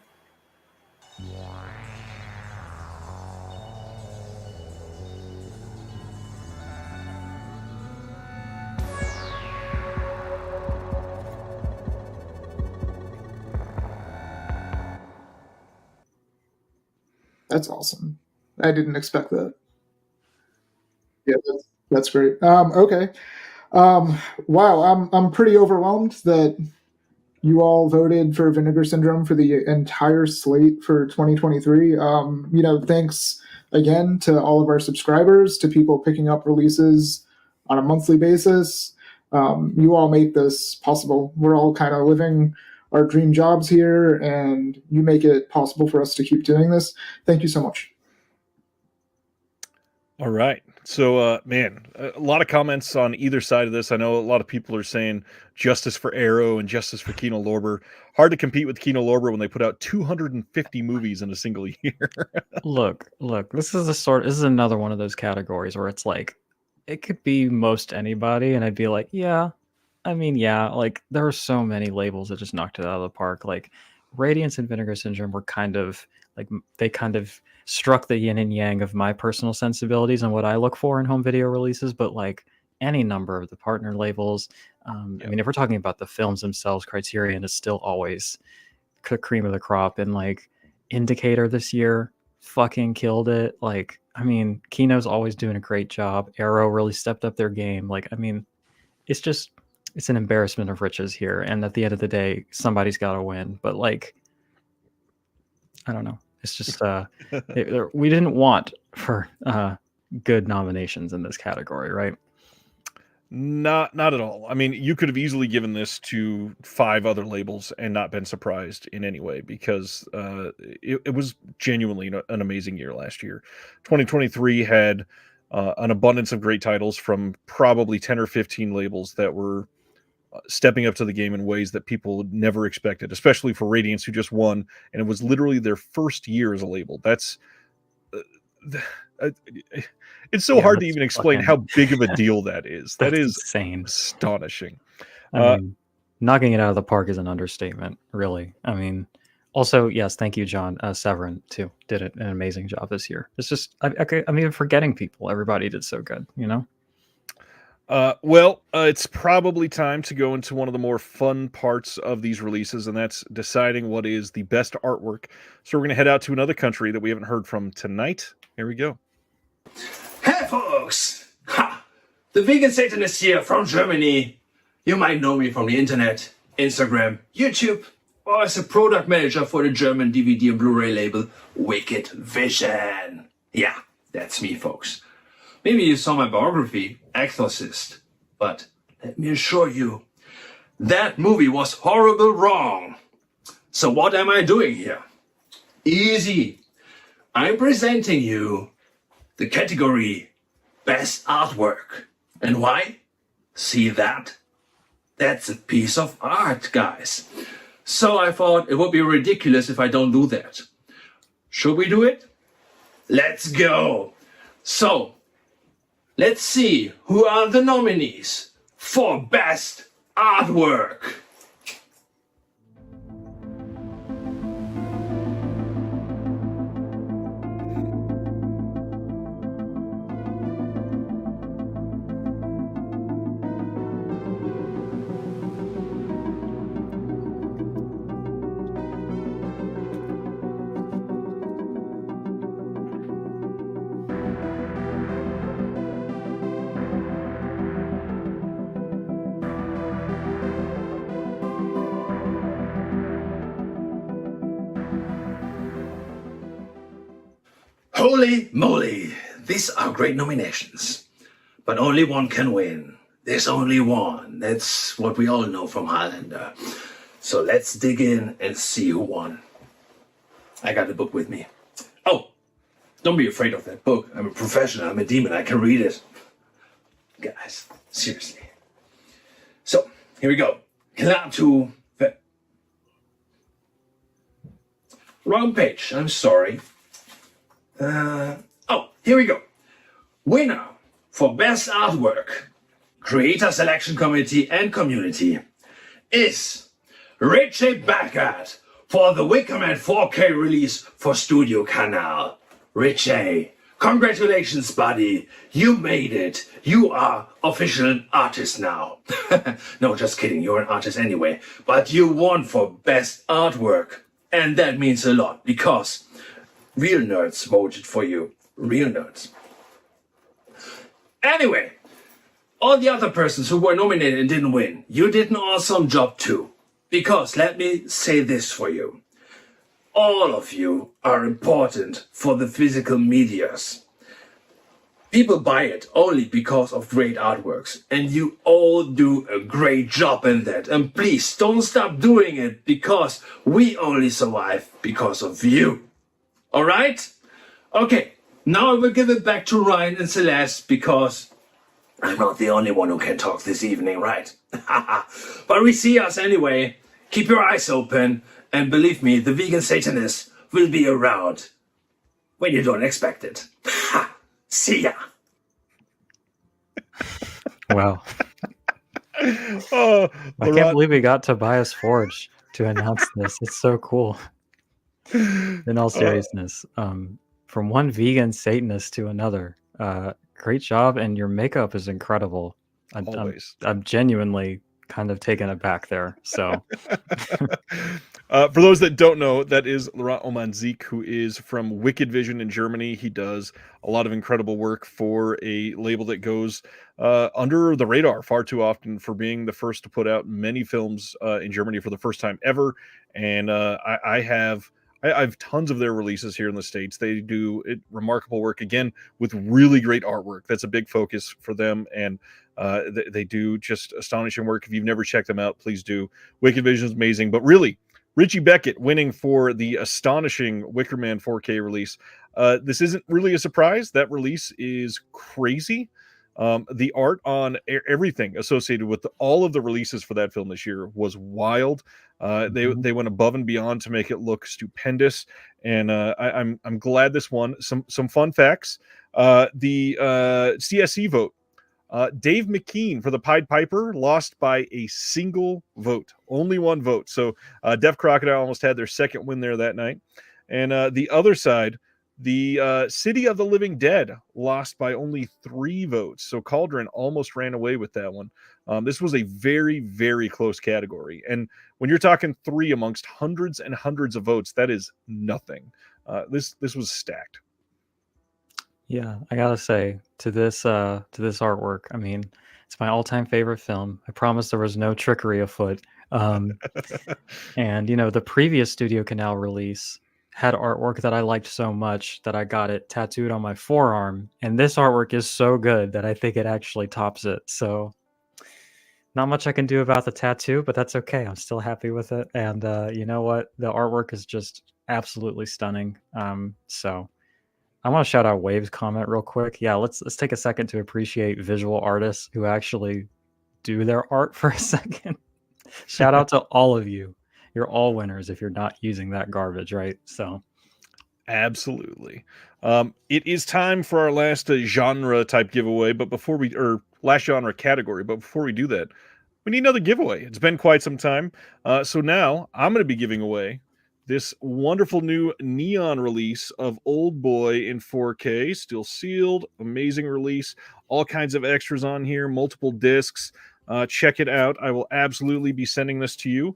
That's awesome. I didn't expect that. Yeah, that's great. Okay. Wow, I'm pretty overwhelmed that you all voted for Vinegar Syndrome for the entire slate for 2023. Thanks again to all of our subscribers, to people picking up releases on a monthly basis. You all make this possible. We're all kind of living our dream jobs here, and you make it possible for us to keep doing this. Thank you so much. All right. So, man, a lot of comments on either side of this. I know a lot of people are saying justice for Arrow and justice for Kino Lorber. Hard to compete with Kino Lorber when they put out 250 movies in a single year. Look, this is another one of those categories where it's like, it could be most anybody, and I'd be like, yeah, like there are so many labels that just knocked it out of the park. Like Radiance and Vinegar Syndrome were kind of like, they kind of struck the yin and yang of my personal sensibilities and what I look for in home video releases, but like any number of the partner labels, I mean, if we're talking about the films themselves, Criterion is still always cream of the crop, and like Indicator this year fucking killed it. Like, I mean, Kino's always doing a great job. Arrow really stepped up their game. Like, I mean, it's an embarrassment of riches here, and at the end of the day, somebody's got to win. But like, I don't know. It's just we didn't want for good nominations in this category, right? Not at all. I mean, you could have easily given this to 5 other labels and not been surprised in any way, because it was genuinely an amazing year last year. 2023 had an abundance of great titles from probably 10 or 15 labels that were stepping up to the game in ways that people never expected, especially for Radiance, who just won, and it was literally their first year as a label. That's it's so hard to even explain how big of a deal that is. That is insane, astonishing. I mean, knocking it out of the park is an understatement, really. I mean, also, yes, thank you, John. Severin too did an amazing job this year. It's just I'm even forgetting people. Everybody did so good, you know. It's probably time to go into one of the more fun parts of these releases, and that's deciding what is the best artwork. So we're going to head out to another country that we haven't heard from tonight. Here we go. Hey, folks! Ha! The Vegan Satanist here from Germany. You might know me from the internet, Instagram, YouTube, or as a product manager for the German DVD and Blu-ray label Wicked Vision. Yeah, that's me, folks. Maybe you saw my biography, Exorcist, but let me assure you, that movie was horrible wrong. So what am I doing here? Easy. I'm presenting you the category Best Artwork. And why? See that? That's a piece of art, guys. So I thought it would be ridiculous if I don't do that. Should we do it? Let's go. So, let's see who are the nominees for Best Artwork. Holy moly, these are great nominations. But only one can win. There's only one. That's what we all know from Highlander. So let's dig in and see who won. I got the book with me. Oh, don't be afraid of that book. I'm a professional, I'm a demon, I can read it. Guys, seriously. So, here we go. Clap to... Wrong page, I'm sorry. Here we go. Winner for Best Artwork, Creator Selection Committee and Community is Richie Beckett for the Wickerman 4K release for Studio Canal. Richie, congratulations, buddy. You made it. You are official artist now. No, just kidding. You're an artist anyway. But you won for best artwork. And that means a lot because real nerds voted for you. Real nerds. Anyway, all the other persons who were nominated and didn't win, you did an awesome job too. Because let me say this for you. All of you are important for the physical medias. People buy it only because of great artworks. And you all do a great job in that. And please don't stop doing it because we only survive because of you. All right? Okay. Now I will give it back to Ryan and Celeste because I'm not the only one who can talk this evening, right? But we see us anyway. Keep your eyes open. And believe me, the vegan Satanists will be around when you don't expect it. See ya. Wow. Oh, I can't believe we got Tobias Forge to announce this. It's so cool. In all seriousness, from one vegan Satanist to another, great job, and your makeup is incredible. I'm genuinely kind of taken aback there. So, for those that don't know, that is Laurent Omanzik, who is from Wicked Vision in Germany. He does a lot of incredible work for a label that goes under the radar far too often for being the first to put out many films in Germany for the first time ever. And I have tons of their releases here in the States. They do remarkable work, again, with really great artwork. That's a big focus for them. And they do just astonishing work. If you've never checked them out, please do. Wicked Vision is amazing. But really, Richie Beckett winning for the astonishing Wicker Man 4K release. This isn't really a surprise. That release is crazy. The art on everything associated with all of the releases for that film this year was wild. They went above and beyond to make it look stupendous, and I'm glad this won. Some fun facts: the CSE vote. Dave McKean for the Pied Piper lost by a single vote, only one vote. So Deaf Crocodile almost had their second win there that night. And the other side, the City of the Living Dead lost by only 3 votes. So Cauldron almost ran away with that one. This was a very, very close category. And when you're talking 3 amongst hundreds and hundreds of votes, that is nothing. This was stacked. yeah, I gotta say to this artwork, I mean, it's my all-time favorite film. I promise there was no trickery afoot. And the previous Studio Canal release had artwork that I liked so much that I got it tattooed on my forearm. And this artwork is so good that I think it actually tops it. So not much I can do about the tattoo, but that's okay. I'm still happy with it. And you know what? The artwork is just absolutely stunning. So I want to shout out Wave's comment real quick. Yeah, let's take a second to appreciate visual artists who actually do their art for a second. Shout out to all of you. You're all winners if you're not using that garbage, right? So, absolutely. It is time for our last genre type giveaway, but last genre category. But before we do that, we need another giveaway. It's been quite some time. So now I'm going to be giving away this wonderful new neon release of Old Boy in 4K, still sealed, amazing release, all kinds of extras on here, multiple discs. Check it out. I will absolutely be sending this to you.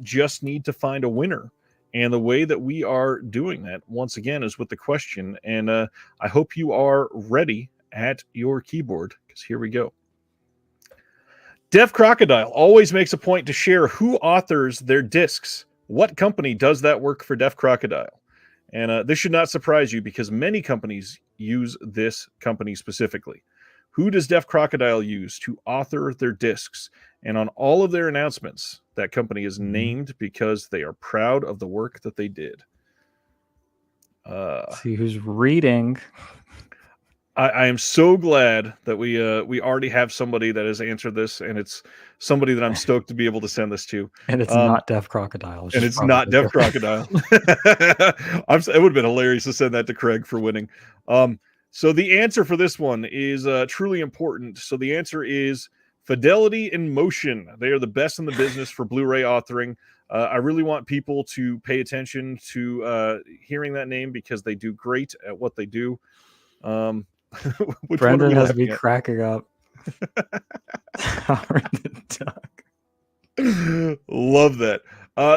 Just need to find a winner. And the way that we are doing that, once again, is with the question. And I hope you are ready at your keyboard, because here we go. Deaf Crocodile always makes a point to share who authors their discs. What company does that work for Deaf Crocodile? And this should not surprise you because many companies use this company specifically. Who does Deaf Crocodile use to author their discs? And on all of their announcements, that company is named because they are proud of the work that they did. See who's reading. I am so glad that we already have somebody that has answered this, and it's somebody that I'm stoked to be able to send this to. And it's not Deaf Crocodile. And it's not Deaf Crocodile. It would have been hilarious to send that to Craig for winning. So the answer for this one is truly important. So the answer is Fidelity in Motion. They are the best in the business for Blu-ray authoring. I really want people to pay attention to hearing that name because they do great at what they do. Brendan has me cracking up. Howard the Duck. Love that.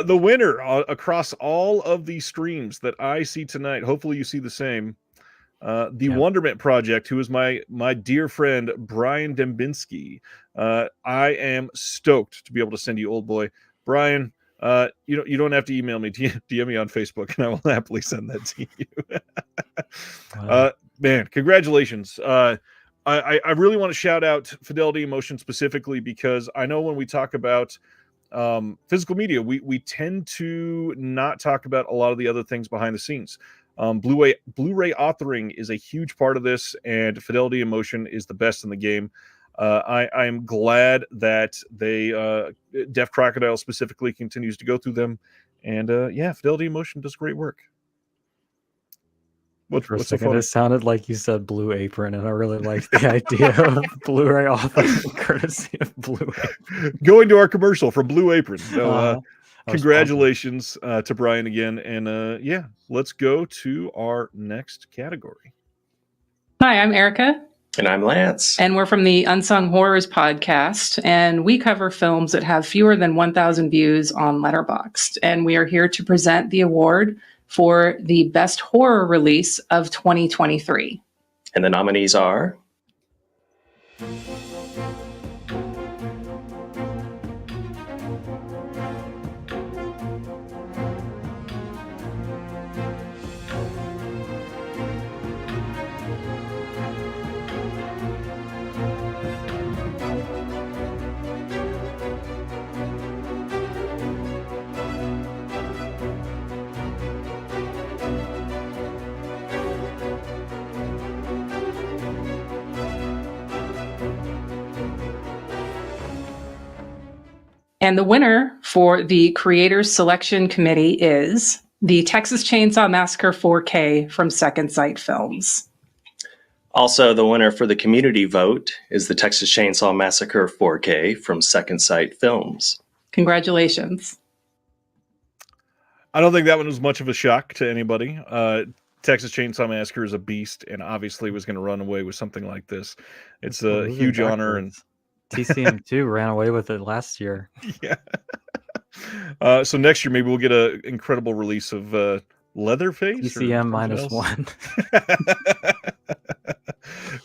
The winner across all of the streams that I see tonight, hopefully you see the same. The Wonderment Project, who is my dear friend Brian Dembinski. I am stoked to be able to send you Old Boy. Brian, you don't have to email me. DM me on Facebook, and I will happily send that to you. Wow. Man, congratulations. I really want to shout out Fidelity in Motion specifically because I know when we talk about physical media, we tend to not talk about a lot of the other things behind the scenes. Blu-ray authoring is a huge part of this, and Fidelity in Motion is the best in the game. I am glad that Deaf Crocodile specifically continues to go through them, and Fidelity in Motion does great work. For a second, it sounded like you said Blue Apron, and I really liked the idea of Blu-ray authoring courtesy of Blue Apron. Going to our commercial from Blue Apron. So, congratulations to Brian again, and let's go to our next category. Hi, I'm Erica. And I'm Lance. And we're from the Unsung Horrors podcast, and we cover films that have fewer than 1,000 views on Letterboxd. And we are here to present the award for the best horror release of 2023. And the nominees are... And the winner for the Creators Selection Committee is the Texas Chainsaw Massacre 4K from Second Sight Films. Also, the winner for the community vote is the Texas Chainsaw Massacre 4K from Second Sight Films. Congratulations. I don't think that one was much of a shock to anybody. Texas Chainsaw Massacre is a beast and obviously was going to run away with something like this. It's a huge honor. And TCM2 ran away with it last year. Yeah. So next year, maybe we'll get an incredible release of Leatherface. TCM -1.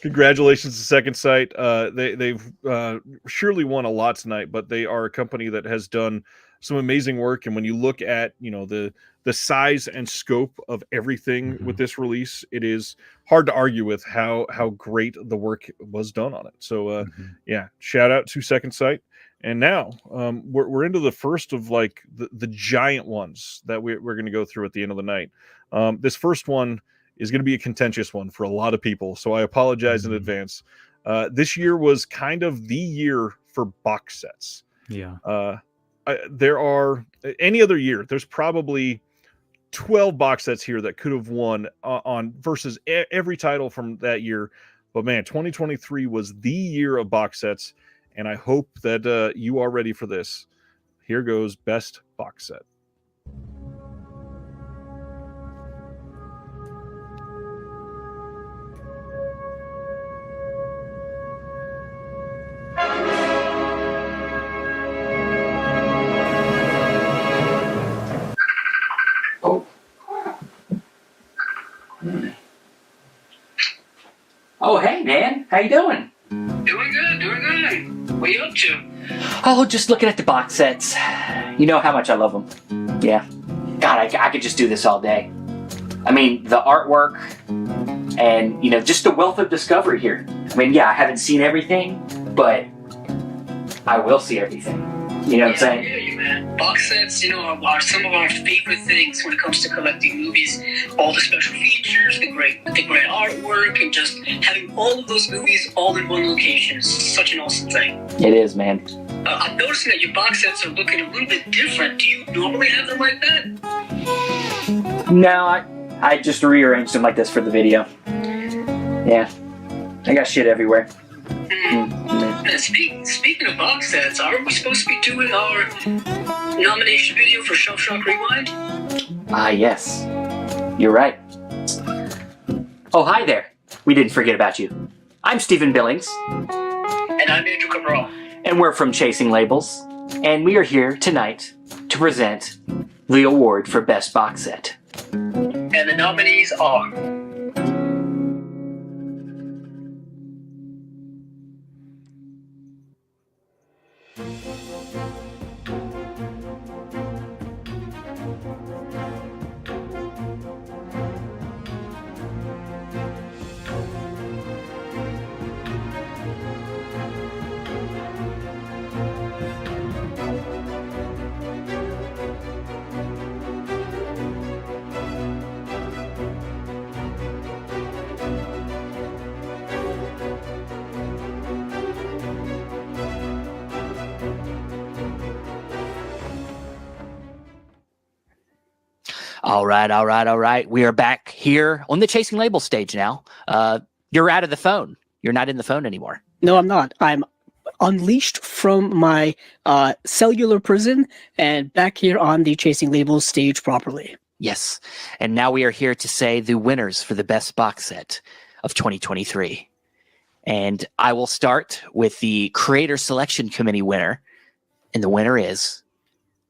Congratulations to Second Sight. They've surely won a lot tonight, but they are a company that has done some amazing work. And when you look at the size and scope of everything with this release, it is hard to argue with how great the work was done on it. So shout out to Second Sight. And now we're into the first of like the giant ones that we're going to go through at the end of the night. This first one is going to be a contentious one for a lot of people, so I apologize in advance. This year was kind of the year for box sets. Yeah. There are any other year, there's probably 12 box sets here that could have won on versus every title from that year. But man, 2023 was the year of box sets, and I hope that you are ready for this. Here goes best box set. Oh, hey, man. How you doing? Doing good. What are you up to? Oh, just looking at the box sets. You know how much I love them. Yeah. God, I could just do this all day. I mean, the artwork and, just the wealth of discovery here. I mean, yeah, I haven't seen everything, but I will see everything. You know what I'm saying? I hear you, man. Box sets, are some of our favorite things when it comes to collecting movies. All the special features, the great artwork, and just having all of those movies all in one location is such an awesome thing. It is, man. I'm noticing that your box sets are looking a little bit different. Do you normally have them like that? No, I just rearranged them like this for the video. Yeah. I got shit everywhere. And speaking of box sets, are we supposed to be doing our nomination video for Shelf Shock Rewind? Ah, yes. You're right. Oh, hi there. We didn't forget about you. I'm Stephen Billings. And I'm Andrew Cabral. And we're from Chasing Labels. And we are here tonight to present the award for Best Box Set. And the nominees are... All right. We are back here on the Chasing Labels stage now. You're out of the phone. You're not in the phone anymore. No, I'm not. I'm unleashed from my cellular prison and back here on the Chasing Labels stage properly. Yes. And now we are here to say the winners for the Best Box Set of 2023. And I will start with the Creator Selection Committee winner. And the winner is,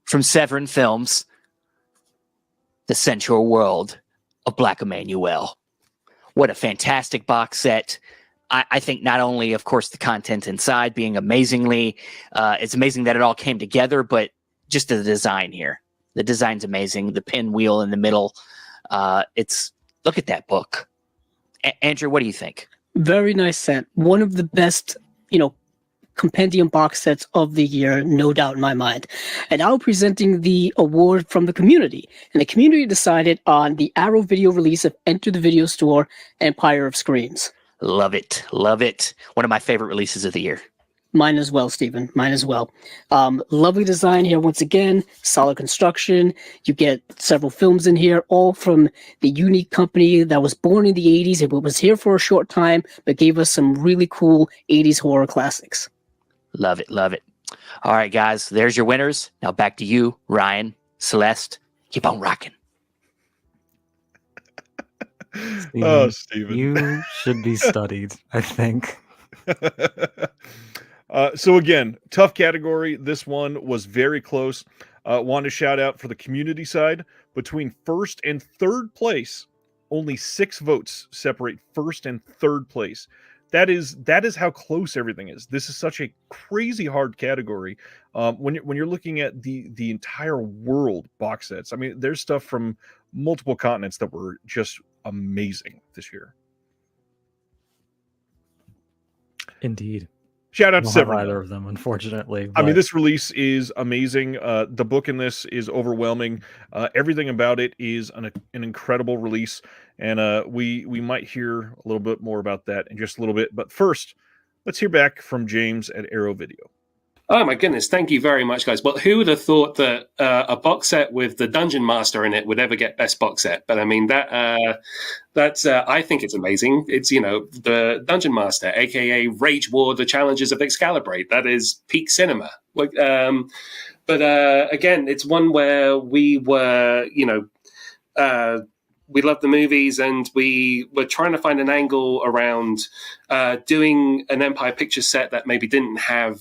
from Severin Films, The Sensual World of Black Emmanuel. What a fantastic box set. I think not only, of course, the content inside being amazingly, it's amazing that it all came together, but just the design here. The design's amazing. The pinwheel in the middle. Look at that book. Andrew, what do you think? Very nice set. One of the best, compendium box sets of the year, no doubt in my mind. And now presenting the award from the community. And the community decided on the Arrow video release of Enter the Video Store, Empire of Screams. Love it. One of my favorite releases of the year. Mine as well, Stephen. Mine as well. Lovely design here once again. Solid construction. You get several films in here, all from the unique company that was born in the 80s. It was here for a short time, but gave us some really cool 80s horror classics. Love it. All right, guys, there's your winners. Now back to you, Ryan, Celeste. Keep on rocking. Oh, Stephen. You should be studied, I think. So again, tough category. This one was very close. Want to shout out for the community side. Between first and third place, only 6 votes separate first and third place. That is how close everything is. This is such a crazy hard category. When you're looking at the entire world box sets, I mean, there's stuff from multiple continents that were just amazing this year. Indeed. Shout out to Severin. Either of them, unfortunately. I mean, this release is amazing. The book in this is overwhelming. Everything about it is an incredible release, and we might hear a little bit more about that in just a little bit. But first, let's hear back from James at Arrow Video. Oh my goodness, thank you very much, guys. Well, who would have thought that a box set with the Dungeon Master in it would ever get Best Box Set? But I mean, that's I think it's amazing. It's, the Dungeon Master, aka Rage War, The Challenges of Excalibrate. That is peak cinema. But again, it's one where we were, we loved the movies and we were trying to find an angle around doing an Empire Pictures set that maybe didn't have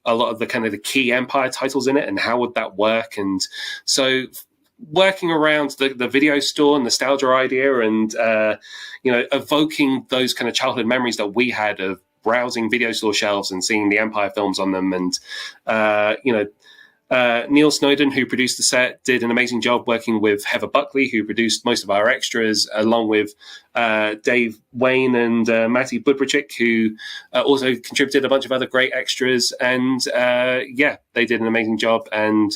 a lot of the kind of the key Empire titles in it, and how would that work? And so working around the video store nostalgia idea and, evoking those kind of childhood memories that we had of browsing video store shelves and seeing the Empire films on them. And, Neil Snowden, who produced the set, did an amazing job working with Heather Buckley, who produced most of our extras, along with Dave Wayne and Matty Budricic, who also contributed a bunch of other great extras. And they did an amazing job and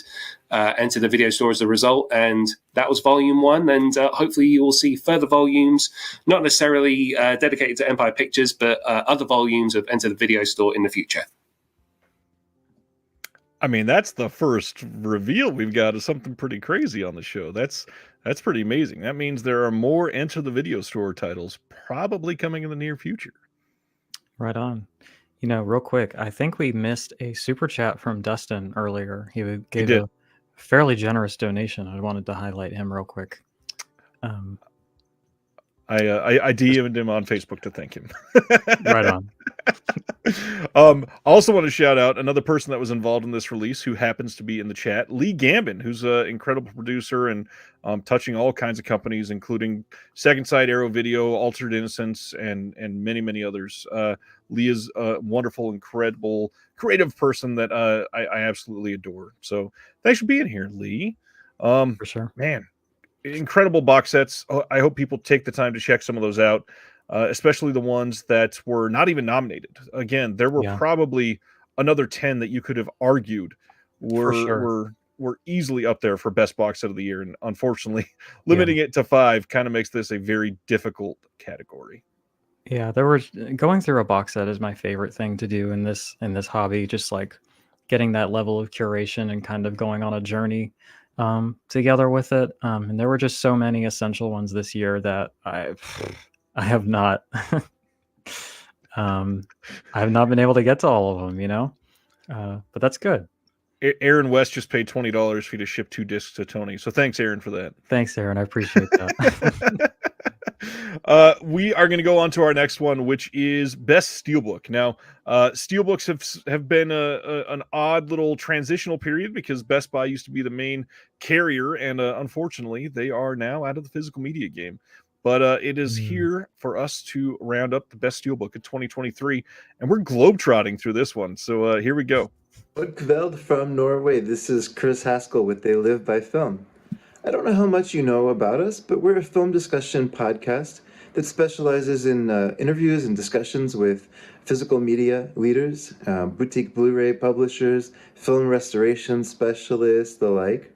entered the video store as a result. And that was volume 1. And hopefully you will see further volumes, not necessarily dedicated to Empire Pictures, but other volumes of Enter the Video Store in the future. I mean, that's the first reveal we've got of something pretty crazy on the show. That's pretty amazing. That means there are more Enter the Video Store titles probably coming in the near future. Right on. Real quick, I think we missed a super chat from Dustin earlier. He gave did. a fairly generous donation. I wanted to highlight him real quick. I DM'd him on Facebook to thank him. Right on. I also want to shout out another person that was involved in this release who happens to be in the chat, Lee Gambin, who's an incredible producer and touching all kinds of companies, including Second Sight, Arrow Video, Altered Innocence, and many, many others. Lee is a wonderful, incredible, creative person that I absolutely adore. So thanks for being here, Lee. For sure. Man, incredible box sets. I hope people take the time to check some of those out. Especially the ones that were not even nominated. Again, there were probably another 10 that you could have argued were easily up there for best box set of the year. And unfortunately, limiting it to 5 kind of makes this a very difficult category. Yeah, going through a box set is my favorite thing to do in this hobby. Just like getting that level of curation and kind of going on a journey together with it. And there were just so many essential ones this year that I have not I have not been able to get to all of them, but that's good. Aaron West just paid $20 for you to ship 2 discs to Tony. So thanks, Aaron, for that. Thanks, Aaron. I appreciate that. We are going to go on to our next one, which is Best Steelbook. Now, Steelbooks have been an odd little transitional period because Best Buy used to be the main carrier, and unfortunately, they are now out of the physical media game. But it is here for us to round up the best steelbook of 2023, and we're globetrotting through this one. So here we go. Kveld from Norway. This is Chris Haskell with They Live by Film. I don't know how much you know about us, but we're a film discussion podcast that specializes in interviews and discussions with physical media leaders, boutique Blu-ray publishers, film restoration specialists, the like.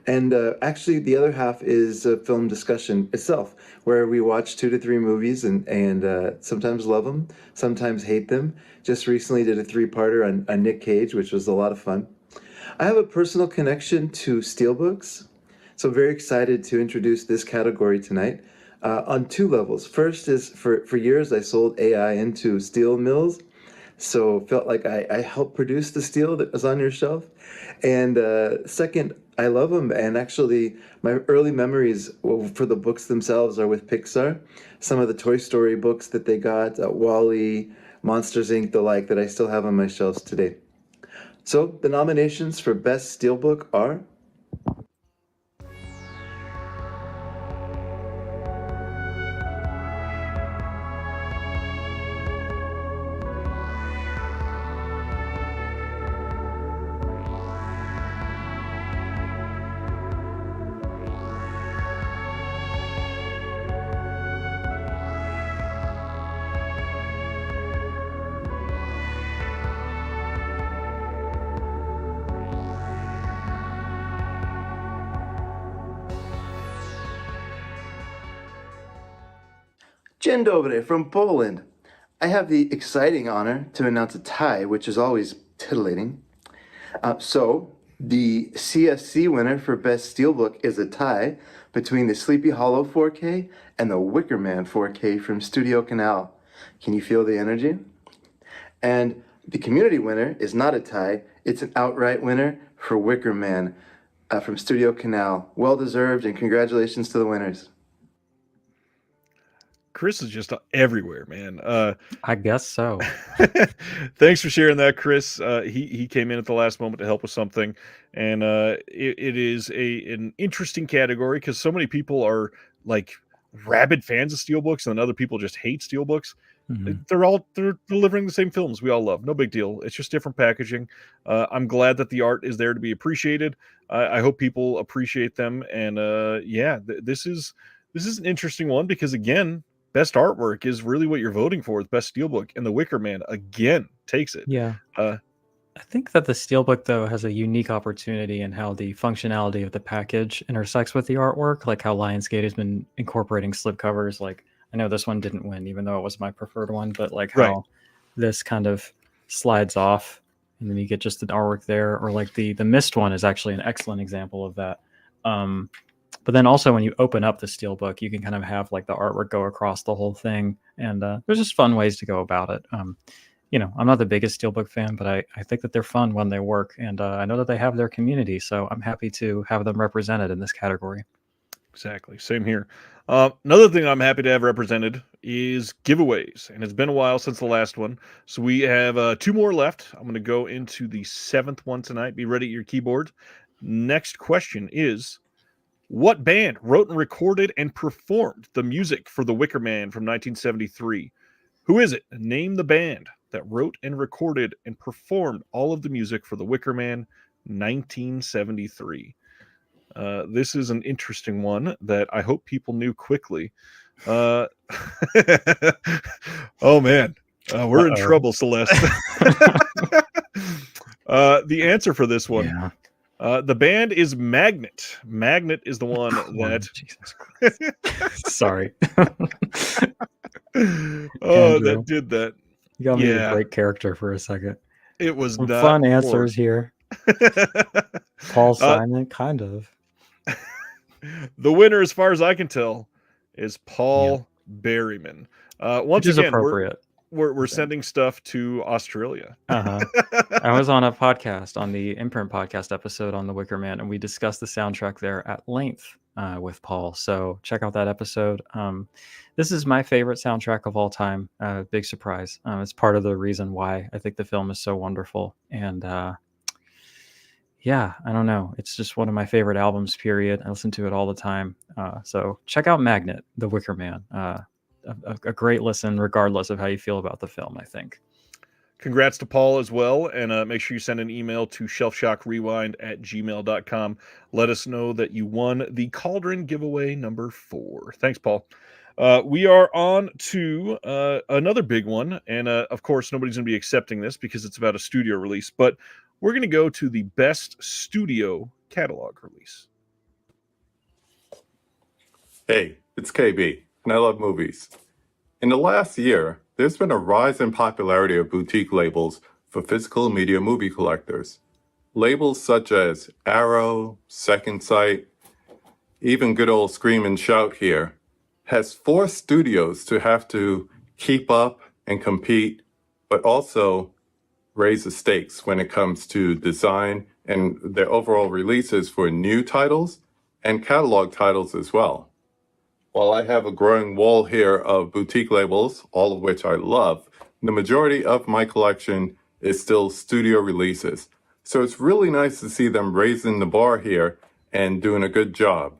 And actually, the other half is a film discussion itself, where we watch 2 to 3 movies and sometimes love them, sometimes hate them. Just recently did a 3-parter on Nick Cage, which was a lot of fun. I have a personal connection to steelbooks, so very excited to introduce this category tonight on 2 levels. First is for years I sold AI into steel mills, so felt like I helped produce the steel that was on your shelf. And second, I love them, and actually my early memories for the books themselves are with Pixar. Some of the Toy Story books that they got, Wall-E, Monsters, Inc., the like, that I still have on my shelves today. So the nominations for Best Steelbook are Dzień dobry from Poland. I have the exciting honor to announce a tie, which is always titillating. So, the CSC winner for Best Steelbook is a tie between the Sleepy Hollow 4K and the Wicker Man 4K from Studio Canal. Can you feel the energy? And the community winner is not a tie, it's an outright winner for Wicker Man from Studio Canal. Well deserved, and congratulations to the winners. Chris is just everywhere, man. I guess so. Thanks for sharing that, Chris. He came in at the last moment to help with something, and it is an interesting category because so many people are like rabid fans of steelbooks, and other people just hate steelbooks. Mm-hmm. They're delivering the same films we all love. No big deal. It's just different packaging. I'm glad that the art is there to be appreciated. I hope people appreciate them, and this is an interesting one because again, best artwork is really what you're voting for with Best Steelbook, and The Wicker Man again takes it. Yeah. I think that the Steelbook, though, has a unique opportunity in how the functionality of the package intersects with the artwork, like how Lionsgate has been incorporating slipcovers. Like, I know this one didn't win, even though it was my preferred one, but like how this kind of slides off, and then you get just the artwork there, or like the Mist one is actually an excellent example of that. But then also when you open up the Steelbook, you can kind of have like the artwork go across the whole thing. And there's just fun ways to go about it. I'm not the biggest Steelbook fan, but I think that they're fun when they work, and I know that they have their community, so I'm happy to have them represented in this category. Exactly. Same here. Another thing I'm happy to have represented is giveaways, and it's been a while since the last one. So we have 2 more left. I'm going to go into the 7th one tonight. Be ready at your keyboard. Next question is, what band wrote and recorded and performed the music for The Wicker Man from 1973? Who is it? Name the band that wrote and recorded and performed all of the music for The Wicker Man 1973. This is an interesting one that I hope people knew quickly. Oh man, we're in trouble, Celeste. The answer for this one, the band is Magnet. Magnet is the one that. Jesus Christ. Sorry. Oh, Andrew, that did that. You got me a great character for a second. It was Some not fun answers here. Paul Simon, kind of. The winner, as far as I can tell, is Paul Berryman. Once again, appropriate. We're sending stuff to Australia. I was on a podcast, on the Imprint podcast episode on The Wicker Man, and we discussed the soundtrack there at length with Paul. So check out that episode. This is my favorite soundtrack of all time. Big surprise. It's part of the reason why I think the film is so wonderful. And yeah, I don't know. It's just one of my favorite albums, period. I listen to it all the time. So check out Magnet, The Wicker Man. A great listen, regardless of how you feel about the film, I think. Congrats to Paul as well. And make sure you send an email to shelfshockrewind@gmail.com. Let us know that you won the Cauldron giveaway number 4. Thanks, Paul. We are on to another big one. And of course, nobody's going to be accepting this because it's about a studio release. But we're going to go to the best studio catalog release. Hey, it's KB, and I love movies. In the last year, there's been a rise in popularity of boutique labels for physical media movie collectors. Labels such as Arrow, Second Sight, even good old Scream and Shout here, has forced studios to have to keep up and compete, but also raise the stakes when it comes to design and their overall releases for new titles and catalog titles as well. While I have a growing wall here of boutique labels, all of which I love, the majority of my collection is still studio releases. So it's really nice to see them raising the bar here and doing a good job.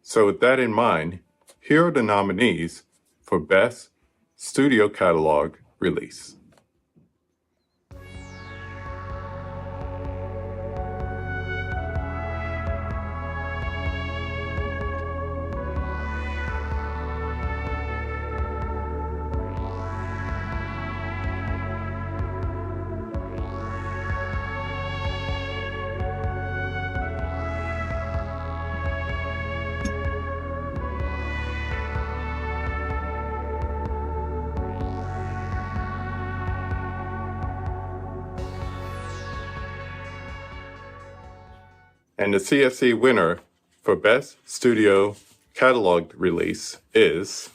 So with that in mind, here are the nominees for Best Studio Catalog Release. And the CFC winner for Best Studio Catalog Release is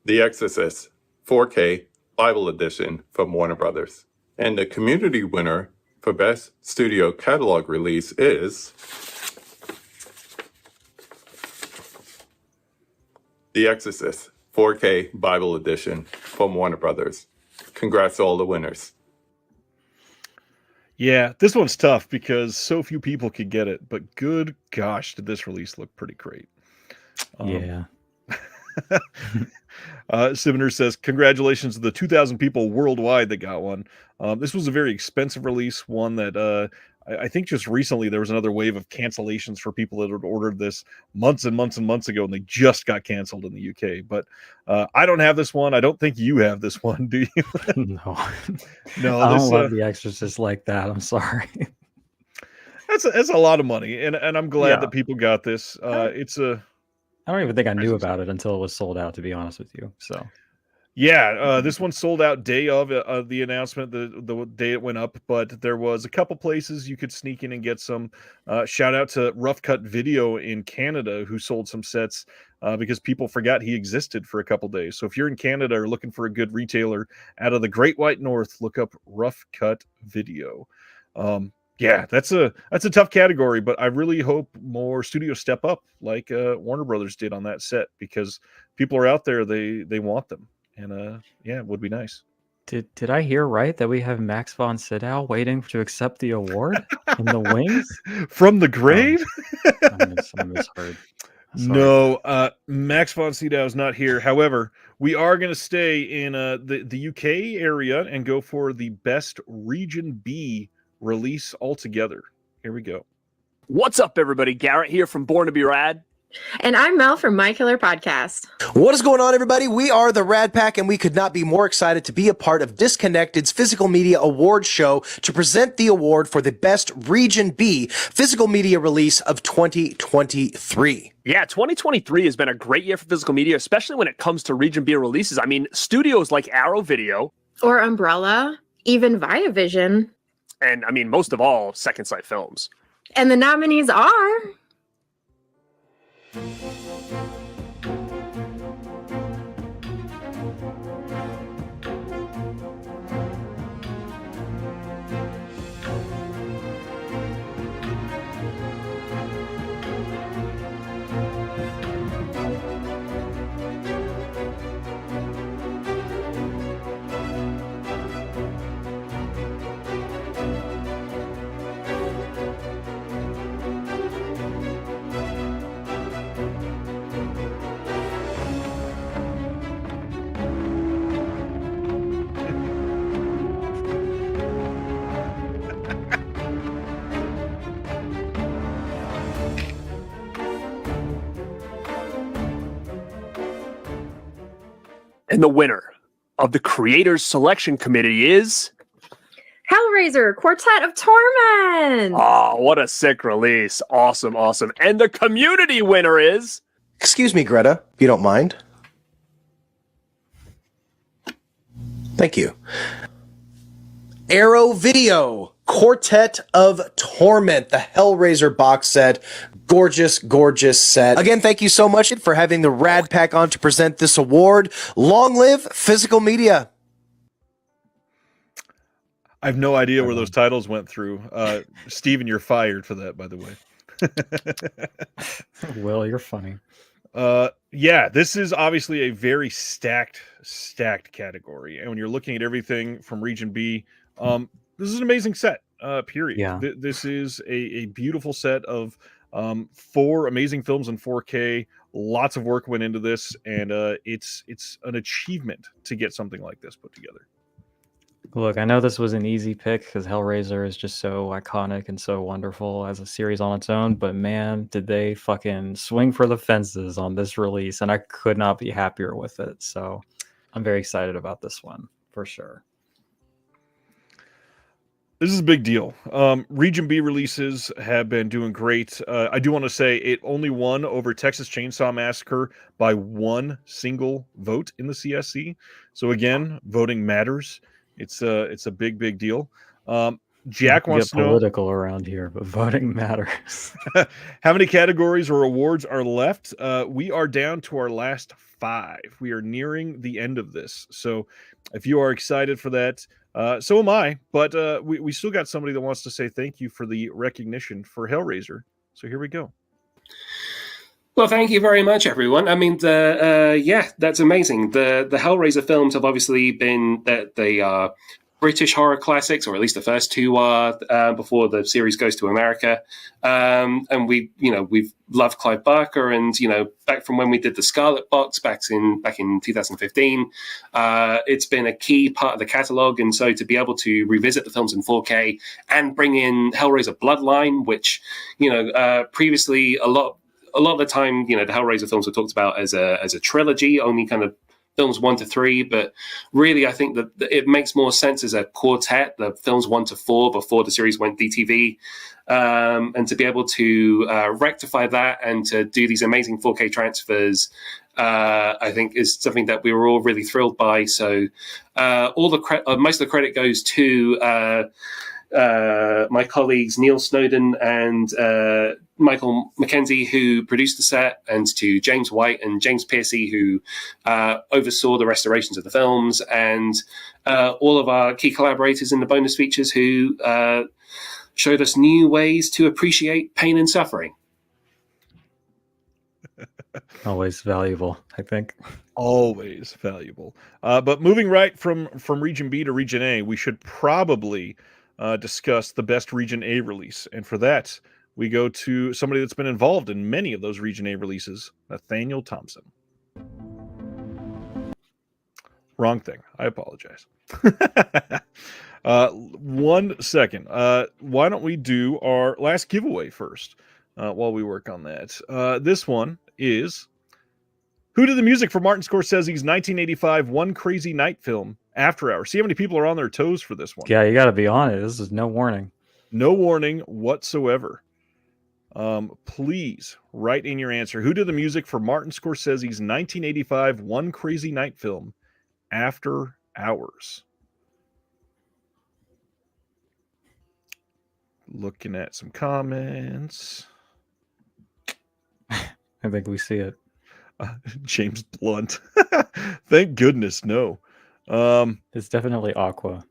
The Exorcist 4K Bible Edition from Warner Brothers. And the community winner for Best Studio Catalog Release is The Exorcist 4K Bible Edition from Warner Brothers. Congrats to all the winners. Yeah, this one's tough because so few people could get it, but good gosh, did this release look pretty great. Yeah. Sivner says, congratulations to the 2,000 people worldwide that got one. This was a very expensive release, one that I think just recently there was another wave of cancellations for people that had ordered this months and months and months ago, and they just got canceled in the UK. But I don't have this one. I don't think you have this one, do you? No. No, I this, don't love The Exorcist like that. I'm sorry. That's a lot of money, and I'm glad that people got this. I don't even think I knew about it until it was sold out, to be honest with you. So Yeah, this one sold out day of the announcement, the day it went up, but there was a couple places you could sneak in and get some. Shout out to Rough Cut Video in Canada, who sold some sets because people forgot he existed for a couple days. So if you're in Canada or looking for a good retailer out of the Great White North, look up Rough Cut Video. Yeah, that's a tough category, but I really hope more studios step up like Warner Brothers did on that set, because people are out there, they want them. And yeah, it would be nice. Did I hear right that we have Max von Sydow waiting to accept the award in the wings from the grave? I misheard. Sorry. No, Max von Sydow is not here. However, we are going to stay in the UK area and go for the best Region B release altogether. Here we go. What's up, everybody? Garrett here from Born to Be Rad. And I'm Mel from My Killer Podcast. What is going on, everybody? We are the Rad Pack, and we could not be more excited to be a part of Disconnected's Physical Media Awards show to present the award for the best Region B physical media release of 2023. Yeah, 2023 has been a great year for physical media, especially when it comes to Region B releases. I mean, studios like Arrow Video. Or Umbrella, even Viavision. And, I mean, most of all, Second Sight Films. And the nominees are... And the winner of the Creators Selection Committee is... Hellraiser, Quartet of Torment! Oh, what a sick release. Awesome, awesome. And the community winner is... Excuse me, Greta, if you don't mind. Thank you. Arrow Video, Quartet of Torment, the Hellraiser box set. Gorgeous, gorgeous set. Again, thank you so much for having the Rad Pack on to present this award. Long live physical media. I have no idea where those titles went through. Steven, you're fired for that, by the way. Will, you're funny. Yeah, this is obviously a very stacked category. And when you're looking at everything from Region B, this is an amazing set, period. Yeah. This is a beautiful set of 4 amazing films in 4K. Lots of work went into this, and it's an achievement to get something like this put together. Look, I know this was an easy pick because Hellraiser is just so iconic and so wonderful as a series on its own, but man, did they fucking swing for the fences on this release, and I could not be happier with it. So I'm very excited about this one, for sure. This is a big deal. Region B releases have been doing great. I do want to say it only won over Texas Chainsaw Massacre by 1 single vote in the CSC. So again, voting matters. It's a big deal. Jack wants to know political around here, but voting matters. How many categories or awards are left? We are down to our last 5. We are nearing the end of this. So if you are excited for that, so am I, but we still got somebody that wants to say thank you for the recognition for Hellraiser. So here we go. Well, thank you very much, everyone. I mean, that's amazing. The Hellraiser films have obviously been that they are British horror classics, or at least the first 2 are, before the series goes to America. And we've loved Clive Barker, and back from when we did the Scarlet Box back in 2015, it's been a key part of the catalog. And so to be able to revisit the films in 4K and bring in Hellraiser Bloodline, which previously a lot of the time, the Hellraiser films were talked about as a trilogy, only kind of films 1 to 3, but really I think that it makes more sense as a quartet, the films 1 to 4 before the series went DTV, and to be able to rectify that and to do these amazing 4K transfers I think is something that we were all really thrilled by. So most of the credit goes to my colleagues Neil Snowden and Michael Mackenzie, who produced the set, and to James White and James Piercy, who oversaw the restorations of the films, and all of our key collaborators in the bonus features who showed us new ways to appreciate pain and suffering. Always valuable, I think. Always valuable. But moving right from Region B to Region A, we should probably discuss the best Region A release. And for that, we go to somebody that's been involved in many of those Region A releases, Nathaniel Thompson. Wrong thing. I apologize. 1 second. Why don't we do our last giveaway first while we work on that? This one is, who did the music for Martin Scorsese's 1985 One Crazy Night film, After Hours? See how many people are on their toes for this one. Yeah, you got to be on it. This is no warning. No warning whatsoever. Please write in your answer. Who did the music for Martin Scorsese's 1985 One Crazy Night film, After Hours? Looking at some comments. I think we see it. James Blunt. Thank goodness, no. It's definitely Aqua.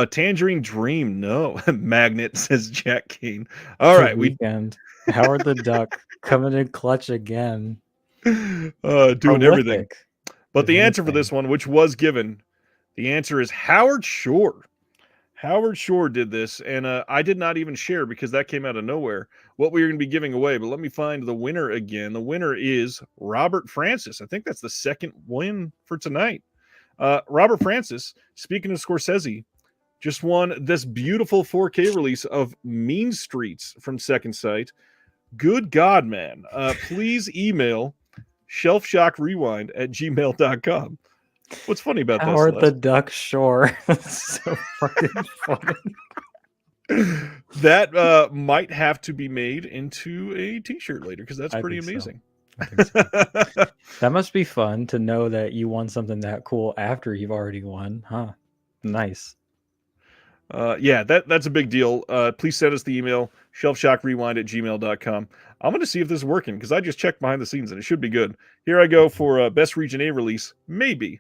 Tangerine Dream, no. Magnet, says Jack Kane. All right, Weekend. Howard the Duck coming in clutch again. Doing Prolific. everything. But the answer for this one, which was given, the answer is Howard Shore. Howard Shore did this, and I did not even share because that came out of nowhere what we were going to be giving away. But let me find the winner again. The winner is Robert Francis. I think that's the second win for tonight. Robert Francis, speaking of Scorsese, just won this beautiful 4K release of Mean Streets from Second Sight. Good God, man. Please email shelfshockrewind@gmail.com. What's funny about Howard that, the Celeste? Duck Shore. That's so fucking funny. That might have to be made into a t-shirt later because that's pretty amazing. I think so. That must be fun to know that you won something that cool after you've already won, huh? Nice. Yeah, that's a big deal. Please send us the email, shelfshockrewind@gmail.com. I'm going to see if this is working because I just checked behind the scenes and it should be good. Here I go for Best Region A release. Maybe.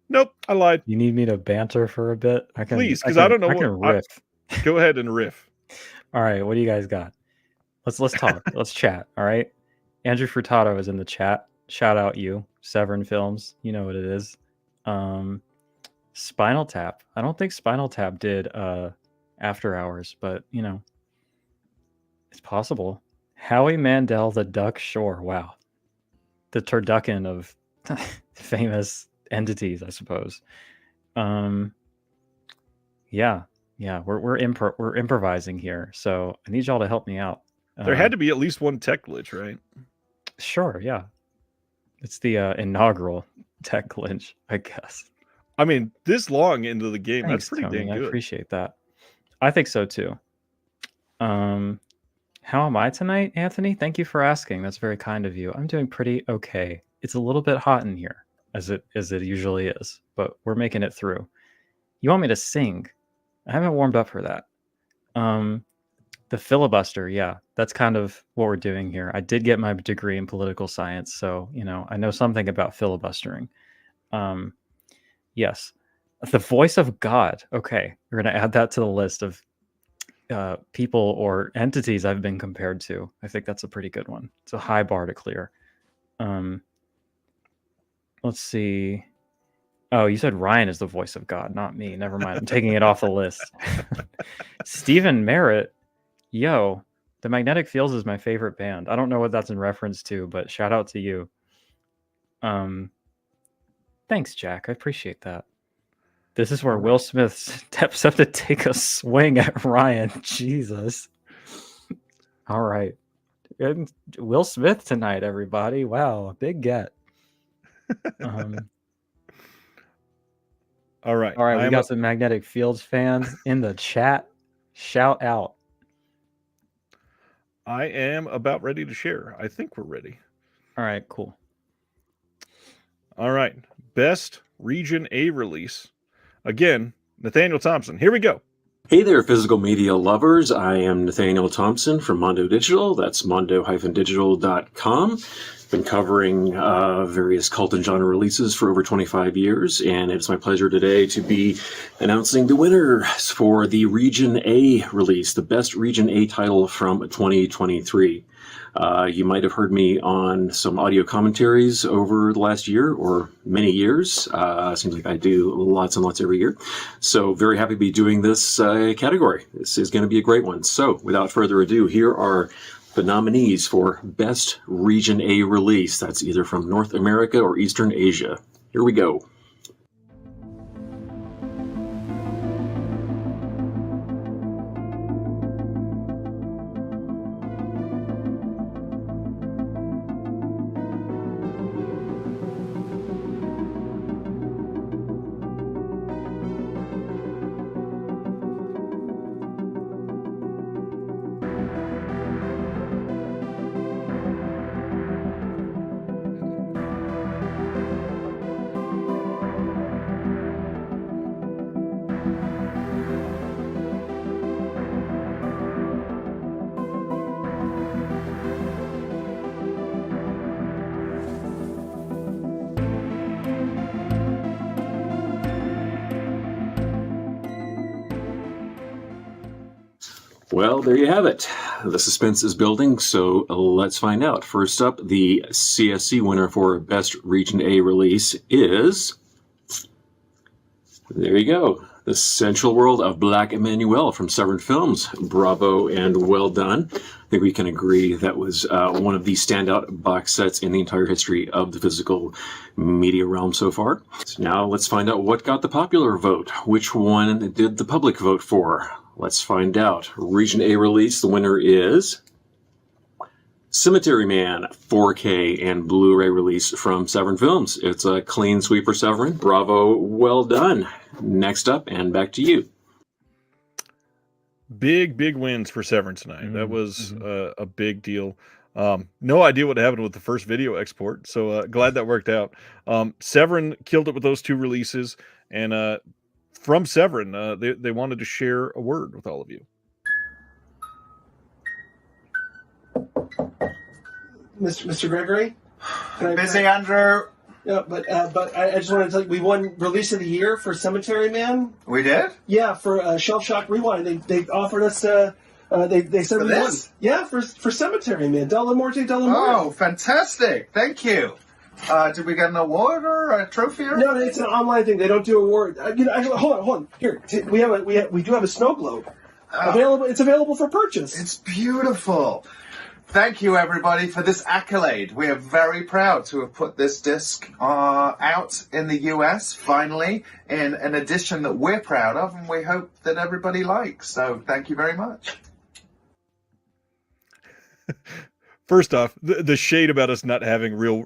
Nope, I lied. You need me to banter for a bit? Please, because I don't know I can riff. Go ahead and riff. All right, what do you guys got? Let's talk. Let's chat. All right. Andrew Furtado is in the chat. Shout out you, Severn Films. You know what it is. Spinal Tap. I don't think Spinal Tap did After Hours, but you know, it's possible. Howie Mandel, the Duck Shore. Wow, the turducken of famous entities, I suppose. Yeah, we're improvising here, so I need y'all to help me out. There had to be at least one tech glitch, right? Sure, yeah. It's the inaugural tech glitch, I guess. I mean, this long into the game, Thanks, that's pretty Tony. dang good. I appreciate that. I think so too. How am I tonight, Anthony? Thank you for asking. That's very kind of you. I'm doing pretty okay. It's a little bit hot in here, as it usually is, but we're making it through. You want me to sing? I haven't warmed up for that. The filibuster, yeah, that's kind of what we're doing here. I did get my degree in political science, so you know I know something about filibustering. Yes, the voice of God. Okay, we're gonna add that to the list of people or entities I've been compared to. I think that's a pretty good one. It's a high bar to clear. Let's see. Oh, you said Ryan is the voice of God, not me. Never mind. I'm taking it off the list. Stephen Merritt. Yo, the Magnetic Fields is my favorite band. I don't know what that's in reference to, but shout out to you. Thanks, Jack. I appreciate that. This is where Will Smith steps up to take a swing at Ryan. Jesus. All right. And Will Smith tonight, everybody. Wow, a big get. All right. All right, we got some Magnetic Fields fans in the chat. Shout out. I am about ready to share. I think we're ready. All right, cool. All right. Best Region A release. Again, Nathaniel Thompson. Here we go. Hey there, physical media lovers. I am Nathaniel Thompson from Mondo Digital. That's mondo-digital.com. Been covering various cult and genre releases for over 25 years, and it's my pleasure today to be announcing the winners for the Region A release, the best Region A title from 2023. You might have heard me on some audio commentaries over the last year or many years. Seems like I do lots and lots every year. So very happy to be doing this category. This is going to be a great one. So without further ado, here are the nominees for Best Region A Release. That's either from North America or Eastern Asia. Here we go. Well, there you have it. The suspense is building, so let's find out. First up, the CSC winner for Best Region A Release is... There you go. The Central World of Black Emmanuel from Severin Films. Bravo and well done. I think we can agree that was one of the standout box sets in the entire history of the physical media realm so far. So now let's find out what got the popular vote. Which one did the public vote for? Let's find out. Region A release, the winner is Cemetery Man 4K and Blu-ray release from Severin Films. It's a clean sweep for Severin. Bravo, well done. Next up, and back to you. Big wins for Severin tonight. That was a big deal. No idea what happened with the first video export, so glad that worked out. Severin killed it with those two releases, and from Severin, they wanted to share a word with all of you. Mr. Gregory? Busy, Andrew. Yeah, but I just wanted to tell you, we won Release of the Year for Cemetery Man. We did? Yeah, for Shelf Shock Rewind. They offered us, they said For we won. this? Yeah, for Cemetery Man. Della Morte, Della Morte. Oh, fantastic. Thank you. Did we get an award or a trophy or No, it's an online thing. They don't do awards. Actually, hold on. Here, we do have a snow globe. Available. It's available for purchase. It's beautiful. Thank you, everybody, for this accolade. We are very proud to have put this disc out in the US, finally, in an edition that we're proud of, and we hope that everybody likes. So thank you very much. First off, the shade about us not having real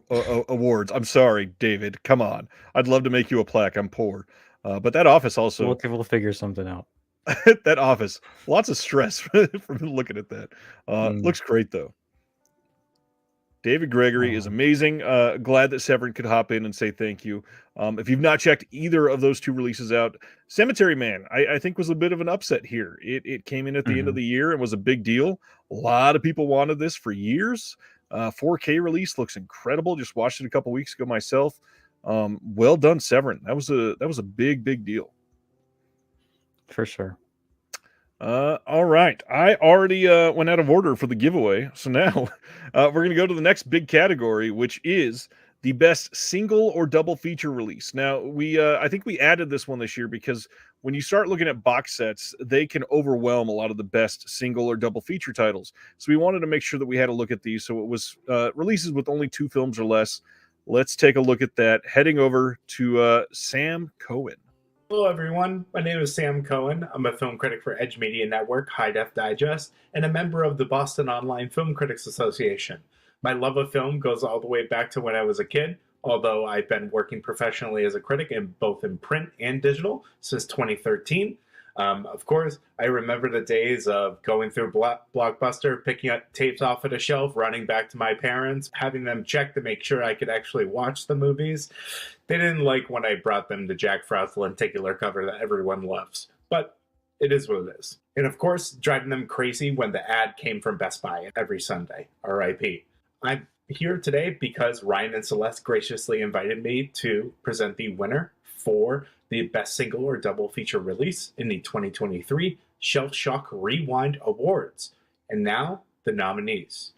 awards. I'm sorry, David. Come on. I'd love to make you a plaque. I'm poor. But that office also... We'll figure something out. That office. Lots of stress from looking at that. Looks great, though. David Gregory is amazing. Glad that Severin could hop in and say thank you. If you've not checked either of those two releases out, Cemetery Man, I think was a bit of an upset here. It came in at the end of the year and was a big deal. A lot of people wanted this for years. 4K release looks incredible. Just watched it a couple weeks ago myself. Well done, Severin. That was a big deal. For sure. All right. I already went out of order for the giveaway. So now we're going to go to the next big category, which is the best single or double feature release. Now, I think we added this one this year because when you start looking at box sets, they can overwhelm a lot of the best single or double feature titles. So we wanted to make sure that we had a look at these. So it was releases with only 2 films or less. Let's take a look at that. Heading over to Sam Cohen. Hello, everyone. My name is Sam Cohen. I'm a film critic for Edge Media Network, High Def Digest, and a member of the Boston Online Film Critics Association. My love of film goes all the way back to when I was a kid, although I've been working professionally as a critic in both in print and digital since 2013. Of course, I remember the days of going through Blockbuster, picking up tapes off at a shelf, running back to my parents, having them check to make sure I could actually watch the movies. They didn't like when I brought them the Jack Frost lenticular cover that everyone loves, but it is what it is. And of course, driving them crazy when the ad came from Best Buy every Sunday, RIP. I'm here today because Ryan and Celeste graciously invited me to present the winner for the Best Single or Double Feature Release in the 2023 Shelf Shock Rewind Awards. And now, the nominees.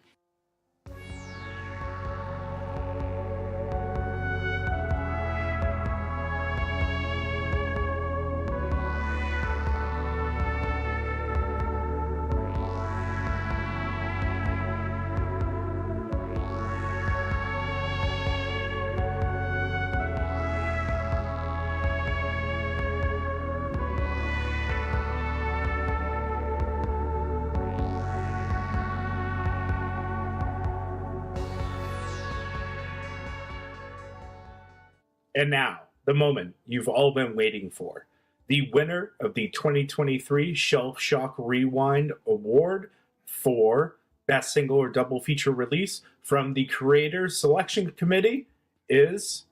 And now, the moment you've all been waiting for. The winner of the 2023 Shelf Shock Rewind Award for Best Single or Double Feature Release from the Creators Selection Committee is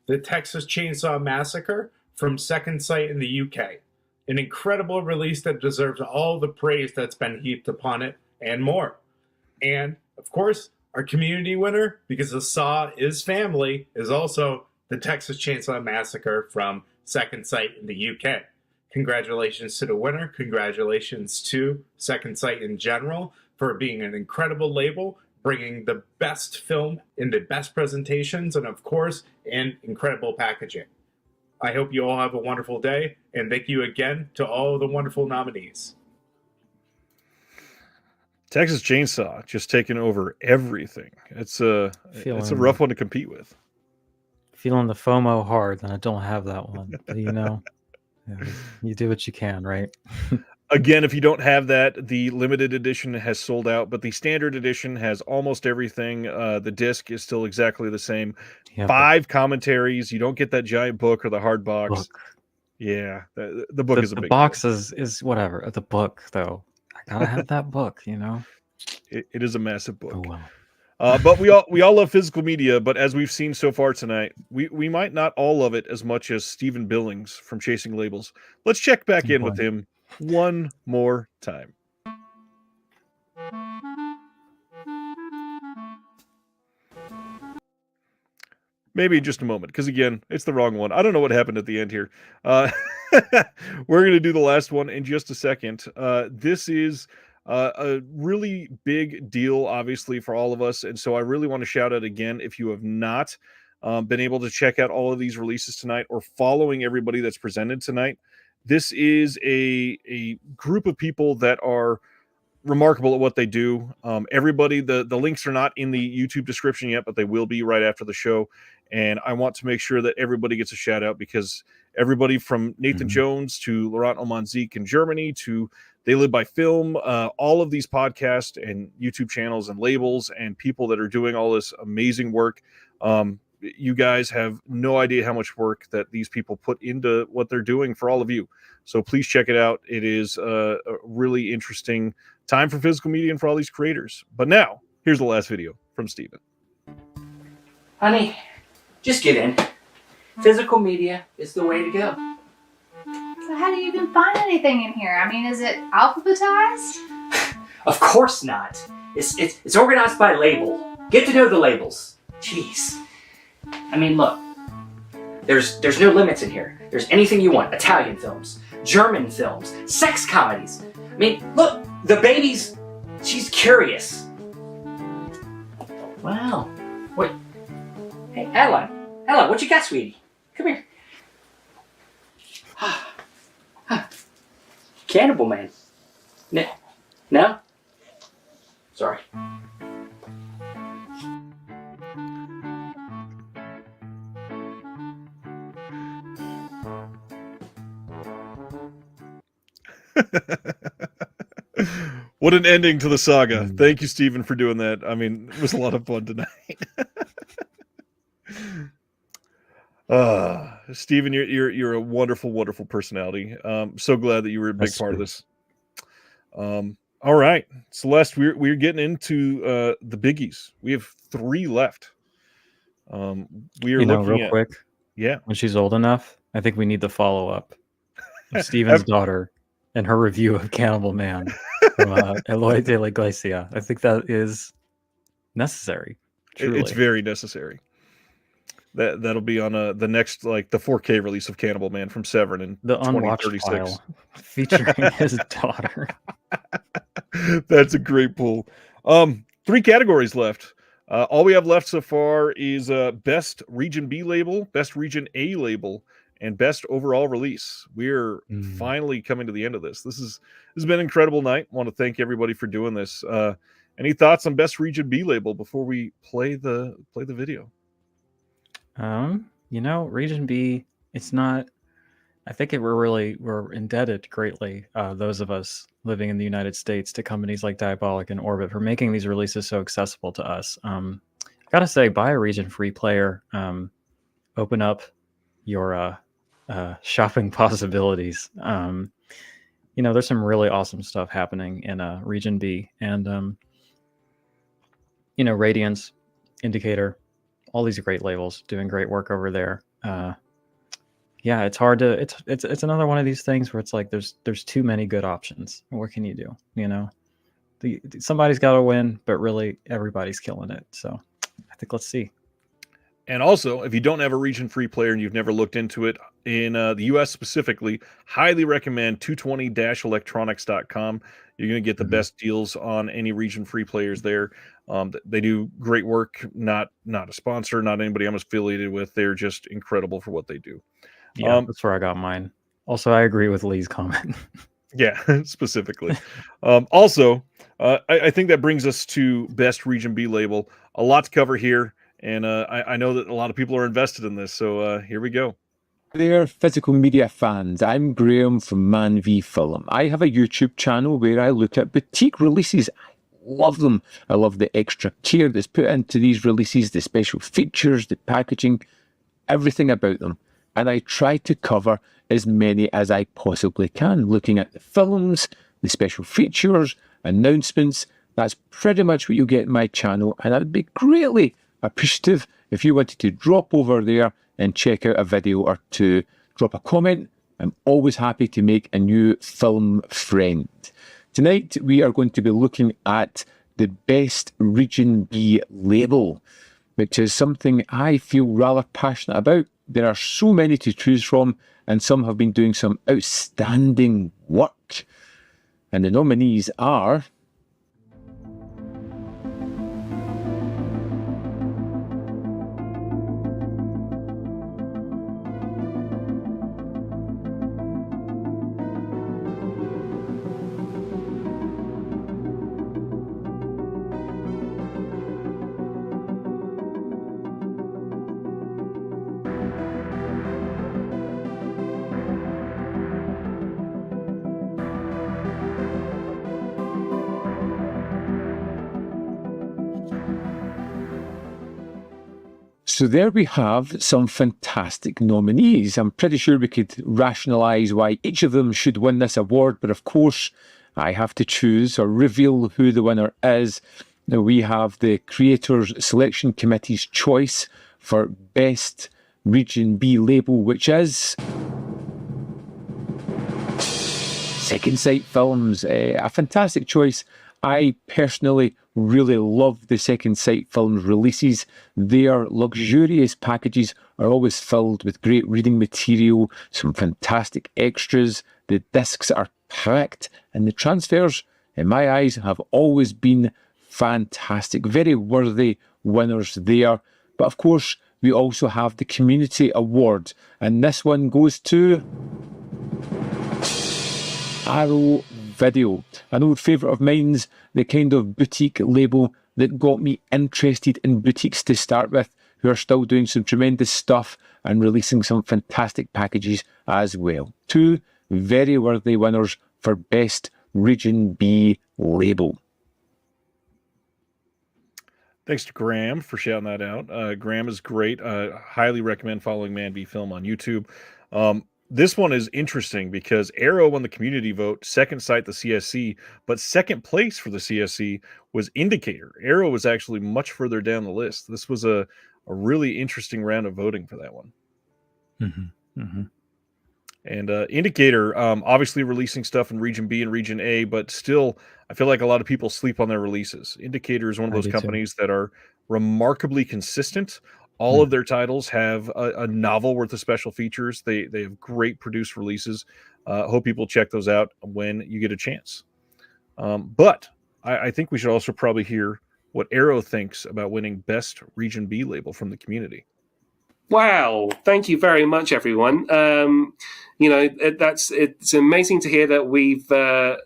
the Texas Chainsaw Massacre from Second Sight in the UK. An incredible release that deserves all the praise that's been heaped upon it and more. And, of course, our community winner, because the Saw is family, is also the Texas Chainsaw Massacre from Second Sight in the UK. Congratulations to the winner. Congratulations to Second Sight in general for being an incredible label, bringing the best film in the best presentations, and of course, in incredible packaging. I hope you all have a wonderful day, and thank you again to all the wonderful nominees. Texas Chainsaw just taking over everything. It's a rough one to compete with. Feeling the FOMO hard, and I don't have that one. But, you do what you can, right? Again, if you don't have that, the limited edition has sold out, but the standard edition has almost everything. The disc is still exactly the same. Yeah, 5 commentaries. You don't get that giant book or the hard box. Yeah, the book is a big The box is whatever. The book, though, I gotta have that book. It is a massive book. Oh well. But we all love physical media. But as we've seen so far tonight, we might not all love it as much as Stephen Billings from Chasing Labels. Let's check back in with him one more time. Maybe in just a moment, because again, it's the wrong one. I don't know what happened at the end here. We're going to do the last one in just a second. This is a really big deal, obviously, for all of us. And so I really want to shout out again, if you have not been able to check out all of these releases tonight or following everybody that's presented tonight, this is a group of people that are remarkable at what they do. Everybody, the links are not in the YouTube description yet, but they will be right after the show. And I want to make sure that everybody gets a shout out, because everybody from Nathan Jones to Laurent Omanzik in Germany to They Live by Film, all of these podcasts and YouTube channels and labels and people that are doing all this amazing work. You guys have no idea how much work that these people put into what they're doing for all of you. So please check it out. It is a really interesting time for physical media and for all these creators. But now, here's the last video from Steven. Honey, just get in. Physical media is the way to go. So how do you even find anything in here? I mean, is it alphabetized? Of course not. It's organized by label. Get to know the labels. Jeez. I mean, look. There's no limits in here. There's anything you want. Italian films, German films, sex comedies. I mean, look, the baby's, she's curious. Wow. Wait. Hey, Adeline, what you got, sweetie? Come here. Cannibal Man. No? Sorry. What an ending to the saga. Thank you, Stephen, for doing that. I mean, it was a lot of fun tonight. Steven, you're a wonderful, wonderful personality. So glad that you were a big part of this. All right, Celeste, we're getting into the biggies. We have 3 left. We are looking real at quick. Yeah. When she's old enough, I think we need the follow up of Steven's daughter and her review of Cannibal Man from Eloy de la Iglesia. I think that is necessary. Truly. It's very necessary. That'll be on the next, like, the 4K release of Cannibal Man from Severin in the unwatched 2036 file featuring his daughter. That's a great pull. 3 categories left. All we have left so far is best region B label, best region A label, and best overall release. We're finally coming to the end of this. This has been an incredible night. I want to thank everybody for doing this. Any thoughts on best region B label before we play the video? Region B, it's not. I think we're indebted greatly, those of us living in the United States, to companies like Diabolic and Orbit for making these releases so accessible to us. I gotta say, buy a region free player. Open up your shopping possibilities. There's some really awesome stuff happening in region B, and Radiance, Indicator, all these great labels doing great work over there. Yeah, it's hard to. It's another one of these things where it's like there's too many good options. What can you do? Somebody's got to win, but really everybody's killing it. So I think let's see. And also, if you don't have a region-free player and you've never looked into it, in the U.S. specifically, highly recommend 220-electronics.com. You're going to get the best deals on any region-free players there. They do great work. Not a sponsor, not anybody I'm affiliated with. They're just incredible for what they do. Yeah, that's where I got mine. Also, I agree with Lee's comment. Yeah, specifically. Also, I think that brings us to best region B label. A lot to cover here. And I know that a lot of people are invested in this, so here we go. There, physical media fans. I'm Graham from Man v Film. I have a YouTube channel where I look at boutique releases. I love them. I love the extra care that's put into these releases, the special features, the packaging, everything about them. And I try to cover as many as I possibly can, looking at the films, the special features, announcements. That's pretty much what you get in my channel, and I would be greatly appreciative if you wanted to drop over there and check out a video or two. Drop a comment. I'm always happy to make a new film friend. Tonight we are going to be looking at the best Region B label, which is something I feel rather passionate about. There are so many to choose from, and some have been doing some outstanding work. And the nominees are So there we have some fantastic nominees. I'm pretty sure we could rationalise why each of them should win this award, but of course I have to choose or reveal who the winner is. Now we have the Creators Selection Committee's choice for Best Region B label, which is Second Sight Films. A fantastic choice. I personally really love the Second Sight Films releases. Their luxurious packages are always filled with great reading material, some fantastic extras. The discs are packed, and the transfers, in my eyes, have always been fantastic. Very worthy winners there. But of course, we also have the Community Award, and this one goes to Arrow Video, an old favourite of mine's, the kind of boutique label that got me interested in boutiques to start with, who are still doing some tremendous stuff and releasing some fantastic packages as well. 2 very worthy winners for Best Region B label. Thanks to Graham for shouting that out. Graham is great. Highly recommend following Man v Film on YouTube. This one is interesting because Arrow won the community vote, second site the CSC, but second place for the CSC was Indicator. Arrow was actually much further down the list. This was a really interesting round of voting for that one. Mm-hmm. Mm-hmm. And Indicator, obviously releasing stuff in Region B and Region A, but still, I feel like a lot of people sleep on their releases. Indicator is one of those companies that are remarkably consistent. All of their titles have a novel worth of special features. They have great produced releases. Hope people check those out when you get a chance. But I think we should also probably hear what Arrow thinks about winning Best Region B label from the community. Wow! Thank you very much, everyone. It's amazing to hear that we've so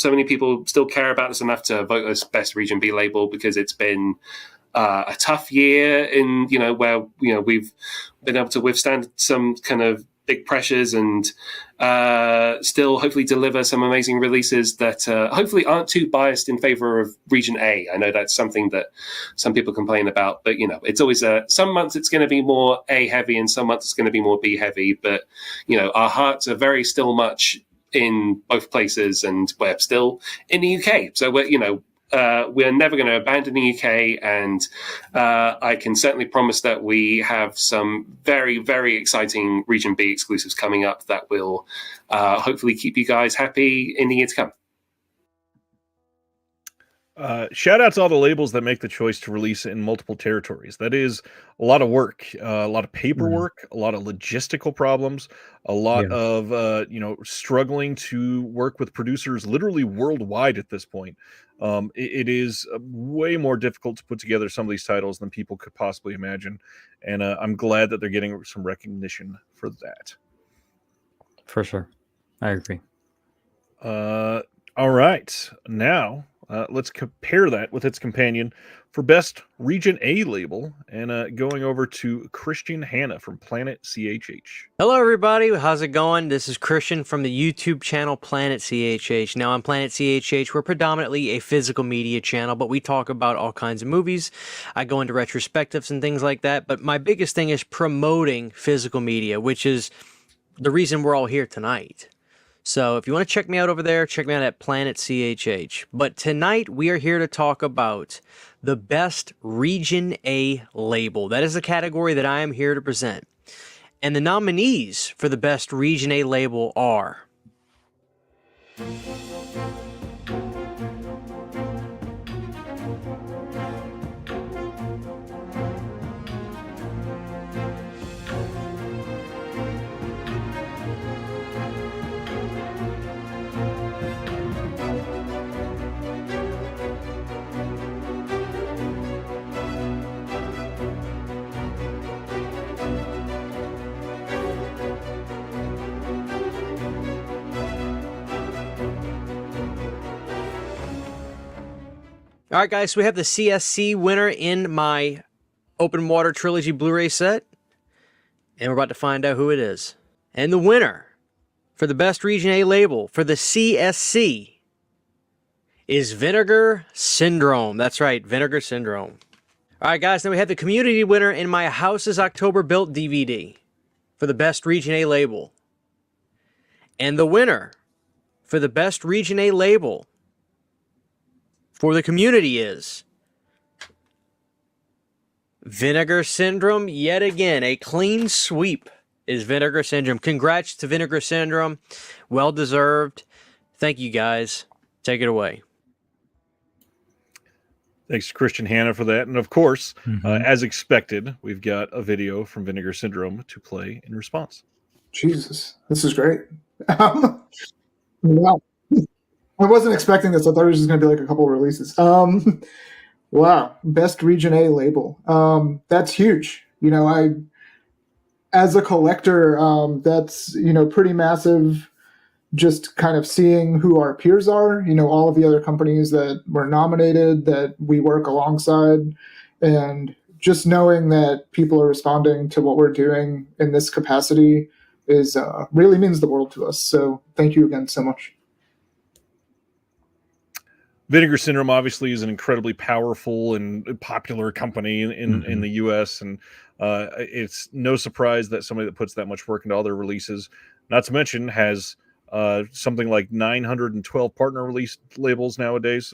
many people still care about us enough to vote us Best Region B label, because it's been a tough year in where we've been able to withstand some kind of big pressures and still hopefully deliver some amazing releases that hopefully aren't too biased in favor of Region A. I know that's something that some people complain about, but it's always some months it's going to be more A heavy and some months it's going to be more B heavy. But our hearts are very still much in both places, and we're still in the UK. So we're never going to abandon the UK, and I can certainly promise that we have some very, very exciting Region B exclusives coming up that will hopefully keep you guys happy in the year to come. Shout out to all the labels that make the choice to release in multiple territories. That is a lot of work, a lot of paperwork, a lot of logistical problems, a lot of struggling to work with producers literally worldwide at this point. It is way more difficult to put together some of these titles than people could possibly imagine, and I'm glad that they're getting some recognition for that. For sure, I agree. All right, now. Let's compare that with its companion for Best Region A label, and going over to Christian Hanna from Planet CHH. Hello, everybody. How's it going? This is Christian from the YouTube channel Planet CHH. Now, on Planet CHH, we're predominantly a physical media channel, but we talk about all kinds of movies. I go into retrospectives and things like that, but my biggest thing is promoting physical media, which is the reason we're all here tonight. So if you want to check me out over there, check me out at Planet CHH. But tonight we are here to talk about the Best Region A label. That is the category that I am here to present. And the nominees for the Best Region A label are... All right, guys, so we have the CSC winner in my Open Water Trilogy Blu-ray set, and we're about to find out who it is. And the winner for the Best Region A label for the CSC is Vinegar Syndrome. That's right, Vinegar Syndrome. All right, guys, now we have the community winner in my House is October Built DVD for the Best Region A label. And the winner for the Best Region A label for the community is Vinegar Syndrome. Yet again, a clean sweep is Vinegar Syndrome. Congrats to Vinegar Syndrome. Well deserved. Thank you, guys. Take it away. Thanks to Christian Hanna for that. And of course, as expected, we've got a video from Vinegar Syndrome to play in response. Jesus, this is great. Wow. I wasn't expecting this. I thought it was just going to be like a couple of releases. Wow. Best Region A label. That's huge. As a collector, that's, pretty massive. Just kind of seeing who our peers are, all of the other companies that were nominated, that we work alongside, and just knowing that people are responding to what we're doing in this capacity is really means the world to us. So thank you again so much. Vinegar Syndrome obviously is an incredibly powerful and popular company in the U.S. and it's no surprise that somebody that puts that much work into all their releases, not to mention has something like 912 partner release labels nowadays.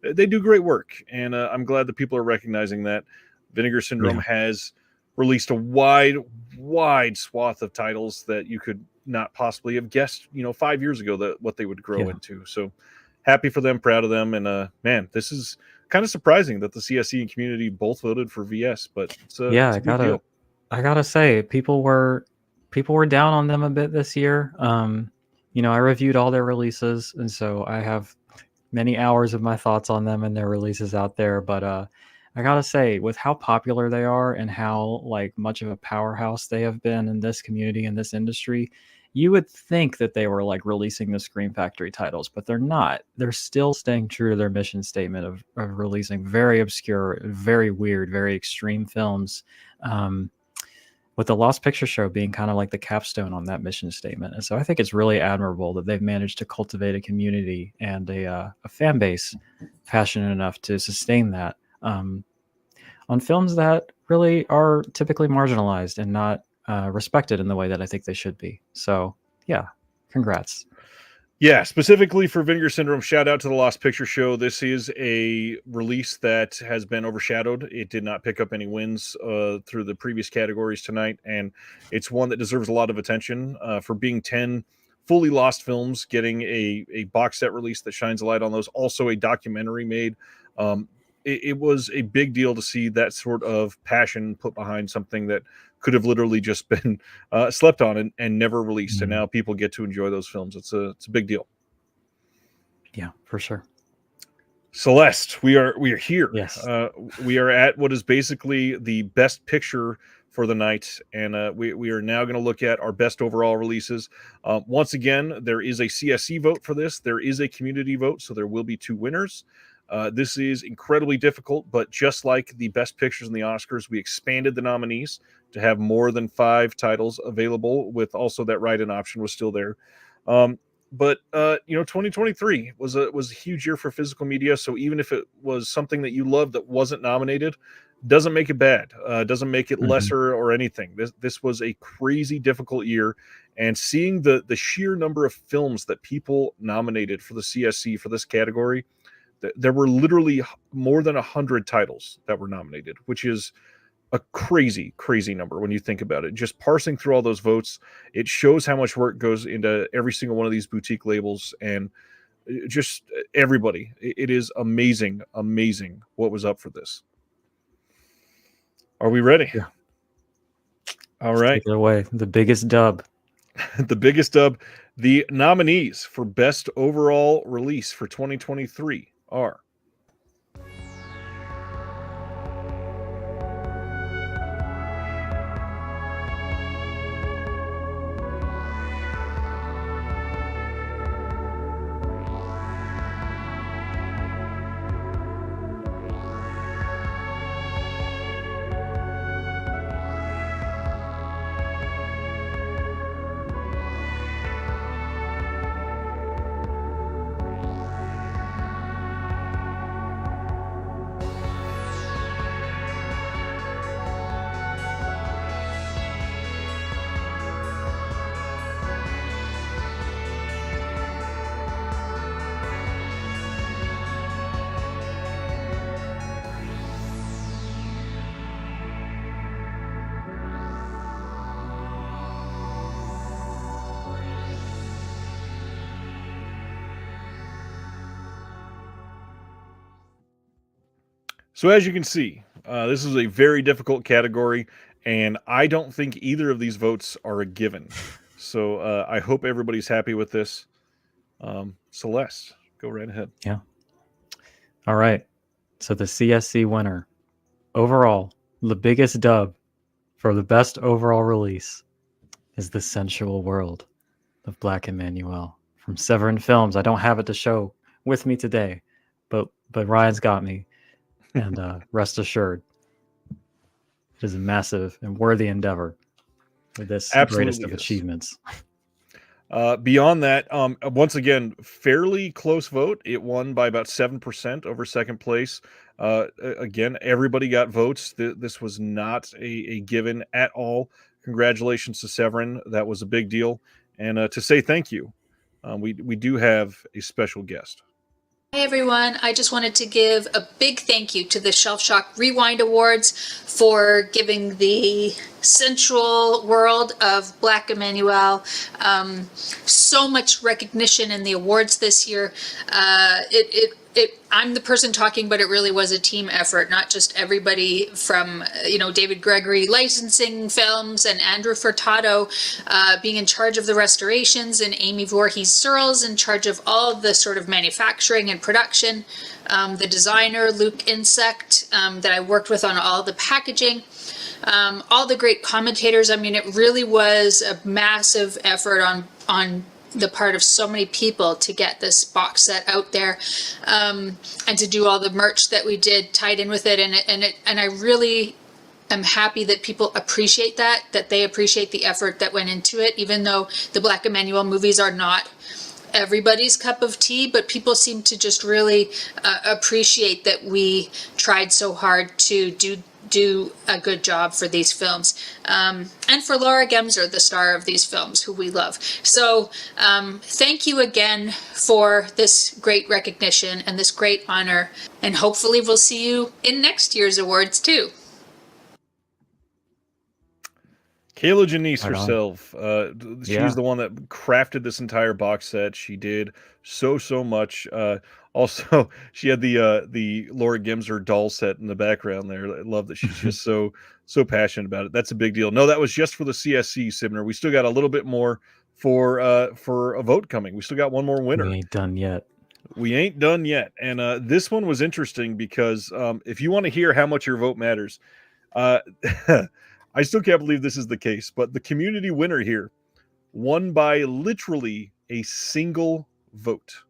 They do great work, and I'm glad that people are recognizing that. Vinegar Syndrome has released a wide swath of titles that you could not possibly have guessed, 5 years ago that what they would grow into. So happy for them, proud of them, and man, this is kind of surprising that the CSE and community both voted for VS, but it's a big deal. I gotta say, people were down on them a bit this year. I reviewed all their releases, and so I have many hours of my thoughts on them and their releases out there. But I gotta say, with how popular they are and how like much of a powerhouse they have been in this community and this industry, you would think that they were like releasing the Scream Factory titles, but they're not. They're still staying true to their mission statement of releasing very obscure, very weird, very extreme films. With the Lost Picture Show being kind of like the capstone on that mission statement. And so I think it's really admirable that they've managed to cultivate a community and a fan base passionate enough to sustain that on films that really are typically marginalized and not respected in the way that I think they should be. So yeah, congrats. Yeah, specifically for Vinegar Syndrome, shout out to the Lost Picture Show. This is a release that has been overshadowed. It did not pick up any wins through the previous categories tonight, and it's one that deserves a lot of attention for being 10 fully lost films, getting a box set release that shines a light on those. Also a documentary made. It was a big deal to see that sort of passion put behind something that could have literally just been slept on and never released. And now people get to enjoy those films. It's a big deal. Yeah, for sure. Celeste, we are here. Yes. We are at what is basically the best picture for the night. And we are now going to look at our best overall releases. Once again, there is a CSE vote for this. There is a community vote. So there will be two winners. This is incredibly difficult, but just like the best pictures in the Oscars, we expanded the nominees to have more than 5 titles available, with also that write-in option was still there. But 2023 was a huge year for physical media. So even if it was something that you loved that wasn't nominated, doesn't make it bad, doesn't make it lesser or anything. This was a crazy difficult year, and seeing the sheer number of films that people nominated for the CSC for this category, there were literally more than 100 titles that were nominated, which is a crazy number when you think about it. Just parsing through all those votes, it shows how much work goes into every single one of these boutique labels and just everybody. It is amazing what was up for this. Are we ready? Yeah. All right. Take it away. The biggest dub. The biggest dub. The nominees for best overall release for 2023 are So as you can see, this is a very difficult category, and I don't think either of these votes are a given. So I hope everybody's happy with this. Celeste, go right ahead. Yeah. All right. So the CSC winner, overall, the biggest dub for the best overall release is The Sensual World of Black Emmanuel from Severin Films. I don't have it to show with me today, but Ryan's got me. And rest assured, it is a massive and worthy endeavor with this greatest of achievements. Beyond that, once again, fairly close vote. It won by about 7% over second place. Again, everybody got votes. This was not a given at all. Congratulations to Severin. That was a big deal. And to say thank you, we do have a special guest. Hey everyone, I just wanted to give a big thank you to the Shelf Shock Rewind Awards for giving the central world of Black Emmanuel so much recognition in the awards this year. I'm the person talking, but it really was a team effort, not just everybody from, David Gregory licensing films and Andrew Furtado being in charge of the restorations and Amy Voorhees Searles in charge of all the sort of manufacturing and production. The designer, Luke Insect, that I worked with on all the packaging. All the great commentators. I mean, it really was a massive effort on the part of so many people to get this box set out there, and to do all the merch that we did tied in with it. And I really am happy that people appreciate that they appreciate the effort that went into it, even though the Black Emmanuel movies are not everybody's cup of tea, but people seem to just really appreciate that we tried so hard to do a good job for these films, and for Laura Gemser, the star of these films, who we love. So thank you again for this great recognition and this great honor, and hopefully we'll see you in next year's awards too. Kayla Janice Right on. herself, Yeah. she's the one that crafted this entire box set. She did so much. Also, she had the Laura Gemser doll set in the background there. I love that she's just so passionate about it. That's a big deal. No, that was just for the CSC, Sibner. We still got a little bit more for a vote coming. We still got one more winner. We ain't done yet. We ain't done yet. And this one was interesting because if you want to hear how much your vote matters, I still can't believe this is the case, but the community winner here won by literally a single vote.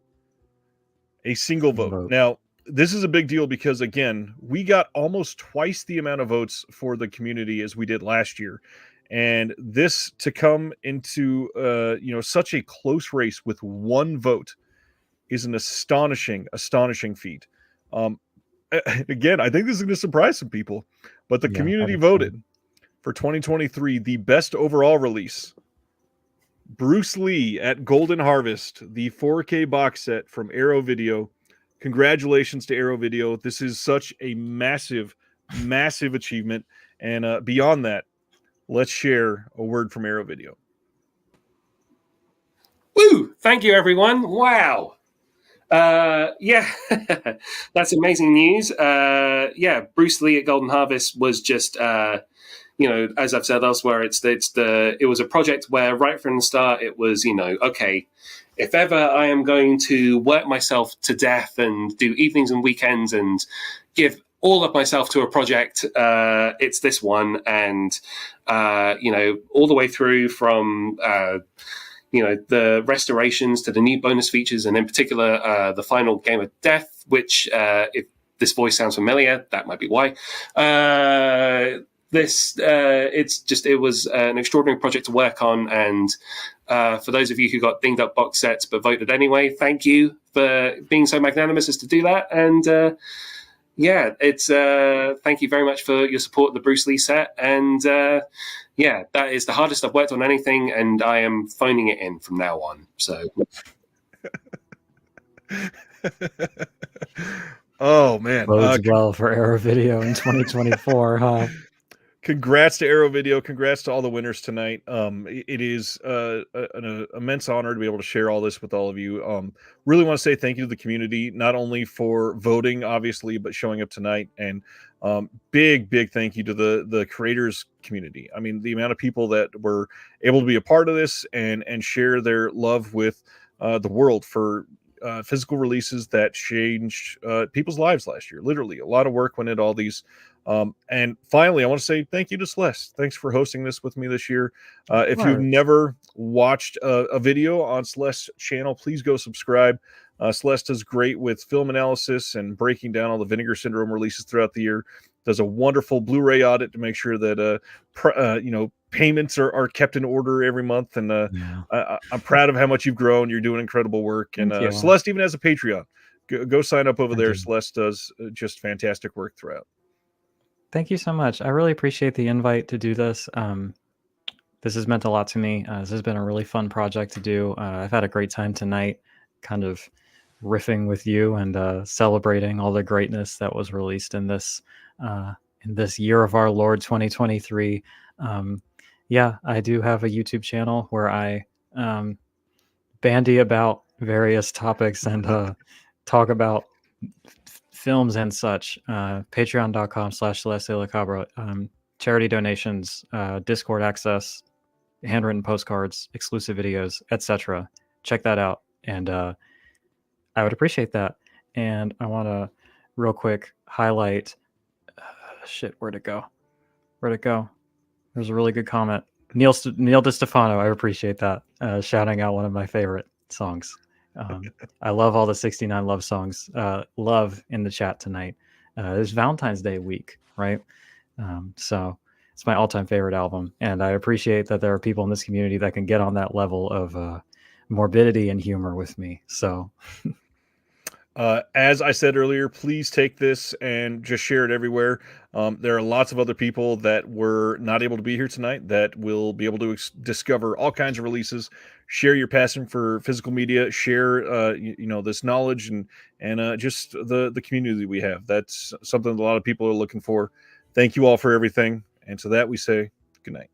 A single vote. Now, this is a big deal because, again, we got almost twice the amount of votes for the community as we did last year. And this to come into such a close race with one vote is an astonishing feat. Again, I think this is going to surprise some people, but the community voted for 2023 the best overall release. Bruce Lee at Golden Harvest, the 4K box set from Arrow Video. Congratulations to Arrow Video. This is such a massive achievement. And beyond that, let's share a word from Arrow Video. Woo! Thank you, everyone. Wow. Yeah, that's amazing news. Bruce Lee at Golden Harvest was just, as I've said elsewhere, it was a project where right from the start it was, okay, if ever I am going to work myself to death and do evenings and weekends and give all of myself to a project, it's this one. And, all the way through from, the restorations to the new bonus features, and in particular, the final Game of Death, which, if this voice sounds familiar, that might be why. It was an extraordinary project to work on. And for those of you who got dinged up box sets but voted anyway, thank you for being so magnanimous as to do that. And thank you very much for your support of the Bruce Lee set. And that is the hardest I've worked on anything, and I am phoning it in from now on. So. Oh man, Bodes well for Arrow Video in 2024, huh? Congrats to Arrow Video. Congrats to all the winners tonight. It is an immense honor to be able to share all this with all of you. Really want to say thank you to the community, not only for voting, obviously, but showing up tonight. And big thank you to the creators community. I mean, the amount of people that were able to be a part of this and share their love with the world for physical releases that changed people's lives last year. Literally, a lot of work went into all these. And finally, I want to say thank you to Celeste. Thanks for hosting this with me this year. If you've never watched a video on Celeste's channel, please go subscribe. Celeste is great with film analysis and breaking down all the Vinegar Syndrome releases throughout the year. Does a wonderful Blu-ray audit to make sure that payments are kept in order every month, and I'm proud of how much you've grown. You're doing incredible work, and Thank you. Celeste even has a Patreon. Go sign up over I there. do. Celeste does just fantastic work throughout. Thank you so much. I really appreciate the invite to do this. This has meant a lot to me. This has been a really fun project to do. I've had a great time tonight, kind of riffing with you and celebrating all the greatness that was released in this year of our Lord 2023. Yeah, I do have a YouTube channel where I bandy about various topics and talk about films and such. Patreon.com/Celeste Cabra. Charity donations, Discord access, handwritten postcards, exclusive videos, etc. Check that out, and I would appreciate that. And I want to real quick highlight. Where'd it go? There's a really good comment. Neil DiStefano. I appreciate that. Shouting out one of my favorite songs. I love all the 69 love songs. Love in the chat tonight. It's Valentine's Day week, right? So it's my all-time favorite album, and I appreciate that there are people in this community that can get on that level of morbidity and humor with me. So as I said earlier, please take this and just share it everywhere. There are lots of other people that were not able to be here tonight that will be able to discover all kinds of releases. Share your passion for physical media. Share, this knowledge and just the community we have. That's something a lot of people are looking for. Thank you all for everything. And to that we say good night.